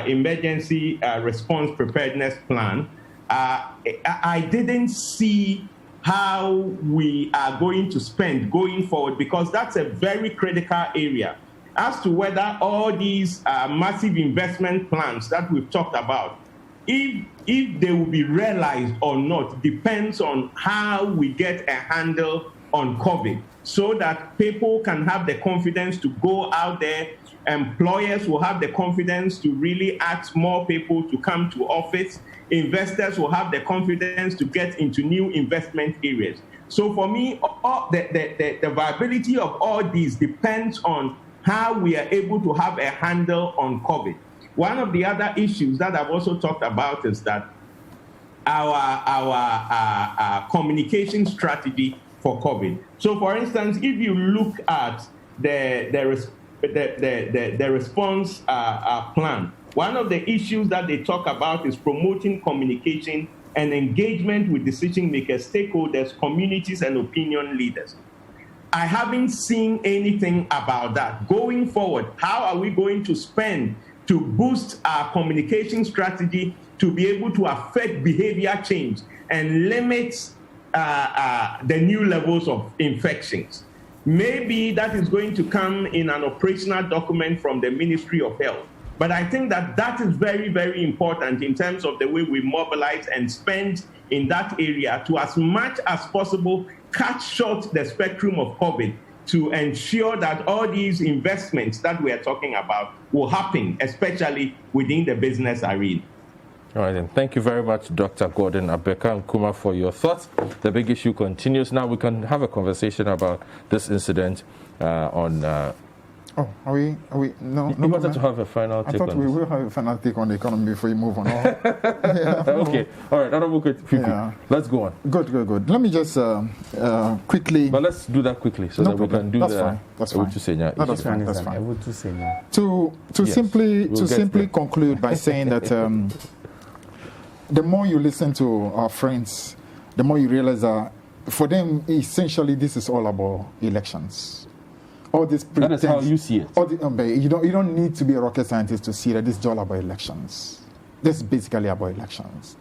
emergency response preparedness plan, I didn't see how we are going to spend going forward, because that's a very critical area. As to whether all these massive investment plans that we've talked about, if they will be realized or not, depends on how we get a handle on COVID, so that people can have the confidence to go out there, employers will have the confidence to really ask more people to come to office, investors will have the confidence to get into new investment areas. So for me, the viability of all these depends on how we are able to have a handle on COVID. One of the other issues that I've also talked about is that our communication strategy for COVID. So, for instance, if you look at the response plan, one of the issues that they talk about is promoting communication and engagement with decision makers, stakeholders, communities, and opinion leaders. I haven't seen anything about that. Going forward, how are we going to spend to boost our communication strategy to be able to affect behavior change and limit the new levels of infections? Maybe that is going to come in an operational document from the Ministry of Health. But I think that is very, very important in terms of the way we mobilize and spend in that area to, as much as possible, cut short the spectrum of COVID to ensure that all these investments that we are talking about will happen, especially within the business arena. All right, then. Thank you very much, Dr. Gordon, Beckham, and Kumar, for your thoughts. The big issue continues. Now we can have a conversation about this incident on... are we? No. You wanted to have a final take on this? I thought we will have a final take on the economy before you move on. Okay. All right. Let's go on. Good. Let me just quickly... But let's do that quickly so that we can do That's fine. That's fine. That's fine. To simply conclude by saying that the more you listen to our friends, the more you realize that for them, essentially, this is all about elections. All this pretense, that is how you see it. You don't need to be a rocket scientist to see that this is all about elections. This is basically about elections.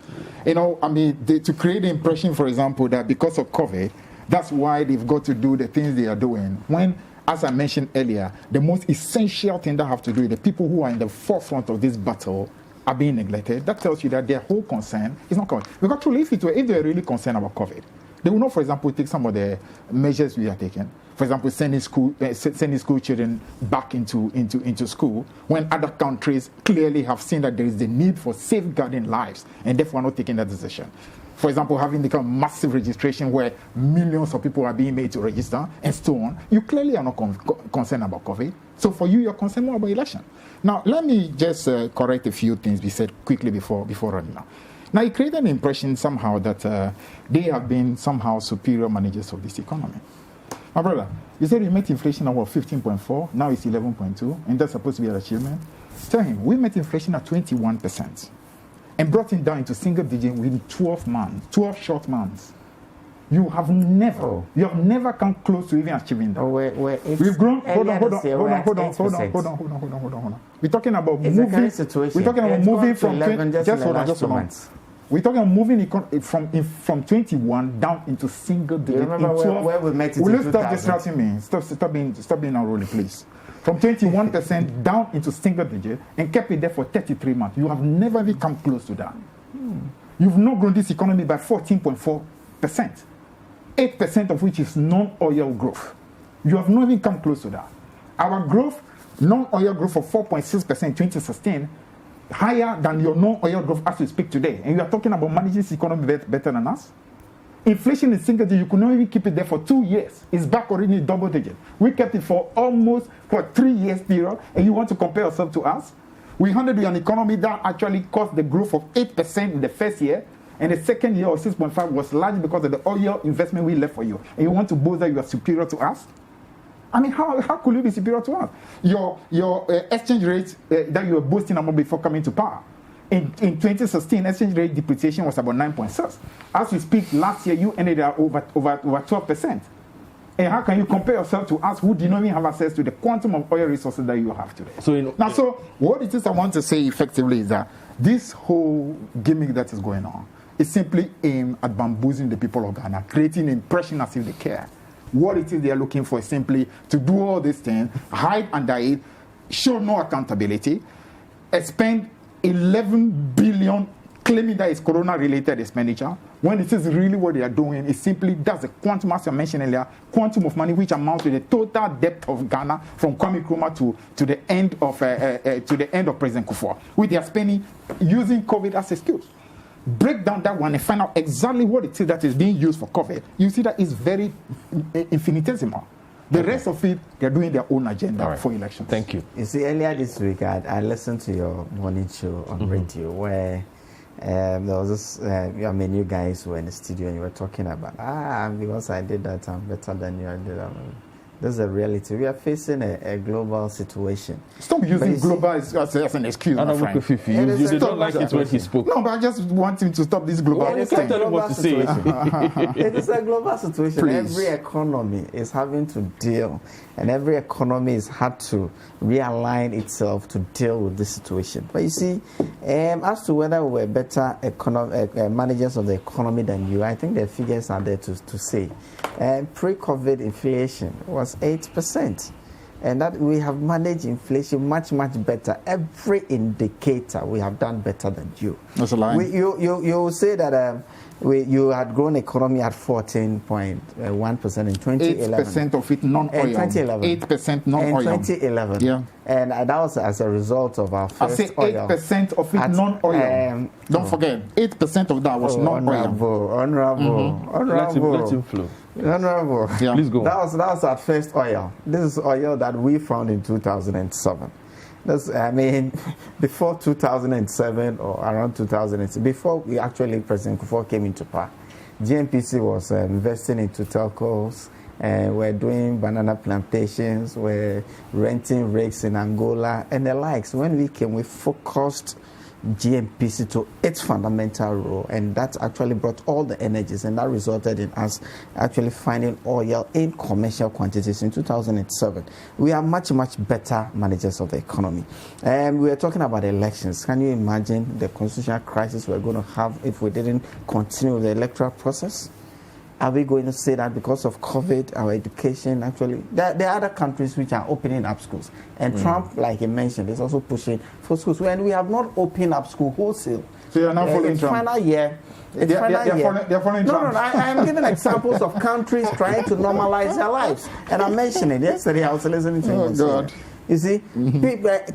To create the impression, for example, that because of COVID, that's why they've got to do the things they are doing. When, as I mentioned earlier, the most essential thing they have to do, the people who are in the forefront of this battle are being neglected. That tells you that their whole concern is not COVID. Because truly, if they're really concerned about COVID, they will not, for example, take some of the measures we are taking. For example, sending school children back into school, when other countries clearly have seen that there is the need for safeguarding lives, and therefore are not taking that decision. For example, having become massive registration where millions of people are being made to register and so on, you clearly are not concerned about COVID. So for you, you're concerned more about election. Now, let me just correct a few things we said quickly before running out. Now, it created an impression somehow that they have been somehow superior managers of this economy. My brother, you said you met inflation at 15.4, now it's 11.2, and that's supposed to be an achievement. Tell him, we met inflation at 21% and brought it down into single digit within 12 short months. You have never come close to even achieving that. We've grown. Hold on. We're talking about moving. We're talking about moving from just hold on. We're talking about moving from 21 down into single digit. Remember where we met it? Will you stop distracting me? Stop being unruly, please. From 21% down into single digit and kept it there for 33 months. You have never even come close to that. You've not grown this economy by 14.4%. 8% of which is non-oil growth. You have not even come close to that. Our growth, non-oil growth of 4.6% in 2016, higher than your non-oil growth as we speak today. And you are talking about managing this economy better than us? Inflation is single digit. You could not even keep it there for 2 years. It's back already in double digit. We kept it for almost 3 years period, and you want to compare yourself to us? We handled an economy that actually caused the growth of 8% in the first year, and the second year of 6.5 was largely because of the oil investment we left for you. And you want to boast that you are superior to us? I mean, how could you be superior to us? Your exchange rate that you were boasting about before coming to power. In 2016, exchange rate depreciation was about 9.6. As we speak, last year you ended at over 12%. And how can you compare yourself to us who did not even have access to the quantum of oil resources that you have today? So what it is I want to say effectively is that this whole gimmick that is going on is simply aimed at bamboozling the people of Ghana, creating an impression as if they care. What it is they are looking for is simply to do all these things, hide under it, show no accountability, spend 11 billion claiming that it's corona-related expenditure, when it is really what they are doing is simply, that's the quantum, as I mentioned earlier, quantum of money which amounts to the total debt of Ghana from Kwame Nkrumah to the end of President Kufuor, which they are spending using COVID as an excuse. Break down that one and find out exactly what it is that is being used for COVID. You see that it's very infinitesimal. The rest of it, they're doing their own agenda for elections. Thank you. You see, earlier this week, I listened to your morning show on radio where there was this, you guys were in the studio and you were talking about, because I did that, I'm better than you, I did that. This is a reality. We are facing a global situation. Stop using global as an excuse, my friend. You don't like it when he spoke. No, but I just want him to stop this global thing. You can't tell him what to say. It is a global situation. Please. Every economy is having to deal, and every economy has had to realign itself to deal with this situation. But you see, as to whether we were better managers of the economy than you, I think the figures are there to say. Pre-COVID inflation was 8%. and that we have managed inflation much better. Every indicator we have done better than you. That's a lie. You say that you had grown economy at 14.1% in 2011. 8% of it non-oil. 2011. 8% non-oil. In 2011. Yeah. And that was as a result of our first oil. 8% of it non-oil. Don't forget, 8% of that was non-oil. Honorable. Let him flow. Honorable. Yeah. Please go on. That was our first oil. This is oil that we found in 2007. Before 2007 or around 2007, before President Kufuor came into power, GNPC was investing into telcos, and we're doing banana plantations, we're renting rigs in Angola and the likes. When we came, we focused GNPC to its fundamental role, and that actually brought all the energies, and that resulted in us actually finding oil in commercial quantities in 2007. We are much better managers of the economy. And we are talking about elections. Can you imagine the constitutional crisis we're going to have if we didn't continue the electoral process? Are we going to say that because of COVID, our education actually... There are other countries which are opening up schools. And Trump, like he mentioned, is also pushing for schools. When we have not opened up school wholesale. So you're not following Trump? Final year. They're following Trump. No, I'm giving examples of countries trying to normalize their lives. And I mentioned it yesterday. I was listening to him. God. You see,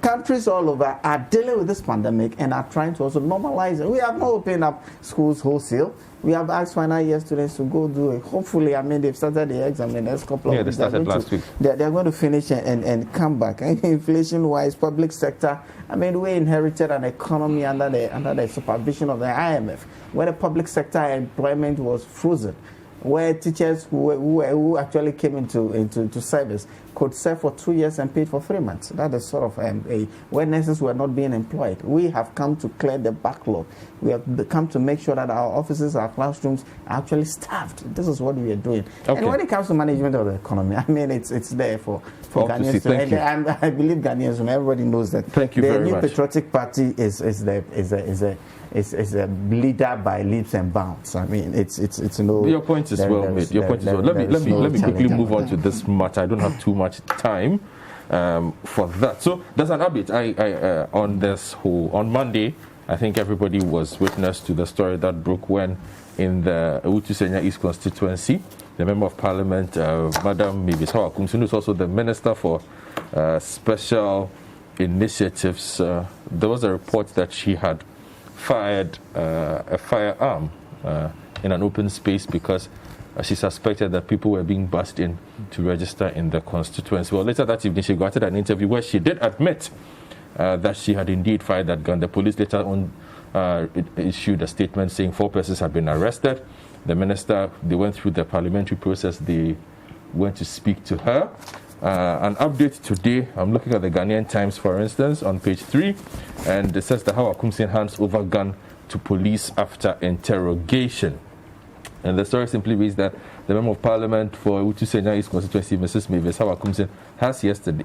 countries all over are dealing with this pandemic and are trying to also normalize it. We have not opened up schools wholesale. We have asked final year students to go do it. Hopefully, they've started the exam in the next couple of weeks. They started last week. They're going to finish and come back. Inflation-wise, public sector, we inherited an economy under the supervision of the IMF, where the public sector employment was frozen, where teachers who actually came into service could serve for 2 years and paid for 3 months. That is sort of where nurses were not being employed. We have come to clear the backlog. We have come to make sure that our offices, our classrooms are actually staffed. This is what we are doing. Okay. And when it comes to management of the economy, it's there for Ghanaians. I believe Ghanaians, everybody knows that. Thank you very much. The New Patriotic Party is a leader by leaps and bounds. It's no. Your point is well made. Your point is well. Let me quickly move on to this matter. I don't have too much time for that. So there's an update. On Monday, I think everybody was witness to the story that broke when in the Ewutu Senya East constituency, the Member of Parliament, Madam Hawa Koomson, who is also the Minister for Special Initiatives, there was a report that she had fired a firearm in an open space because she suspected that people were being bussed in to register in the constituency. Well, later that evening, she granted an interview where she did admit that she had indeed fired that gun. The police later on issued a statement saying 4 persons had been arrested. The minister, they went through the parliamentary process. They went to speak to her. An update today, I'm looking at the Ghanaian Times, for instance, on page 3, and it says that Hawa Koomson hands over gun to police after interrogation. And the story simply reads that the Member of Parliament for Ewutu Senya East constituency, Mrs. Mavis Hawa Koomson,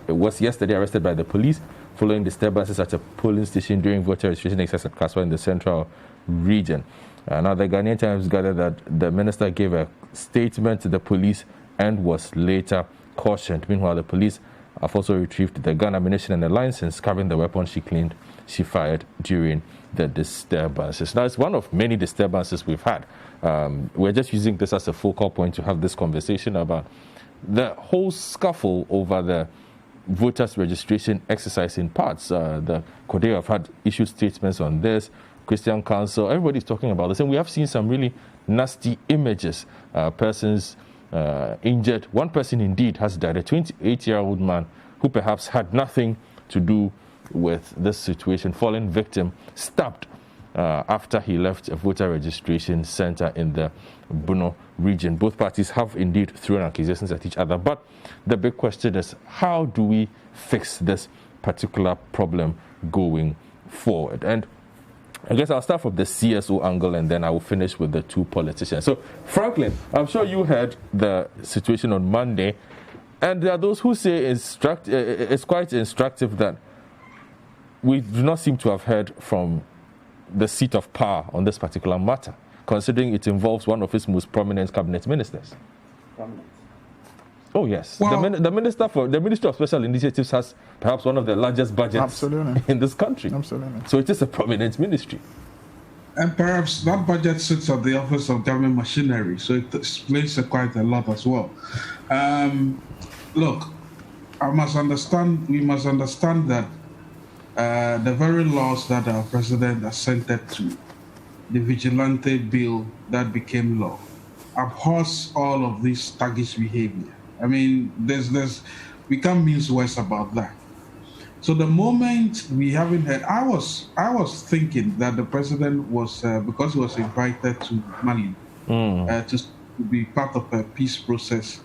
was yesterday arrested by the police following disturbances at a polling station during voter registration exercise at Kaswa in the central region. Now, the Ghanaian Times gathered that the minister gave a statement to the police and was later cautioned. Meanwhile, the police have also retrieved the gun, ammunition, and the license covering the weapon she claimed she fired during the disturbances. Now, it's one of many disturbances we've had. We're just using this as a focal point to have this conversation about the whole scuffle over the voters' registration exercise in parts. The Kodeo have had issued statements on this. Christian Council, everybody's talking about this. And we have seen some really nasty images. Persons injured. One person indeed has died, a 28-year-old man who perhaps had nothing to do with this situation, fallen victim, stabbed after he left a voter registration center in the Bono region. Both parties have indeed thrown accusations at each other. But the big question is, how do we fix this particular problem going forward? And I guess I'll start from the CSO angle and then I will finish with the two politicians. So, Franklin, I'm sure you heard the situation on Monday, and there are those who say it's quite instructive that we do not seem to have heard from the seat of power on this particular matter, considering it involves one of its most prominent cabinet ministers. Oh yes, Well, the Ministry of Special Initiatives has perhaps one of the largest budgets in this country. Absolutely. So it is a prominent ministry. And perhaps that budget sits at the Office of Government Machinery, so it explains quite a lot as well. Look, we must understand that the very laws that our president assented to, the vigilante bill that became law, abhors all of this thuggish behavior. I mean, we can't mince words about that. So the moment we haven't heard, I was thinking that the president was because he was invited to Mali to be part of a peace process,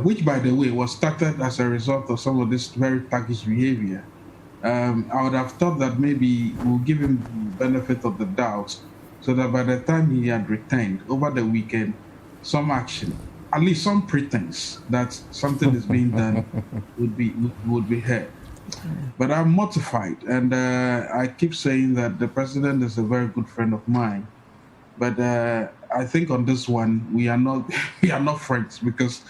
which, by the way, was started as a result of some of this very thuggish behavior. I would have thought that maybe we'll give him the benefit of the doubt, so that by the time he had returned over the weekend, some action, at least some pretense that something is being done, would be heard. But I'm mortified, and I keep saying that the president is a very good friend of mine. But I think on this one we are not friends, because,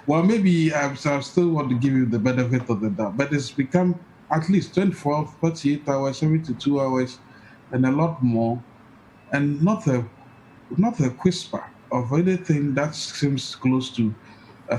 well, maybe I still want to give you the benefit of the doubt. But it's become at least 24, 48 hours, 72 hours, and a lot more, and not a whisper of anything that seems close to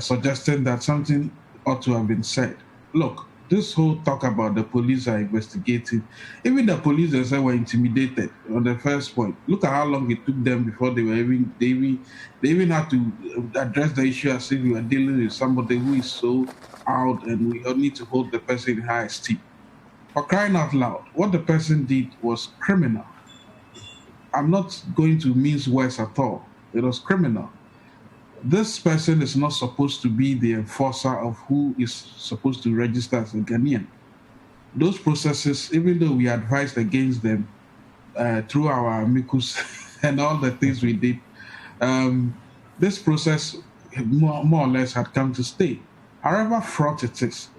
suggesting that something ought to have been said. Look, this whole talk about the police are investigating, even the police themselves were intimidated on the first point. Look at how long it took them before they even had to address the issue as if we were dealing with somebody who is so out, and we all need to hold the person in high esteem. For crying out loud, what the person did was criminal. I'm not going to mince words at all. It was criminal. This person is not supposed to be the enforcer of who is supposed to register as a Ghanaian. Those processes, even though we advised against them through our amicus and all the things we did, this process more or less had come to stay. However fraught it is,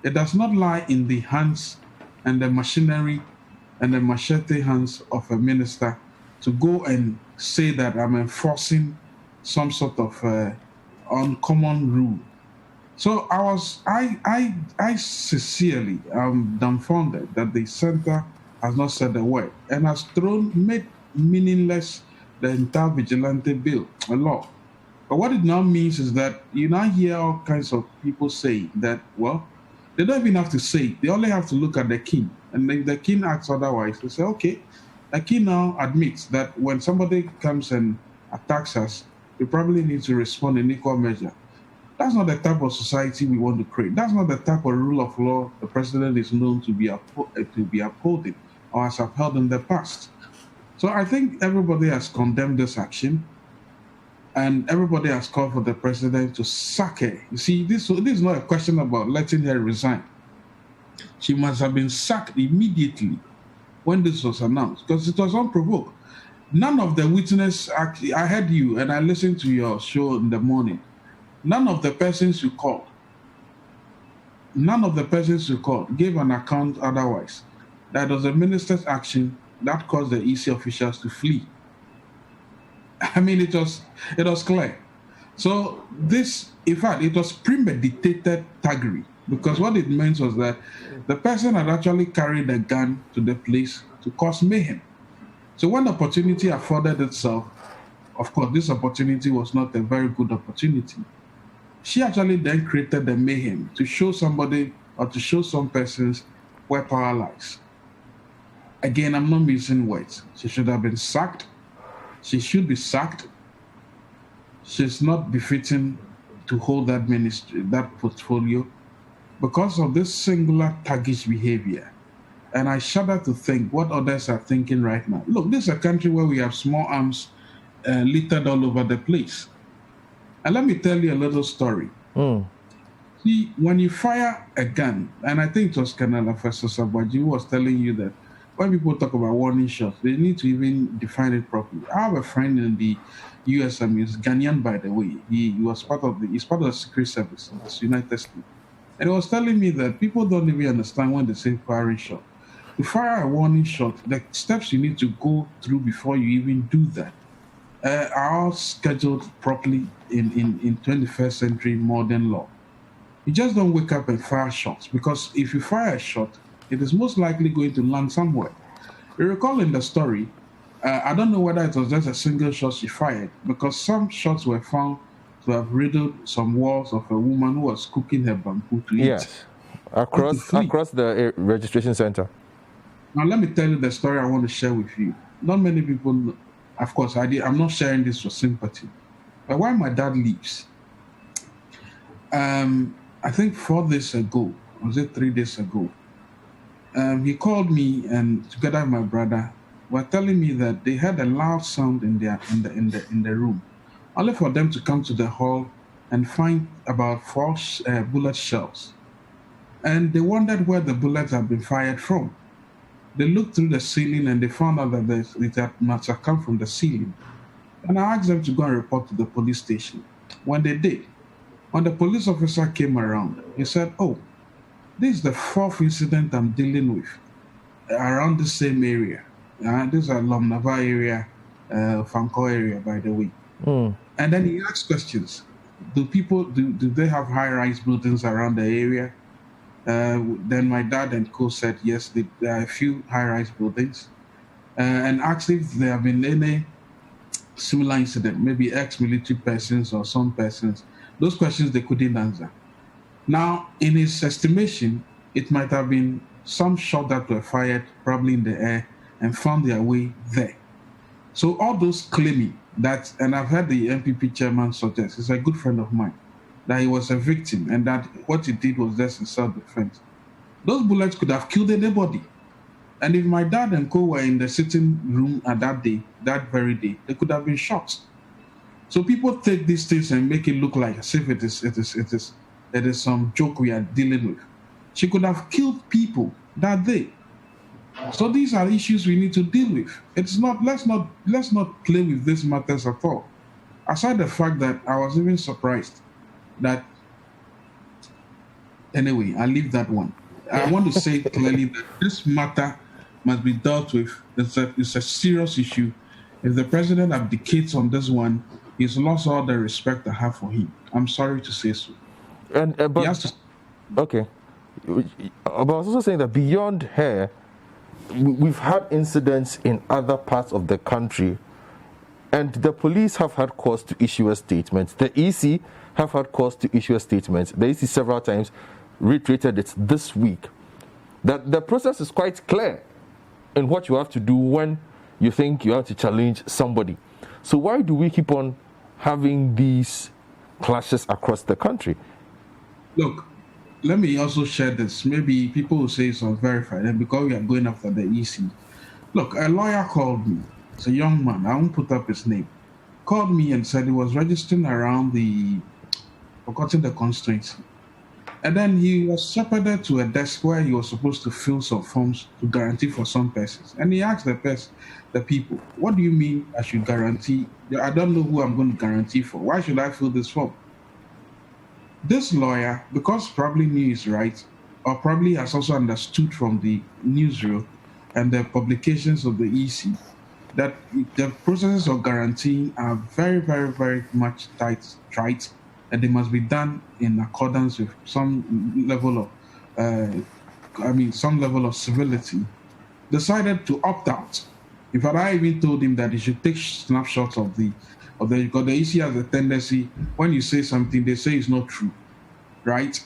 it does not lie in the hands and the machinery and the machete hands of a minister to go and say that I'm enforcing some sort of uncommon rule. So I sincerely am dumbfounded that the center has not said a word and has made meaningless the entire vigilante bill, a law. But what it now means is that you now hear all kinds of people say that, well, they don't even have to say it. They only have to look at the king. And if the king acts otherwise, they say, okay, the king now admits that when somebody comes and attacks us, we probably need to respond in equal measure. That's not the type of society we want to create. That's not the type of rule of law the president is known to be upholding or has upheld in the past. So I think everybody has condemned this action, and everybody has called for the president to sack her. You see, this is not a question about letting her resign. She must have been sacked immediately when this was announced, because it was unprovoked. None of the witnesses, actually, I heard you and I listened to your show in the morning. None of the persons you called gave an account otherwise. That was the minister's action that caused the EC officials to flee. I mean, it was clear. So this, in fact, it was premeditated thuggery, because what it meant was that the person had actually carried a gun to the place to cause mayhem. So when the opportunity afforded itself, of course, this opportunity was not a very good opportunity. She actually then created the mayhem to show somebody or to show some persons where power lies. Again, I'm not missing words. She should have been sacked. She should be sacked. She's not befitting to hold that ministry, that portfolio, because of this singular thuggish behavior. And I shudder to think what others are thinking right now. Look, this is a country where we have small arms littered all over the place. And let me tell you a little story. See, when you fire a gun, and I think it was Colonel Professor Sabaji who was telling you that when people talk about warning shots, they need to even define it properly. I have a friend in the USM, he's Ghanaian, by the way. He's part of the Secret Service in the United States. And he was telling me that people don't even understand when they say firing shot. To fire a warning shot, the steps you need to go through before you even do that are all scheduled properly in 21st century modern law. You just don't wake up and fire shots, because if you fire a shot, it is most likely going to land somewhere. You recall in the story, I don't know whether it was just a single shot she fired, because some shots were found to have riddled some walls of a woman who was cooking her bamboo to eat. Yes, across the registration center. Now let me tell you the story I want to share with you. Not many people know. Of course, I'm not sharing this for sympathy. But while my dad leaves, I think 4 days ago, or was it 3 days ago, he called me, and together with my brother were telling me that they heard a loud sound in the room, only for them to come to the hall and find about 4 bullet shells. And they wondered where the bullets had been fired from. They looked through the ceiling and they found out that it must have come from the ceiling. And I asked them to go and report to the police station. When they did, when the police officer came around, he said, "Oh, this is the 4th incident I'm dealing with around the same area. This is a Lomnava area, Fanko area, by the way." And then he asked questions. Do they have high-rise buildings around the area? Then my dad and co said yes, there are a few high-rise buildings, and asked if there have been any similar incident, maybe ex-military persons or some persons. Those questions they couldn't answer. Now, in his estimation, it might have been some shot that were fired probably in the air and found their way there. So all those claiming that, and I've heard the MPP chairman suggest, he's a good friend of mine, that he was a victim and that what he did was just in self-defense. Those bullets could have killed anybody. And if my dad and co were in the sitting room at that very day, they could have been shot. So people take these things and make it look like as if it is some joke we are dealing with. She could have killed people that day. So these are issues we need to deal with. It's not, let's not play with these matters at all. Aside the fact that I was even surprised that, anyway, I'll leave that one. I want to say clearly that this matter must be dealt with. It's a serious issue. If the president abdicates on this one, he's lost all the respect I have for him. I'm sorry to say so. Okay. But I was also saying that beyond her, we've had incidents in other parts of the country, and the police have had cause to issue a statement. The EC have had cause to issue a statement. The EC several times reiterated it this week, that the process is quite clear in what you have to do when you think you have to challenge somebody. So why do we keep on having these clashes across the country? Look, let me also share this. Maybe people will say it's unverified, and because we are going after the EC. Look, a lawyer called me. It's a young man. I won't put up his name. Called me and said he was registering around forgotten the constituency. And then he was shepherded to a desk where he was supposed to fill some forms to guarantee for some persons. And he asked the people, "What do you mean I should guarantee? I don't know who I'm going to guarantee for. Why should I fill this form?" This lawyer, because probably knew his right, or probably has also understood from the newsreel and the publications of the EC, that the processes of guaranteeing are very, very, very much tight, and they must be done in accordance with some level of civility, decided to opt out. In fact, I even told him that he should take snapshots of because the EC has a tendency, when you say something, they say it's not true, right?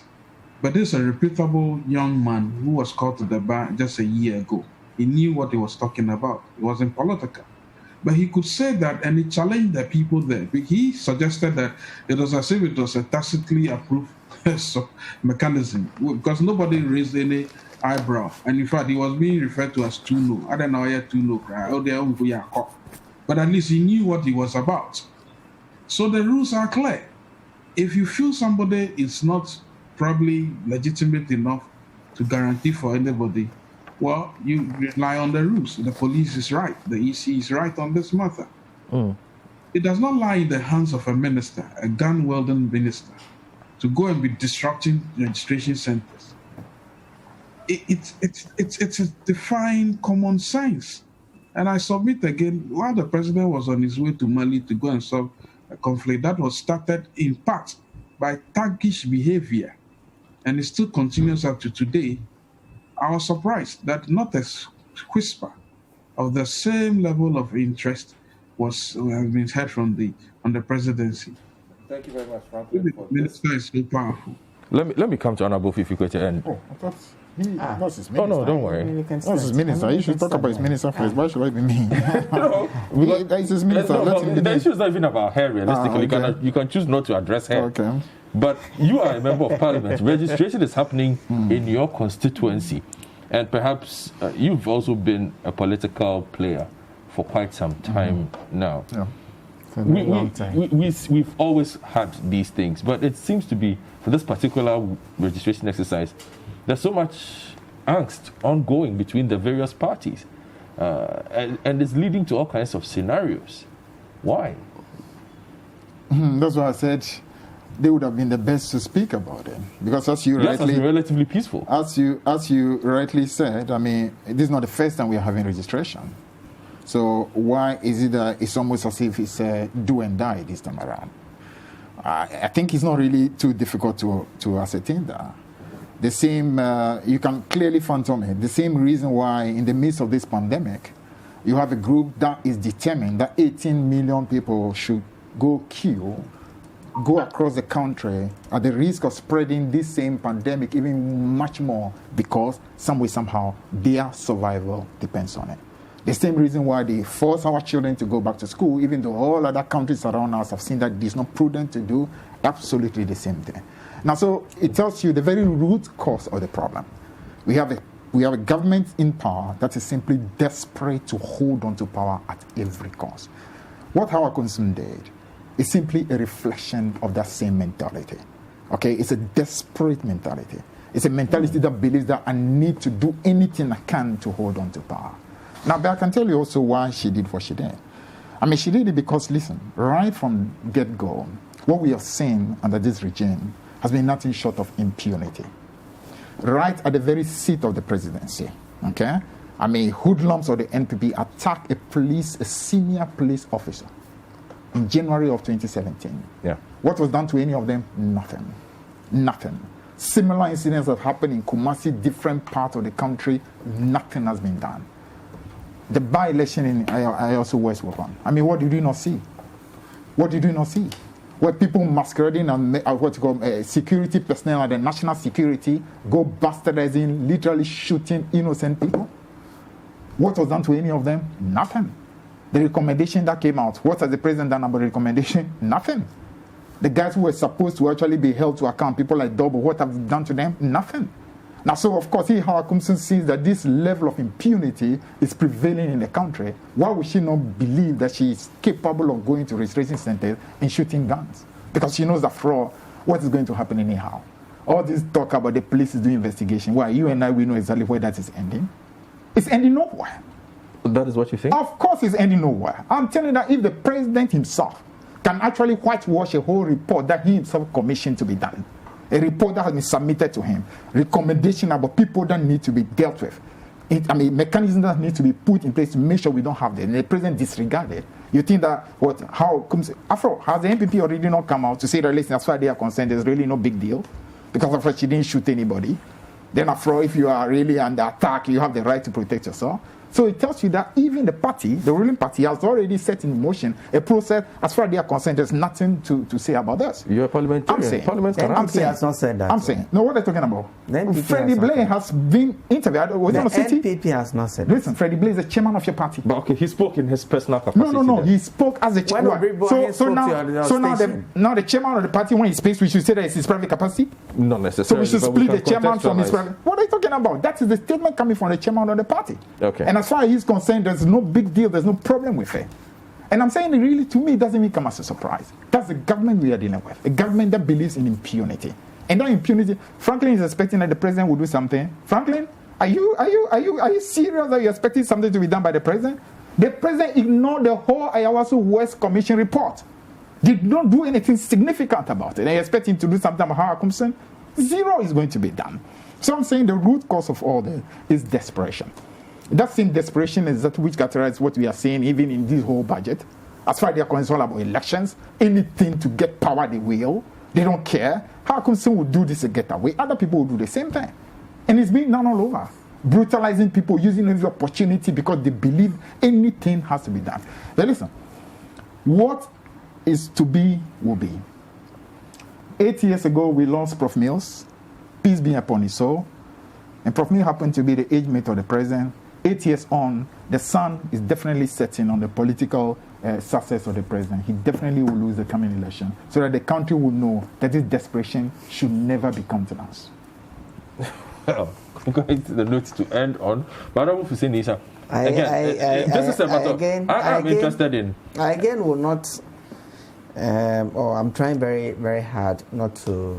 But this is a reputable young man who was called to the bar just a year ago. He knew what he was talking about. It wasn't political. But he could say that, and he challenged the people there. He suggested that it was as if it was a tacitly approved mechanism, because nobody raised any eyebrow. And in fact, he was being referred to as Tuno. I don't know yet Tuno. But at least he knew what he was about. So the rules are clear. If you feel somebody is not probably legitimate enough to guarantee for anybody, well, you rely on the rules. The police is right. The EC is right on this matter. It does not lie in the hands of a minister, a gun-wielding minister, to go and be disrupting registration centers. It's a defying common sense. And I submit again, while the president was on his way to Mali to go and solve a conflict that was started in part by thuggish behavior, and it still continues up to today, I was surprised that not a whisper of the same level of interest has been heard from on the presidency. Thank you very much, Franklin. The minister is so powerful. Let me come to Honorable Fifi Kwete and. Oh, I thought that's his minister. Oh no, don't worry. That's his minister. You should talk about his minister first. Why should I be me? That is his minister. The issue is not even about her, realistically. Okay. You can choose not to address her. Okay. But you are a member of parliament. Registration is happening in your constituency. And perhaps you've also been a political player for quite some time now. Yeah. For a long time. We've always had these things. But it seems to be, for this particular registration exercise, there's so much angst ongoing between the various parties. And it's leading to all kinds of scenarios. Why? That's why I said they would have been the best to speak about it, because as you Yes, it's relatively peaceful. as you rightly said, I mean, this is not the first time we are having registration. So why is it that it's almost as if it's a do and die this time around? I think it's not really too difficult to ascertain that. The same, you can clearly fathom it. The same reason why in the midst of this pandemic, you have a group that is determined that 18 million people should go across the country at the risk of spreading this same pandemic even much more, because some way, somehow, their survival depends on it. The same reason why they force our children to go back to school, even though all other countries around us have seen that it is not prudent to do, absolutely the same thing. Now, so it tells you the very root cause of the problem. We have a government in power that is simply desperate to hold on to power at every cost. What Hawa Koomson did is simply a reflection of that same mentality. Okay, it's a desperate mentality. It's a mentality that believes that I need to do anything I can to hold on to power. Now, but I can tell you also why she did what she did. I mean, she did it because, listen, right from get-go, what we have seen under this regime has been nothing short of impunity. Right at the very seat of the presidency, okay? I mean, hoodlums of the NPP attacked a senior police officer in January of 2017. Yeah. What was done to any of them? Nothing. Similar incidents have happened in Kumasi, different parts of the country. Nothing has been done. The by-election in also West Wuhan. I mean, what did you not see? Where people masquerading and security personnel and the national security go bastardizing, literally shooting innocent people. What was done to any of them? Nothing. The recommendation that came out, what has the president done about the recommendation? Nothing. The guys who were supposed to actually be held to account, people like Double, what have they done to them? Nothing. Now, so of course, Hawa Koomson sees that this level of impunity is prevailing in the country. Why would she not believe that she is capable of going to registration centers and shooting guns? Because she knows that for all, what is going to happen anyhow? All this talk about the police is doing investigation. Why? You and I, we know exactly where that is ending. It's ending nowhere. That is what you think? Of course it's ending nowhere. I'm telling you that if the president himself can actually whitewash a whole report that he himself commissioned to be done, a report that has been submitted to him, recommendation about people that need to be dealt with, mechanisms that need to be put in place to make sure we don't have them, and the president disregarded. You think that how comes after has the NPP already not come out to say that, listen, as far as they are concerned, there's really no big deal, because after she didn't shoot anybody. Then after all, if you are really under attack, you have the right to protect yourself. So it tells you that even the party, the ruling party, has already set in motion a process. As far as they are concerned, there's nothing to say about us. You're a parliamentarian. I'm saying. NPP has not said that. I'm saying. No, what are you talking about? Freddie Blair has been interviewed. The NPP has not said that. Listen, Freddie Blair is the chairman of your party. But okay, he spoke in his personal capacity. No. He spoke as a chairman. So now the chairman of the party, when he speaks, we should say that it's his private capacity? Not necessarily. So we should split the chairman from his private. What are you talking about? That is the statement coming from the chairman of the party. Okay. And as far as he's concerned, there's no big deal, there's no problem with it. And I'm saying, really, to me, it doesn't even come as a surprise. That's the government we are dealing with, a government that believes in impunity. And that impunity, Franklin is expecting that the president will do something. Franklin, are you serious that you're expecting something to be done by the president? The president ignored the whole Ayawaso West Commission report. Did not do anything significant about it. And you expect him to do something about Hawa Koomson? Zero is going to be done. So I'm saying the root cause of all this is desperation. That same desperation is that which characterizes what we are seeing even in this whole budget. As far as they are concerned about elections, anything to get power they will. They don't care. Hawa Koomson will do this to get away. Other people will do the same thing. And it's being done all over. Brutalizing people, using every opportunity because they believe anything has to be done. But listen, what is to be will be. 8 years ago, we lost Prof. Mills. Peace be upon his soul. And Prof. Mills happened to be the age mate of the president. 8 years on, the sun is definitely setting on the political success of the president. He definitely will lose the coming election so that the country will know that this desperation should never be countenanced. Well, I'm going to the notes to end on. But I don't want to say Nisha. I'm interested in. I again will not, I'm trying very, very hard not to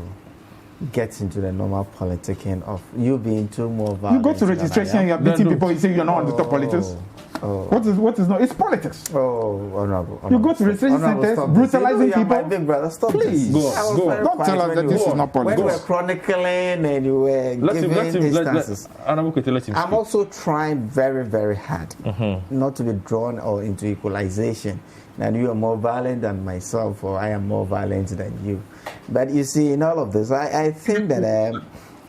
get into the normal politicking of you being too more violent. You go to registration, you are beating people, you say you're not on the top politics. What is not? It's politics. Honorable. You go to registration centers, brutalizing people. My big brother, stop Please. This. Go. Don't tell us that this is not politics. When you were chronicling and you were giving instances. I'm also trying very, very hard not to be drawn or into equalization. And you are more violent than myself, or I am more violent than you. But you see, in all of this, I think that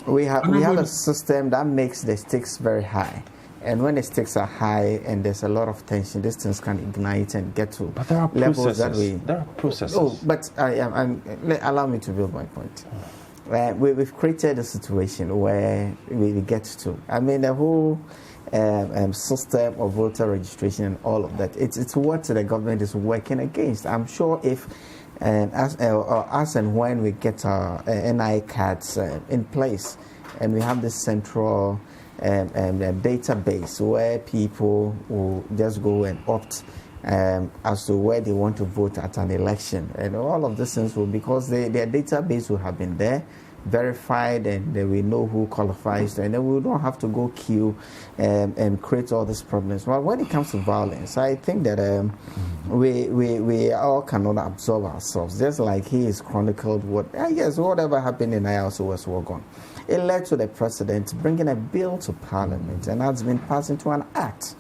we have a system that makes the stakes very high. And when the stakes are high and there's a lot of tension, these things can ignite and get to levels that we... There are processes. Oh, but allow me to build my point. We've created a situation where we get to... I mean, the whole system of voter registration and all of that, it's what the government is working against. I'm sure if... as and when we get our NI cards in place and we have this central... database where people will just go and opt as to where they want to vote at an election, and all of these things will, because their database will have been there, verified, and we know who qualifies, and then we don't have to go queue and create all these problems. Well, when it comes to violence, I think that we all cannot absolve ourselves. Just like he has chronicled whatever happened in IAS was well gone. It led to the president bringing a bill to parliament, and that's been passed into an act.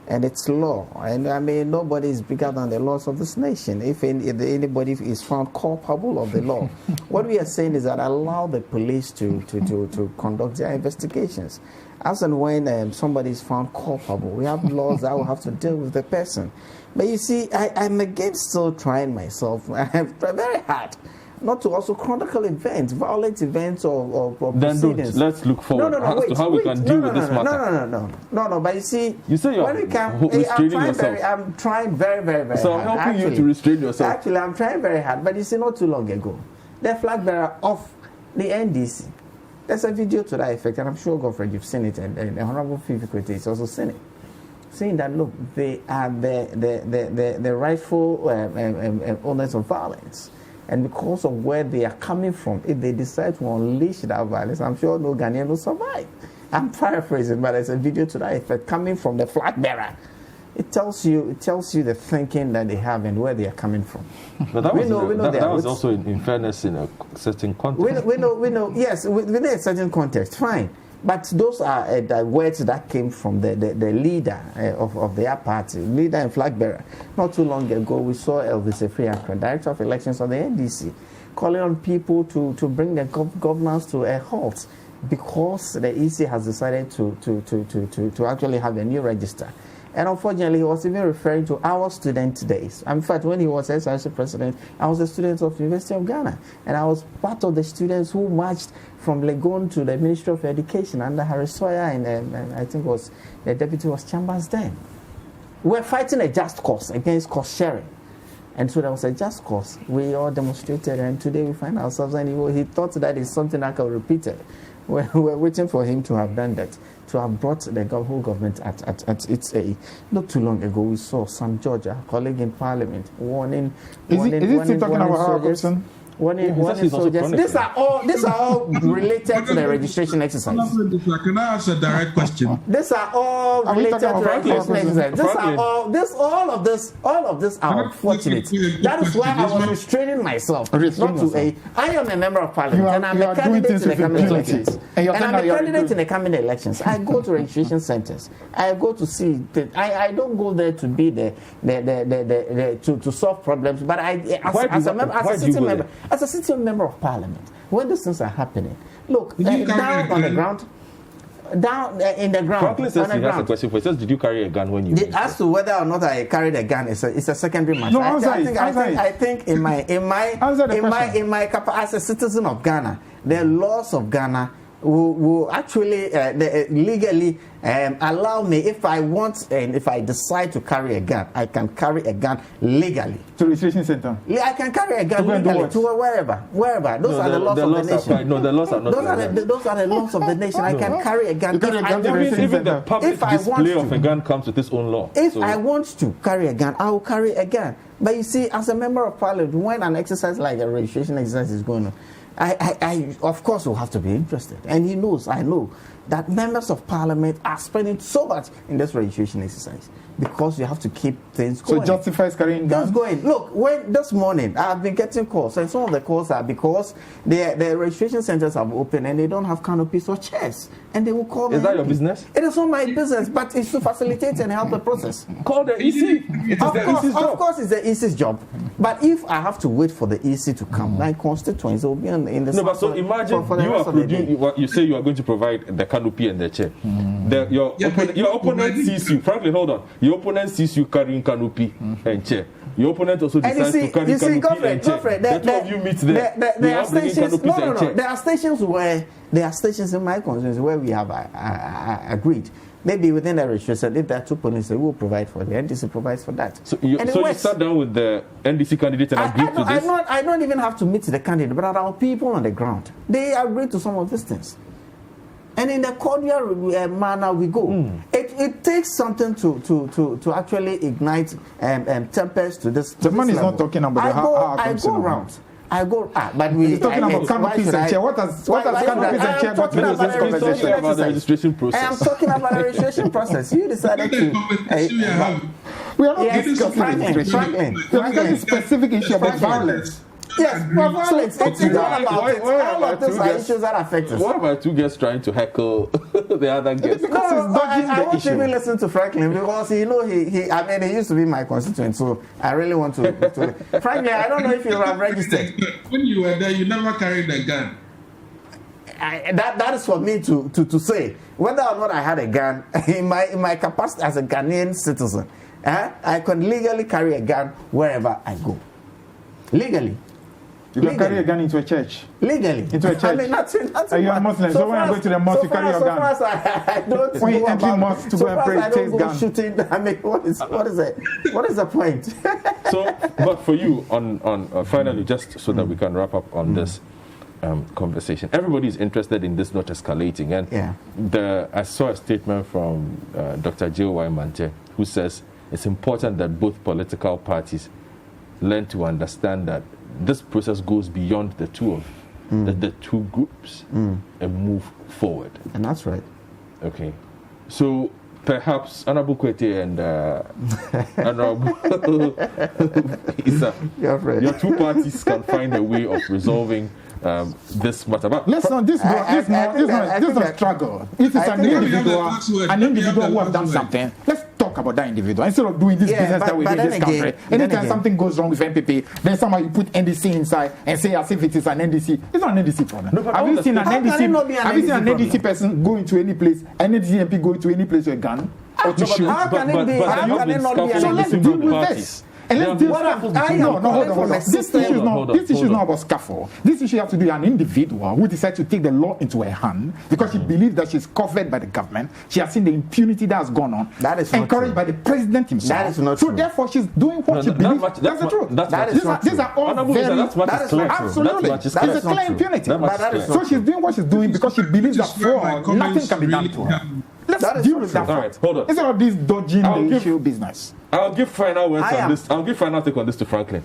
And it's law. And I mean, nobody is bigger than the laws of this nation. If anybody is found culpable of the law, what we are saying is that allow the police to conduct their investigations. As and when somebody is found culpable, we have laws that will have to deal with the person. But you see, I'm again still trying myself very hard not to also chronicle events, violent events or proceedings. Let's look forward as to how we can deal with this matter. No, but you see, you say you're restraining yourself. I'm trying very, very, very hard. So I'm helping you to restrain yourself. Actually, I'm trying very hard, but you see, not too long ago, the flag bearer of the NDC, there's a video to that effect, and I'm sure, Godfred, you've seen it, and the Honorable Fifi Kwete has also seen it, saying that, look, they are the rightful owners of violence. And because of where they are coming from, if they decide to unleash that violence, I'm sure no Ghanaian will survive. I'm paraphrasing, but there's a video to that effect coming from the flag bearer. It tells you the thinking that they have and where they are coming from. But that was also in fairness in a certain context. We know. Yes, within a certain context, fine. But those are the words that came from the leader of their party, leader and flag bearer. Not too long ago, we saw Elvis Efriakra, Director of Elections of the NDC, calling on people to bring the governance to a halt because the EC has decided to actually have a new register. And unfortunately, he was even referring to our student days. In fact, when he was SRC president, I was a student of the University of Ghana. And I was part of the students who marched from Legon to the Ministry of Education under Harry Sawyer, and I think was the deputy was Chambers then. We were fighting a just cause against cost sharing. And so there was a just cause. We all demonstrated, and today we find ourselves, and he thought that is something that could repeat it. We're waiting for him to have done that, to have brought the whole government at its aid. Not too long ago, we saw Sam George, a colleague in Parliament, warning. Is he still talking about Hawa Koomson? soldiers. These are all related to the registration exercise. Can I ask a direct question? These are all related to the registration exercise. All of this are unfortunate. That is why I was restraining myself. I am a member of parliament and I'm a candidate in the coming elections. And I'm a candidate in the coming elections. I go to registration centers. I go to see. I don't go there to be to solve problems. But as a citizen member of parliament, when these things are happening, look down on the ground. Down in the ground. Franklin says he has a question for you. Says, did you carry a gun when you? As to whether or not I carried a gun, it's a secondary matter. No, I think in my capacity as a citizen of Ghana, the laws of Ghana will actually legally allow me, if I want and if I decide to carry a gun, I can carry a gun legally. To registration center? I can carry a gun legally to wherever. Those are the laws of the nation. No, the laws are not. Those are the laws of the nation. I can carry a gun. Even the public display of a gun comes with its own law. If I want to carry a gun, I will carry a gun. But you see, as a member of parliament, when an exercise like a registration exercise is going on, I of course will have to be interested. And I know that members of parliament are spending so much in this registration exercise because you have to keep things going. So justifies carrying guns? Going. Look, this morning I've been getting calls, and some of the calls are because the registration centers have opened and they don't have canopies or chairs, and they will call me. Is that your business? It is not my business, but it's to facilitate and help the process. Call the EC. Of course, it's the EC's job. But if I have to wait for the EC to come, my constituents will be in the. No, but so imagine you say you are going to provide the canopy and the chair. Your opponent sees you. Frankly, hold on. Your opponent sees you carrying canopy and chair. Your opponent also decides to carry canopy and chair. The two of you meet there. There are stations. There are stations in my constituency where we have agreed. Maybe within the registration, if there are two police, they will provide for the NDC provides for that. So you sat down with the NDC candidate and agreed to this? I don't even have to meet the candidate, but our people on the ground, they agreed to some of these things. And in a cordial manner, we go. It takes something to actually ignite tempers to this. The man is not talking about I go around. But he's talking about canopies and chair. What has canopies and chair got to do with this conversation? About the registration process. I am talking about the registration process. You decided to. We are not discussing Franklin. This specific issue about violence. Yes, but violence. It's not about it. All of those are issues that affect us. What about two guests trying to heckle the other guests? Because he's dodging I the want issue. to even listen to Franklin because he used to be my constituent, so I really want to. Franklin, I don't know if you have registered. When you were there, you never carried a gun. That is for me to say whether or not I had a gun in my capacity as a Ghanaian citizen. I can legally carry a gun wherever I go. Legally. You can carry a gun into a church. Legally. Into a church. I mean, nothing. You are Muslim. So when you go to the mosque, you carry your gun. I don't when you enter mosque to go and pray, it takes gun. Shooting. I mean, what is it? What is the point? So, but for you, on finally, just so that we can wrap up on this conversation, everybody is interested in this not escalating. And I saw a statement from Dr. J.Y. Mante, who says it's important that both political parties learn to understand that this process goes beyond the two groups and move forward. And that's right. Okay. So perhaps Honorable Kwete and Honorable Isa, your two parties can find a way of resolving this matter. But let's not this not struggle. If it's an individual who has done something, let's talk about that individual instead of doing this business that we do in this country. Anytime something goes wrong with NPP, then somehow you put NDC inside and say as if it is an NDC. It's not an NDC problem. No, have you seen an NDC person go into any place, an NDC MP go into any place with a gun or to shoot? How can it not be an So let's deal with this. And let's deal with hold on. This issue is not about scaffold. This issue has to do with an individual who decides to take the law into her hand because she believes that she's covered by the government. She has seen the impunity that has gone on. That is encouraged by the president himself. That is not true. So therefore, she's doing what she believes. That's the truth. These are all very absolutely. It's a clear impunity. So she's doing what she's doing because she believes that fraud, nothing can be done to her. Let's deal with that. All right, hold on. Instead of this dodging the issue business. I'll give final words on this. I'll give final take on this to Franklin.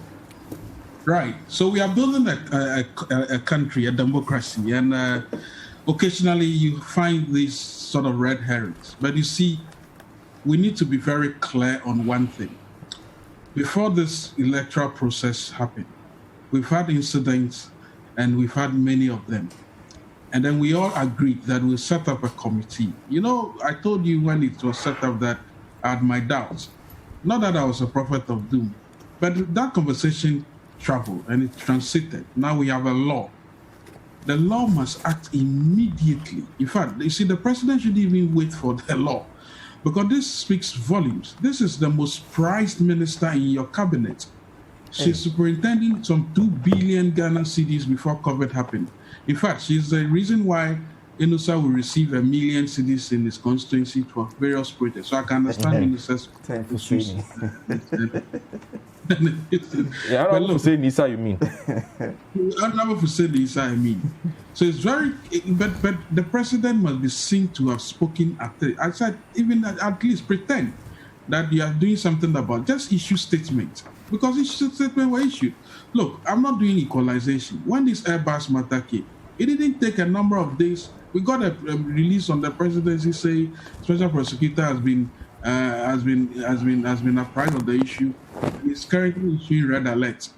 Right. So we are building a country, a democracy, and occasionally you find these sort of red herrings. But you see, we need to be very clear on one thing. Before this electoral process happened, we've had incidents, and we've had many of them. And then we all agreed that we'll set up a committee. You know, I told you when it was set up that I had my doubts. Not that I was a prophet of doom, but that conversation traveled and it transited. Now we have a law. The law must act immediately. In fact, you see, the president shouldn't even wait for the law, because this speaks volumes. This is the most prized minister in your cabinet. She's superintending some 2 billion Ghana cedis before COVID happened. In fact, she's the reason why Inusa will receive 1 million cedis in his constituency for various projects. So I can understand Inusa's position. Yeah, I don't know if say Nisa, you mean. I never say Nisa, I mean. So it's very, but the president must be seen to have spoken at the, I said, even at least pretend that you are doing something about, just issue statements. Because issue statements were issued. Look, I'm not doing equalization. When this Airbus matter came, it didn't take a number of days. We got a release on the presidency saying special prosecutor has been apprised of the issue. He's currently issuing red alerts.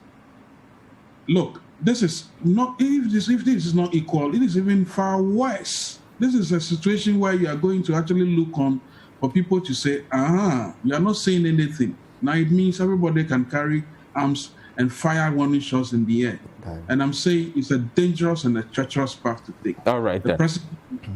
Look, this is not, if this is not equal, it is even far worse. This is a situation where you are going to actually look on for people to say, you are not saying anything. Now it means everybody can carry arms and fire warning shots in the air. Okay. And I'm saying it's a dangerous and a treacherous path to take. All right, the president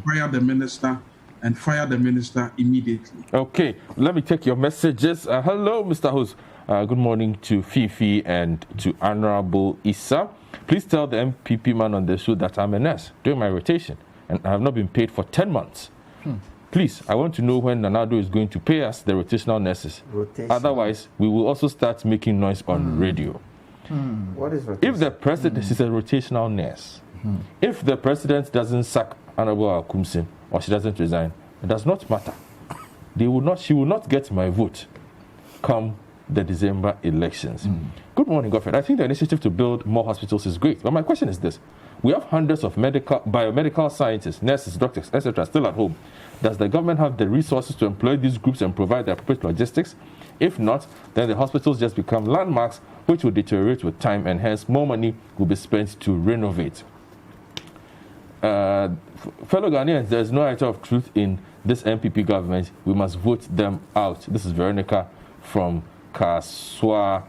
fire the minister and fire the minister immediately. Okay, let me take your messages. Hello, Mr. Host. Good morning to Fifi and to Honorable Issa. Please tell the MPP man on the show that I'm a nurse during my rotation and I have not been paid for 10 months. Please, I want to know when Nanado is going to pay us the rotational nurses. Otherwise, we will also start making noise on radio. What is rotational? If the president is a rotational nurse, if the president doesn't sack Honorable Hawa Koomson or she doesn't resign, it does not matter. She will not get my vote come the December elections. Good morning, Godfred. I think the initiative to build more hospitals is great. But my question is this. We have hundreds of biomedical scientists, nurses, doctors, etc. still at home. Does the government have the resources to employ these groups and provide the appropriate logistics? If not, then the hospitals just become landmarks which will deteriorate with time, and hence more money will be spent to renovate. Fellow Ghanaians, there is no iota of truth in this MPP government. We must vote them out. This is Veronica from Kaswa.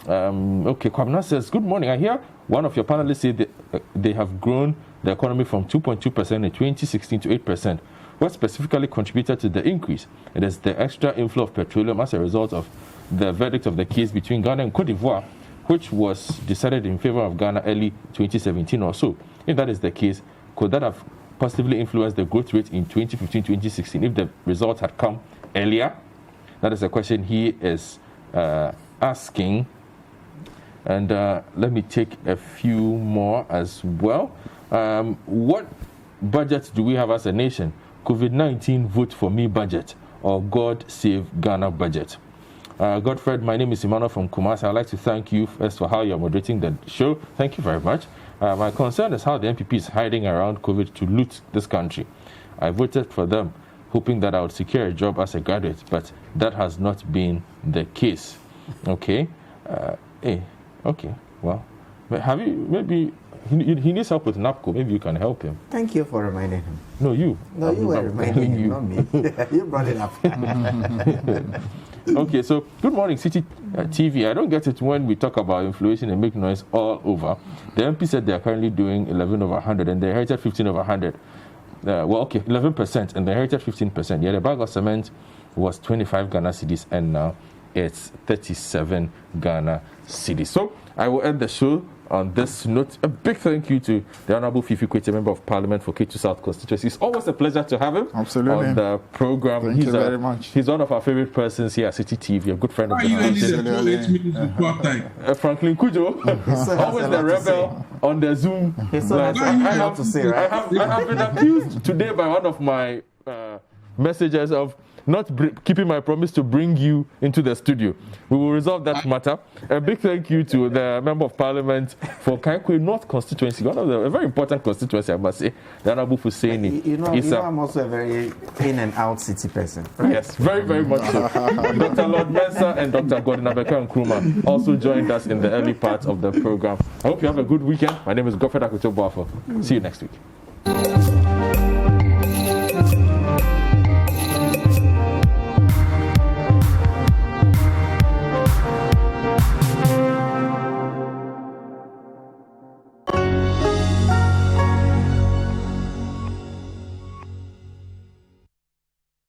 Okay, Kwamna says, good morning. I hear one of your panelists say that they have grown the economy from 2.2% in 2016 to 8%. What specifically contributed to the increase? It is the extra inflow of petroleum as a result of the verdict of the case between Ghana and Cote d'Ivoire, which was decided in favor of Ghana early 2017 or so. If that is the case, could that have positively influenced the growth rate in 2015-2016 if the results had come earlier? That is a question he is asking. And let me take a few more as well. What budget do we have as a nation? COVID-19 vote for me budget or God save Ghana budget? Godfred, my name is Emmanuel from Kumar. I'd like to thank you first for how you're moderating the show. Thank you very much. My concern is how the MPP is hiding around COVID to loot this country. I voted for them hoping that I would secure a job as a graduate, but that has not been the case. Okay. Okay. Well, have you maybe... He needs help with NAPCO. Maybe you can help him. Thank you for reminding him. No, you. No, you were reminding him, not me. You brought it up. Okay, so good morning, Citi TV. I don't get it when we talk about inflation and make noise all over. The MP said they are currently doing 11 over 100 and they inherited 15 over 100. 11% and they inherited 15%. Yeah, the bag of cement was 25 Ghana cedis and now it's 37 Ghana cedis. So I will end the show on this note. A big thank you to the Honorable Fifi Kwete, Member of Parliament for K2 South Constituency. It's always a pleasure to have him on the program. Thank you very much. He's one of our favorite persons here at Citi TV, a good friend of the house. Franklin Kujo, always the rebel on the Zoom. I have been accused today by one of my messengers of not keeping my promise to bring you into the studio. We will resolve that matter. A big thank you to the Member of Parliament for Kaikwe North constituency, one of a very important constituency, I must say, the Honorable Husseini. You know, I'm also a very in and out city person. Right? Yes, very, very much so. Dr. Lord Mensah and Dr. Beckham and Kumar also joined us in the early part of the program. I hope you have a good weekend. My name is Godfred Akoto Boafo. See you next week.